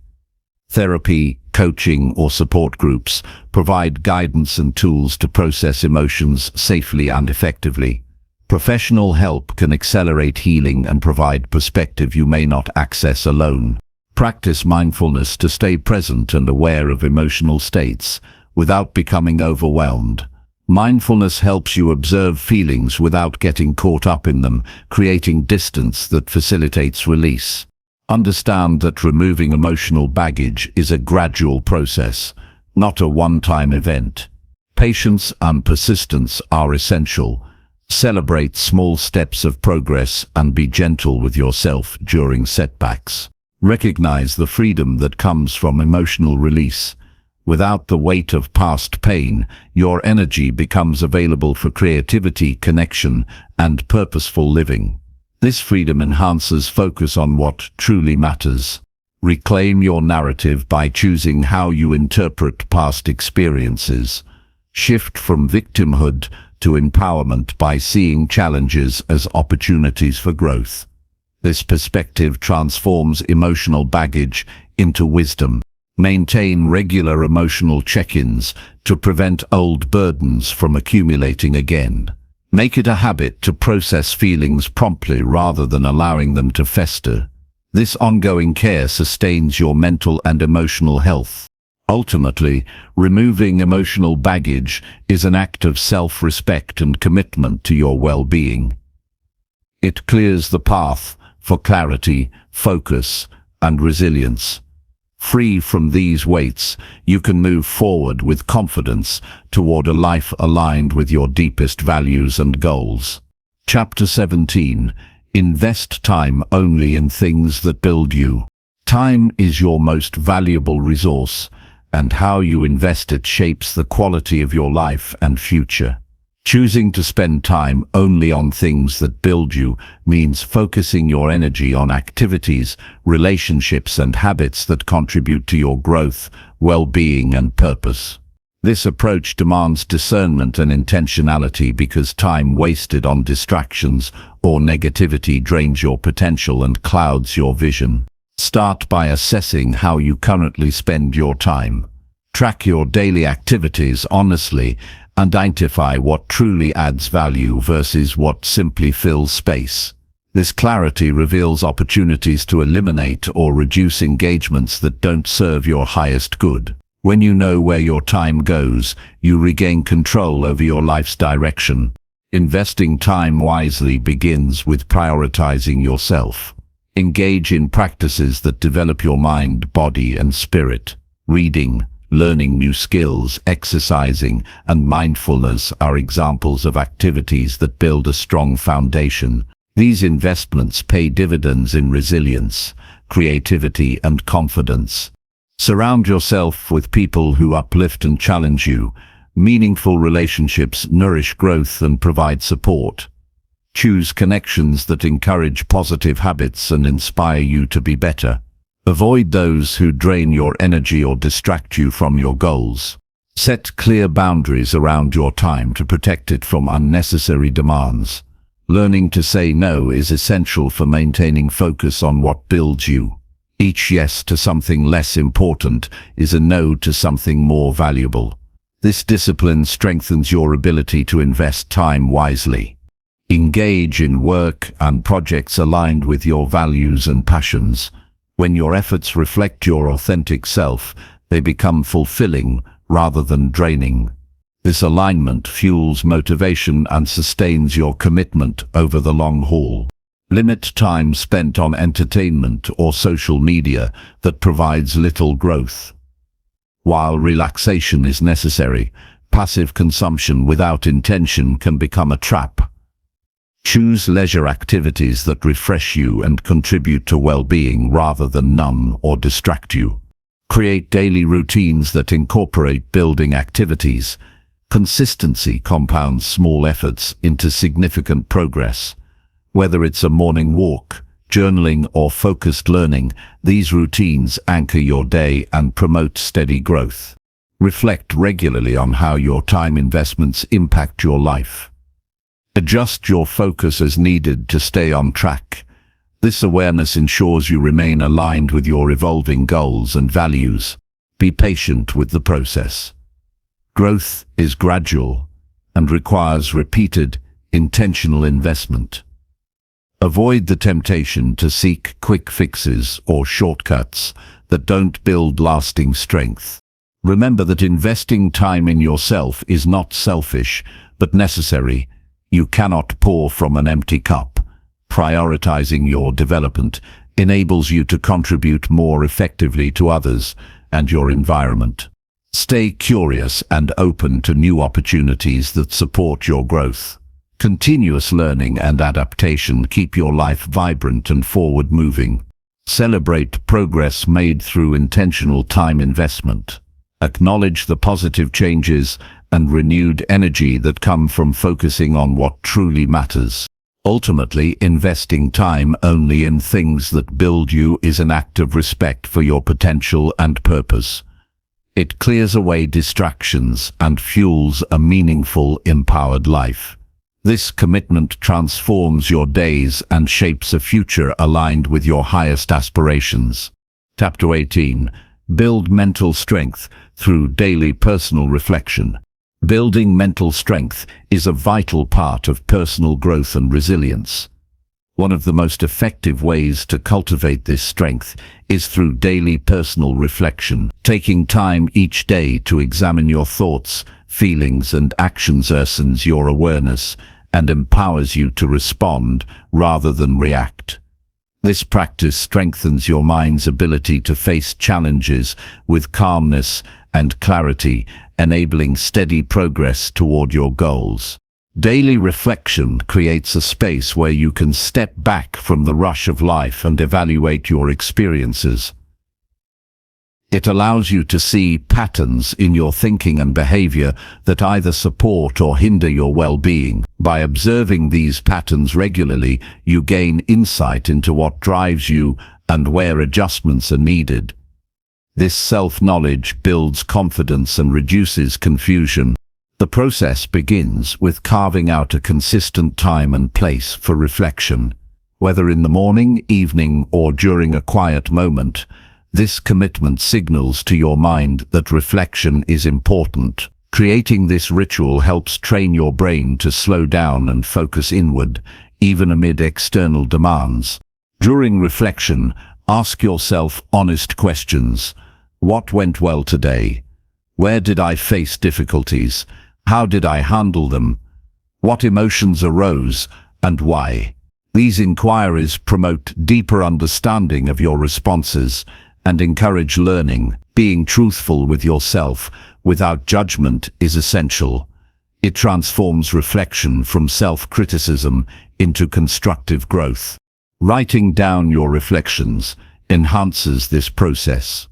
Therapy, coaching, or support groups provide guidance and tools to process emotions safely and effectively. Professional help can accelerate healing and provide perspective you may not access alone. Practice mindfulness to stay present and aware of emotional states without becoming overwhelmed. Mindfulness helps you observe feelings without getting caught up in them, creating distance that facilitates release. Understand that removing emotional baggage is a gradual process, not a one-time event. Patience and persistence are essential. Celebrate small steps of progress and be gentle with yourself during setbacks. Recognize the freedom that comes from emotional release. Without the weight of past pain, your energy becomes available for creativity, connection, and purposeful living. This freedom enhances focus on what truly matters. Reclaim your narrative by choosing how you interpret past experiences. Shift from victimhood to empowerment by seeing challenges as opportunities for growth. This perspective transforms emotional baggage into wisdom. Maintain regular emotional check-ins to prevent old burdens from accumulating again. Make it a habit to process feelings promptly rather than allowing them to fester. This ongoing care sustains your mental and emotional health. Ultimately, removing emotional baggage is an act of self-respect and commitment to your well-being. It clears the path for clarity, focus, and resilience. Free from these weights, you can move forward with confidence toward a life aligned with your deepest values and goals. Chapter 17. Invest time only in things that build you. Time is your most valuable resource, and how you invest it shapes the quality of your life and future. Choosing to spend time only on things that build you means focusing your energy on activities, relationships, and habits that contribute to your growth, well-being, and purpose. This approach demands discernment and intentionality because time wasted on distractions or negativity drains your potential and clouds your vision. Start by assessing how you currently spend your time. Track your daily activities honestly and identify what truly adds value versus what simply fills space. This clarity reveals opportunities to eliminate or reduce engagements that don't serve your highest good. When you know where your time goes, you regain control over your life's direction. Investing time wisely begins with prioritizing yourself. Engage in practices that develop your mind, body, and spirit. Reading, learning new skills, exercising, and mindfulness are examples of activities that build a strong foundation. These investments pay dividends in resilience, creativity, and confidence. Surround yourself with people who uplift and challenge you. Meaningful relationships nourish growth and provide support. Choose connections that encourage positive habits and inspire you to be better. Avoid those who drain your energy or distract you from your goals. Set clear boundaries around your time to protect it from unnecessary demands. Learning to say no is essential for maintaining focus on what builds you. Each yes to something less important is a no to something more valuable. This discipline strengthens your ability to invest time wisely. Engage in work and projects aligned with your values and passions. When your efforts reflect your authentic self, they become fulfilling rather than draining. This alignment fuels motivation and sustains your commitment over the long haul. Limit time spent on entertainment or social media that provides little growth. While relaxation is necessary, passive consumption without intention can become a trap. Choose leisure activities that refresh you and contribute to well-being rather than numb or distract you. Create daily routines that incorporate building activities. Consistency compounds small efforts into significant progress. Whether it's a morning walk, journaling, or focused learning, these routines anchor your day and promote steady growth. Reflect regularly on how your time investments impact your life. Adjust your focus as needed to stay on track. This awareness ensures you remain aligned with your evolving goals and values. Be patient with the process. Growth is gradual and requires repeated, intentional investment. Avoid the temptation to seek quick fixes or shortcuts that don't build lasting strength. Remember that investing time in yourself is not selfish, but necessary. You cannot pour from an empty cup. Prioritizing your development enables you to contribute more effectively to others and your environment. Stay curious and open to new opportunities that support your growth. Continuous learning and adaptation keep your life vibrant and forward-moving. Celebrate progress made through intentional time investment. Acknowledge the positive changes and renewed energy that come from focusing on what truly matters. Ultimately, investing time only in things that build you is an act of respect for your potential and purpose. It clears away distractions and fuels a meaningful, empowered life. This commitment transforms your days and shapes a future aligned with your highest aspirations. Chapter 18. Build mental strength through daily personal reflection. Building mental strength is a vital part of personal growth and resilience. One of the most effective ways to cultivate this strength is through daily personal reflection. Taking time each day to examine your thoughts, feelings, and actions enhances your awareness and empowers you to respond rather than react. This practice strengthens your mind's ability to face challenges with calmness and clarity, enabling steady progress toward your goals. Daily reflection creates a space where you can step back from the rush of life and evaluate your experiences. It allows you to see patterns in your thinking and behavior that either support or hinder your well-being. By observing these patterns regularly, you gain insight into what drives you and where adjustments are needed. This self-knowledge builds confidence and reduces confusion. The process begins with carving out a consistent time and place for reflection. Whether in the morning, evening, or during a quiet moment, this commitment signals to your mind that reflection is important. Creating this ritual helps train your brain to slow down and focus inward, even amid external demands. During reflection, ask yourself honest questions. What went well today? Where did I face difficulties? How did I handle them? What emotions arose, and why? These inquiries promote deeper understanding of your responses and encourage learning. Being truthful with yourself without judgment is essential. It transforms reflection from self-criticism into constructive growth. Writing down your reflections enhances this process.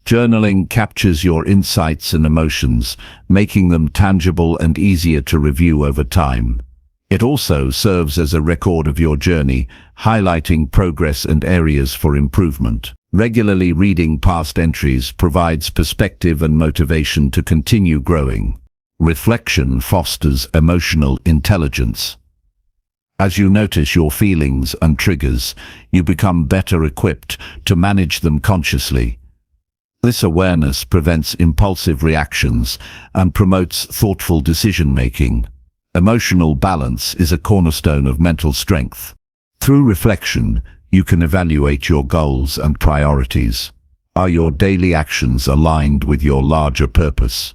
Journaling captures your insights and emotions, making them tangible and easier to review over time. It also serves as a record of your journey, highlighting progress and areas for improvement. Regularly reading past entries provides perspective and motivation to continue growing. Reflection fosters emotional intelligence. As you notice your feelings and triggers, you become better equipped to manage them consciously. This awareness prevents impulsive reactions and promotes thoughtful decision-making. Emotional balance is a cornerstone of mental strength. Through reflection, you can evaluate your goals and priorities. Are your daily actions aligned with your larger purpose?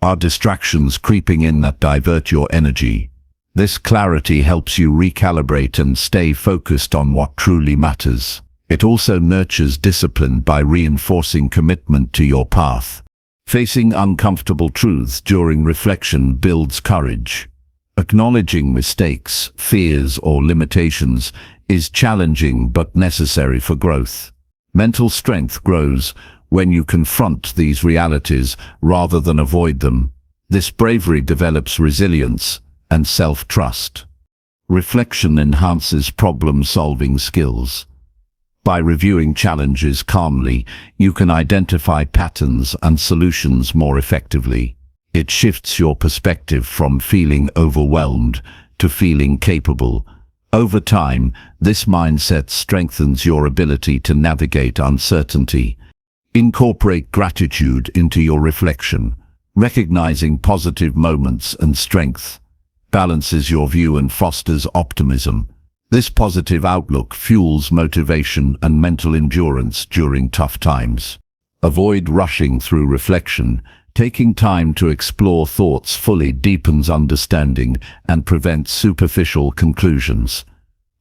Are distractions creeping in that divert your energy? This clarity helps you recalibrate and stay focused on what truly matters. It also nurtures discipline by reinforcing commitment to your path. Facing uncomfortable truths during reflection builds courage. Acknowledging mistakes, fears, or limitations is challenging but necessary for growth. Mental strength grows when you confront these realities rather than avoid them. This bravery develops resilience and self-trust. Reflection enhances problem-solving skills. By reviewing challenges calmly, you can identify patterns and solutions more effectively. It shifts your perspective from feeling overwhelmed to feeling capable. Over time, this mindset strengthens your ability to navigate uncertainty. Incorporate gratitude into your reflection. Recognizing positive moments and strength balances your view and fosters optimism. This positive outlook fuels motivation and mental endurance during tough times. Avoid rushing through reflection. Taking time to explore thoughts fully deepens understanding and prevents superficial conclusions.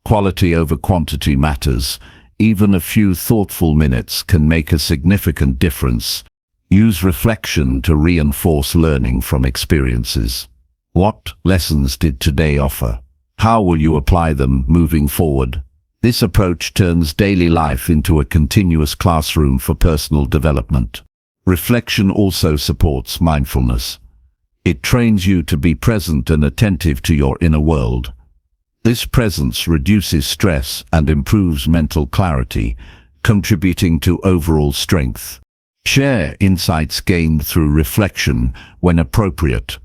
Quality over quantity matters. Even a few thoughtful minutes can make a significant difference. Use reflection to reinforce learning from experiences. What lessons did today offer? How will you apply them moving forward? This approach turns daily life into a continuous classroom for personal development. Reflection also supports mindfulness. It trains you to be present and attentive to your inner world. This presence reduces stress and improves mental clarity, contributing to overall strength. Share insights gained through reflection when appropriate.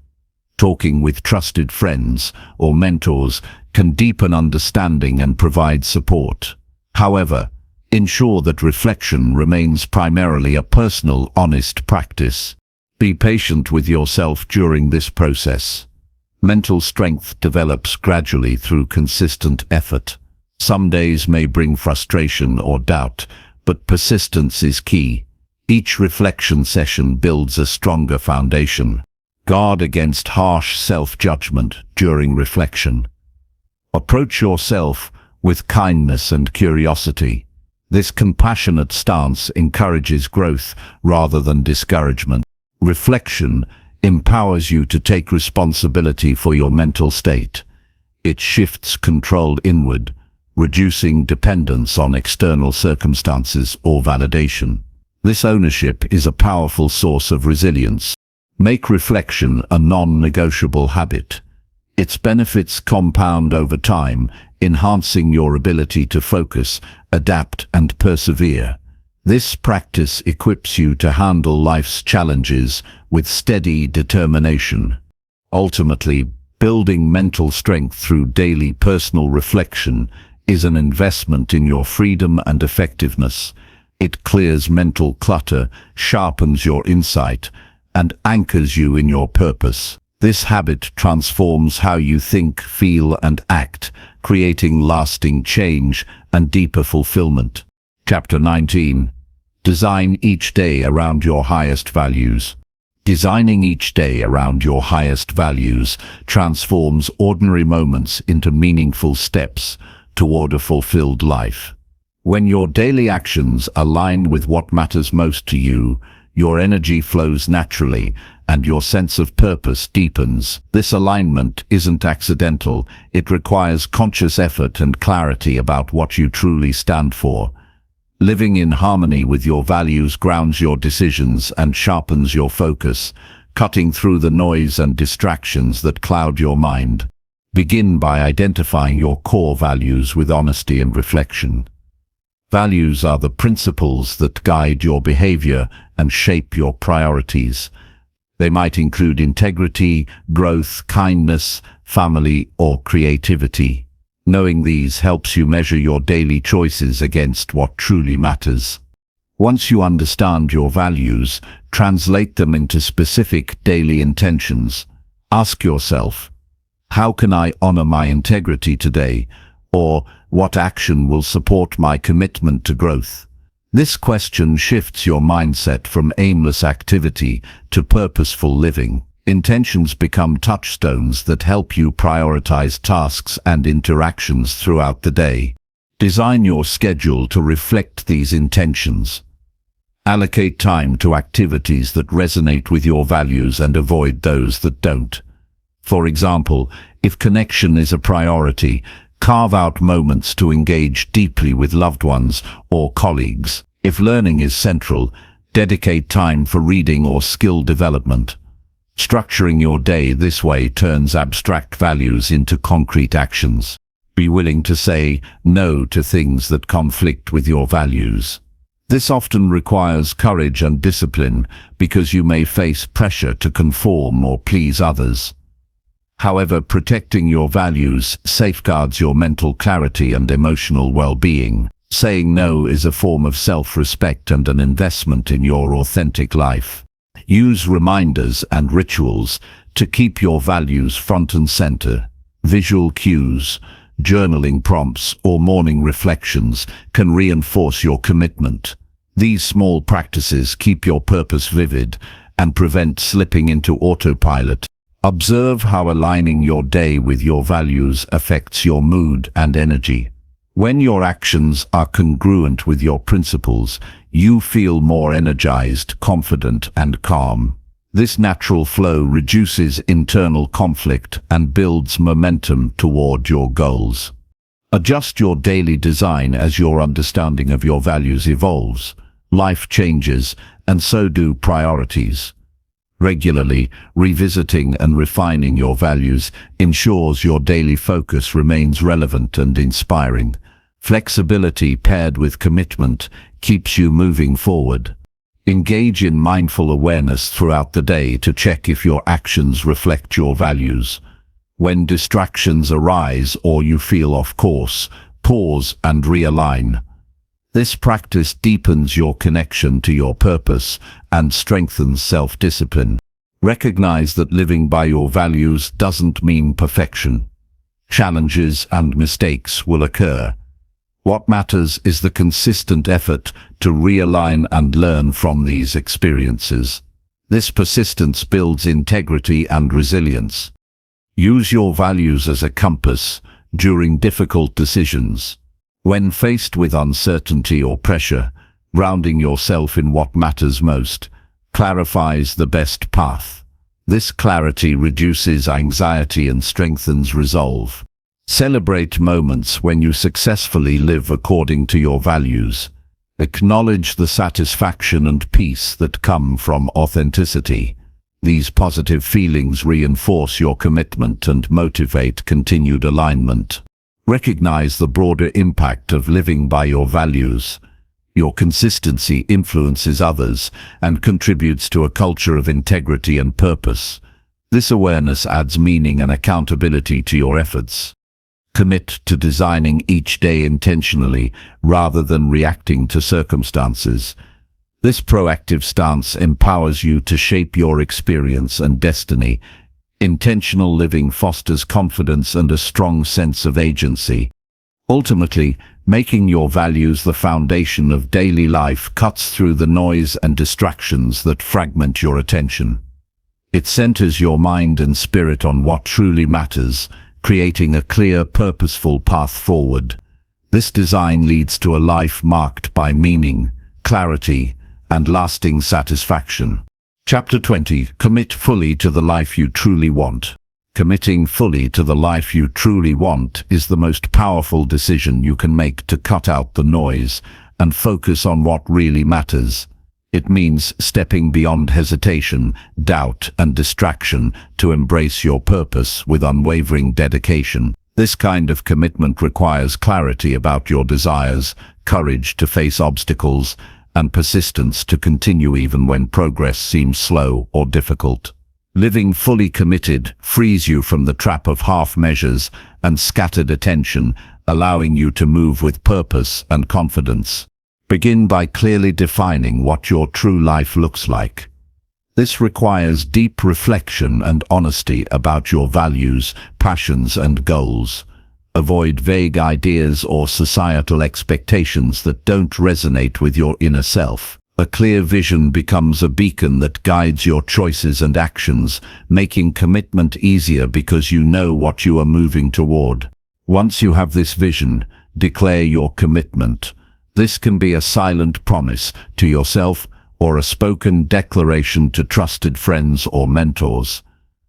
Talking with trusted friends or mentors can deepen understanding and provide support. However, ensure that reflection remains primarily a personal, honest practice. Be patient with yourself during this process. Mental strength develops gradually through consistent effort. Some days may bring frustration or doubt, but persistence is key. Each reflection session builds a stronger foundation. Guard against harsh self-judgment during reflection. Approach yourself with kindness and curiosity. This compassionate stance encourages growth rather than discouragement. Reflection empowers you to take responsibility for your mental state. It shifts control inward, reducing dependence on external circumstances or validation. This ownership is a powerful source of resilience. Make reflection a non-negotiable habit. Its benefits compound over time, enhancing your ability to focus, adapt, and persevere. This practice equips you to handle life's challenges with steady determination. Ultimately, building mental strength through daily personal reflection is an investment in your freedom and effectiveness. It clears mental clutter, sharpens your insight, and anchors you in your purpose. This habit transforms how you think, feel, and act, creating lasting change and deeper fulfillment. Chapter 19. Design each day around your highest values. Designing each day around your highest values transforms ordinary moments into meaningful steps toward a fulfilled life. When your daily actions align with what matters most to you, your energy flows naturally and your sense of purpose deepens. This alignment isn't accidental. It requires conscious effort and clarity about what you truly stand for. Living in harmony with your values grounds your decisions and sharpens your focus, cutting through the noise and distractions that cloud your mind. Begin by identifying your core values with honesty and reflection. Values are the principles that guide your behavior and shape your priorities. They might include integrity, growth, kindness, family, or creativity. Knowing these helps you measure your daily choices against what truly matters. Once you understand your values, translate them into specific daily intentions. Ask yourself, how can I honor my integrity today? Or, what action will support my commitment to growth? This question shifts your mindset from aimless activity to purposeful living. Intentions become touchstones that help you prioritize tasks and interactions throughout the day. Design your schedule to reflect these intentions. Allocate time to activities that resonate with your values and avoid those that don't. For example, if connection is a priority, carve out moments to engage deeply with loved ones or colleagues. If learning is central, dedicate time for reading or skill development. Structuring your day this way turns abstract values into concrete actions. Be willing to say no to things that conflict with your values. This often requires courage and discipline because you may face pressure to conform or please others. However, protecting your values safeguards your mental clarity and emotional well-being. Saying no is a form of self-respect and an investment in your authentic life. Use reminders and rituals to keep your values front and center. Visual cues, journaling prompts, or morning reflections can reinforce your commitment. These small practices keep your purpose vivid and prevent slipping into autopilot. Observe how aligning your day with your values affects your mood and energy. When your actions are congruent with your principles, you feel more energized, confident, and calm. This natural flow reduces internal conflict and builds momentum toward your goals. Adjust your daily design as your understanding of your values evolves. Life changes, and so do priorities. Regularly revisiting and refining your values ensures your daily focus remains relevant and inspiring. Flexibility paired with commitment keeps you moving forward. Engage in mindful awareness throughout the day to check if your actions reflect your values. When distractions arise or you feel off course, pause and realign. This practice deepens your connection to your purpose and strengthens self-discipline. Recognize that living by your values doesn't mean perfection. Challenges and mistakes will occur. What matters is the consistent effort to realign and learn from these experiences. This persistence builds integrity and resilience. Use your values as a compass during difficult decisions. When faced with uncertainty or pressure, grounding yourself in what matters most clarifies the best path. This clarity reduces anxiety and strengthens resolve. Celebrate moments when you successfully live according to your values. Acknowledge the satisfaction and peace that come from authenticity. These positive feelings reinforce your commitment and motivate continued alignment. Recognize the broader impact of living by your values. Your consistency influences others and contributes to a culture of integrity and purpose. This awareness adds meaning and accountability to your efforts. Commit to designing each day intentionally rather than reacting to circumstances. This proactive stance empowers you to shape your experience and destiny. Intentional living fosters confidence and a strong sense of agency. Ultimately, making your values the foundation of daily life cuts through the noise and distractions that fragment your attention. It centers your mind and spirit on what truly matters, creating a clear, purposeful path forward. This design leads to a life marked by meaning, clarity, and lasting satisfaction. Chapter 20. Commit fully to the life you truly want. Committing fully to the life you truly want is the most powerful decision you can make to cut out the noise and focus on what really matters. It means stepping beyond hesitation, doubt, and distraction to embrace your purpose with unwavering dedication. This kind of commitment requires clarity about your desires, courage to face obstacles, and persistence to continue even when progress seems slow or difficult. Living fully committed frees you from the trap of half measures and scattered attention, allowing you to move with purpose and confidence. Begin by clearly defining what your true life looks like. This requires deep reflection and honesty about your values, passions, and goals. Avoid vague ideas or societal expectations that don't resonate with your inner self. A clear vision becomes a beacon that guides your choices and actions, making commitment easier because you know what you are moving toward. Once you have this vision, declare your commitment. This can be a silent promise to yourself or a spoken declaration to trusted friends or mentors.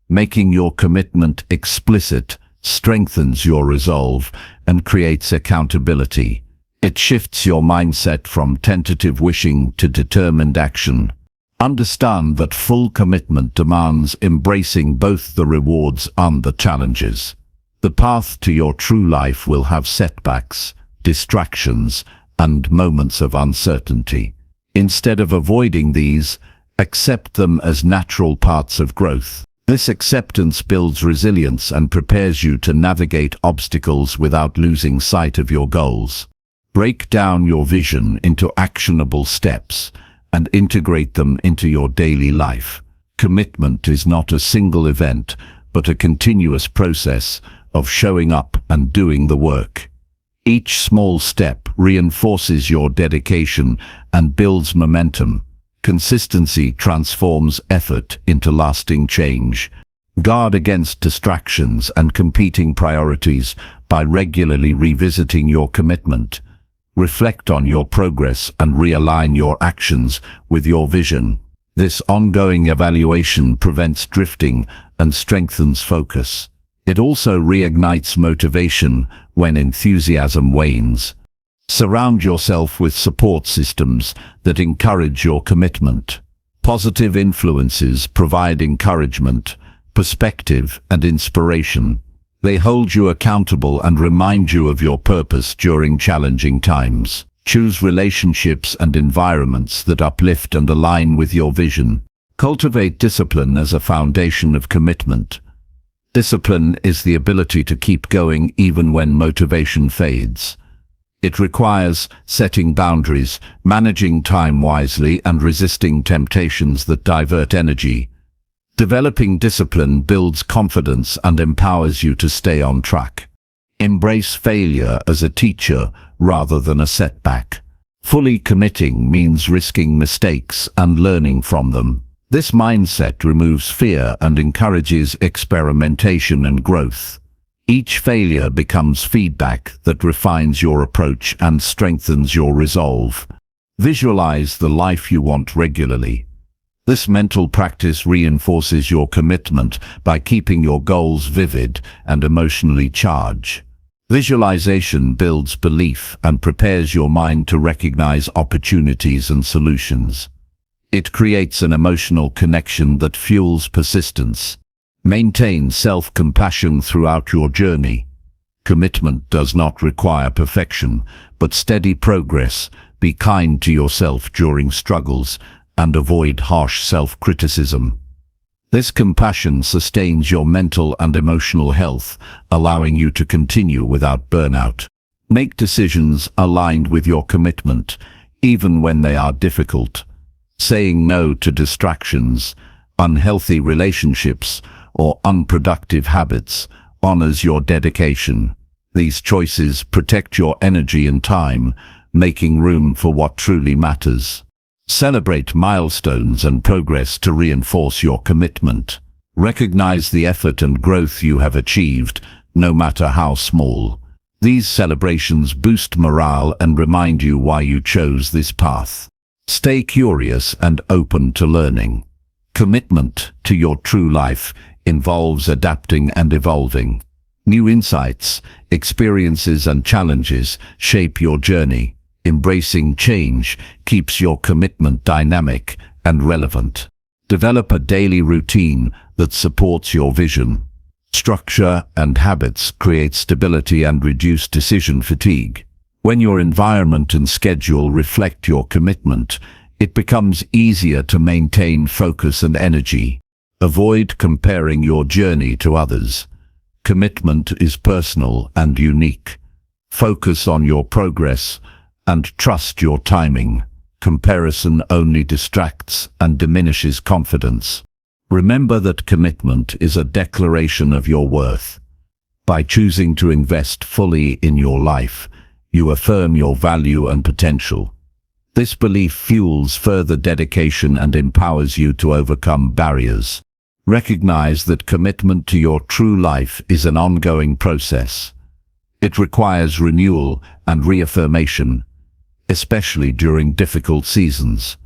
Making your commitment explicit strengthens your resolve and creates accountability. It shifts your mindset from tentative wishing to determined action. Understand that full commitment demands embracing both the rewards and the challenges. The path to your true life will have setbacks, distractions, and moments of uncertainty. Instead of avoiding these, accept them as natural parts of growth. This acceptance builds resilience and prepares you to navigate obstacles without losing sight of your goals. Break down your vision into actionable steps and integrate them into your daily life. Commitment is not a single event, but a continuous process of showing up and doing the work. Each small step reinforces your dedication and builds momentum. Consistency transforms effort into lasting change. Guard against distractions and competing priorities by regularly revisiting your commitment. Reflect on your progress and realign your actions with your vision. This ongoing evaluation prevents drifting and strengthens focus. It also reignites motivation when enthusiasm wanes. Surround yourself with support systems that encourage your commitment. Positive influences provide encouragement, perspective, and inspiration. They hold you accountable and remind you of your purpose during challenging times. Choose relationships and environments that uplift and align with your vision. Cultivate discipline as a foundation of commitment. Discipline is the ability to keep going even when motivation fades. It requires setting boundaries, managing time wisely, and resisting temptations that divert energy. Developing discipline builds confidence and empowers you to stay on track. Embrace failure as a teacher rather than a setback. Fully committing means risking mistakes and learning from them. This mindset removes fear and encourages experimentation and growth. Each failure becomes feedback that refines your approach and strengthens your resolve. Visualize the life you want regularly. This mental practice reinforces your commitment by keeping your goals vivid and emotionally charged. Visualization builds belief and prepares your mind to recognize opportunities and solutions. It creates an emotional connection that fuels persistence. Maintain self-compassion throughout your journey. Commitment does not require perfection, but steady progress. Be kind to yourself during struggles and avoid harsh self-criticism. This compassion sustains your mental and emotional health, allowing you to continue without burnout. Make decisions aligned with your commitment, even when they are difficult. Saying no to distractions, unhealthy relationships, or unproductive habits honors your dedication. These choices protect your energy and time, making room for what truly matters. Celebrate milestones and progress to reinforce your commitment. Recognize the effort and growth you have achieved, no matter how small. These celebrations boost morale and remind you why you chose this path. Stay curious and open to learning. Commitment to your true life involves adapting and evolving. New insights, experiences, and challenges shape your journey. Embracing change keeps your commitment dynamic and relevant. Develop a daily routine that supports your vision. Structure and habits create stability and reduce decision fatigue. When your environment and schedule reflect your commitment, it becomes easier to maintain focus and energy. Avoid comparing your journey to others. Commitment is personal and unique. Focus on your progress and trust your timing. Comparison only distracts and diminishes confidence. Remember that commitment is a declaration of your worth. By choosing to invest fully in your life, you affirm your value and potential. This belief fuels further dedication and empowers you to overcome barriers. Recognize that commitment to your true life is an ongoing process. It requires renewal and reaffirmation, especially during difficult seasons.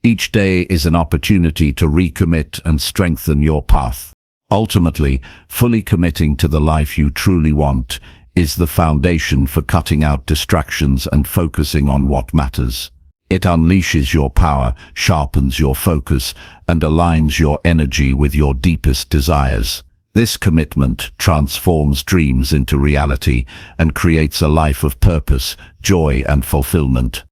Each day is an opportunity to recommit and strengthen your path. Ultimately, fully committing to the life you truly want is the foundation for cutting out distractions and focusing on what matters. It unleashes your power, sharpens your focus, and aligns your energy with your deepest desires. This commitment transforms dreams into reality and creates a life of purpose, joy, and fulfillment.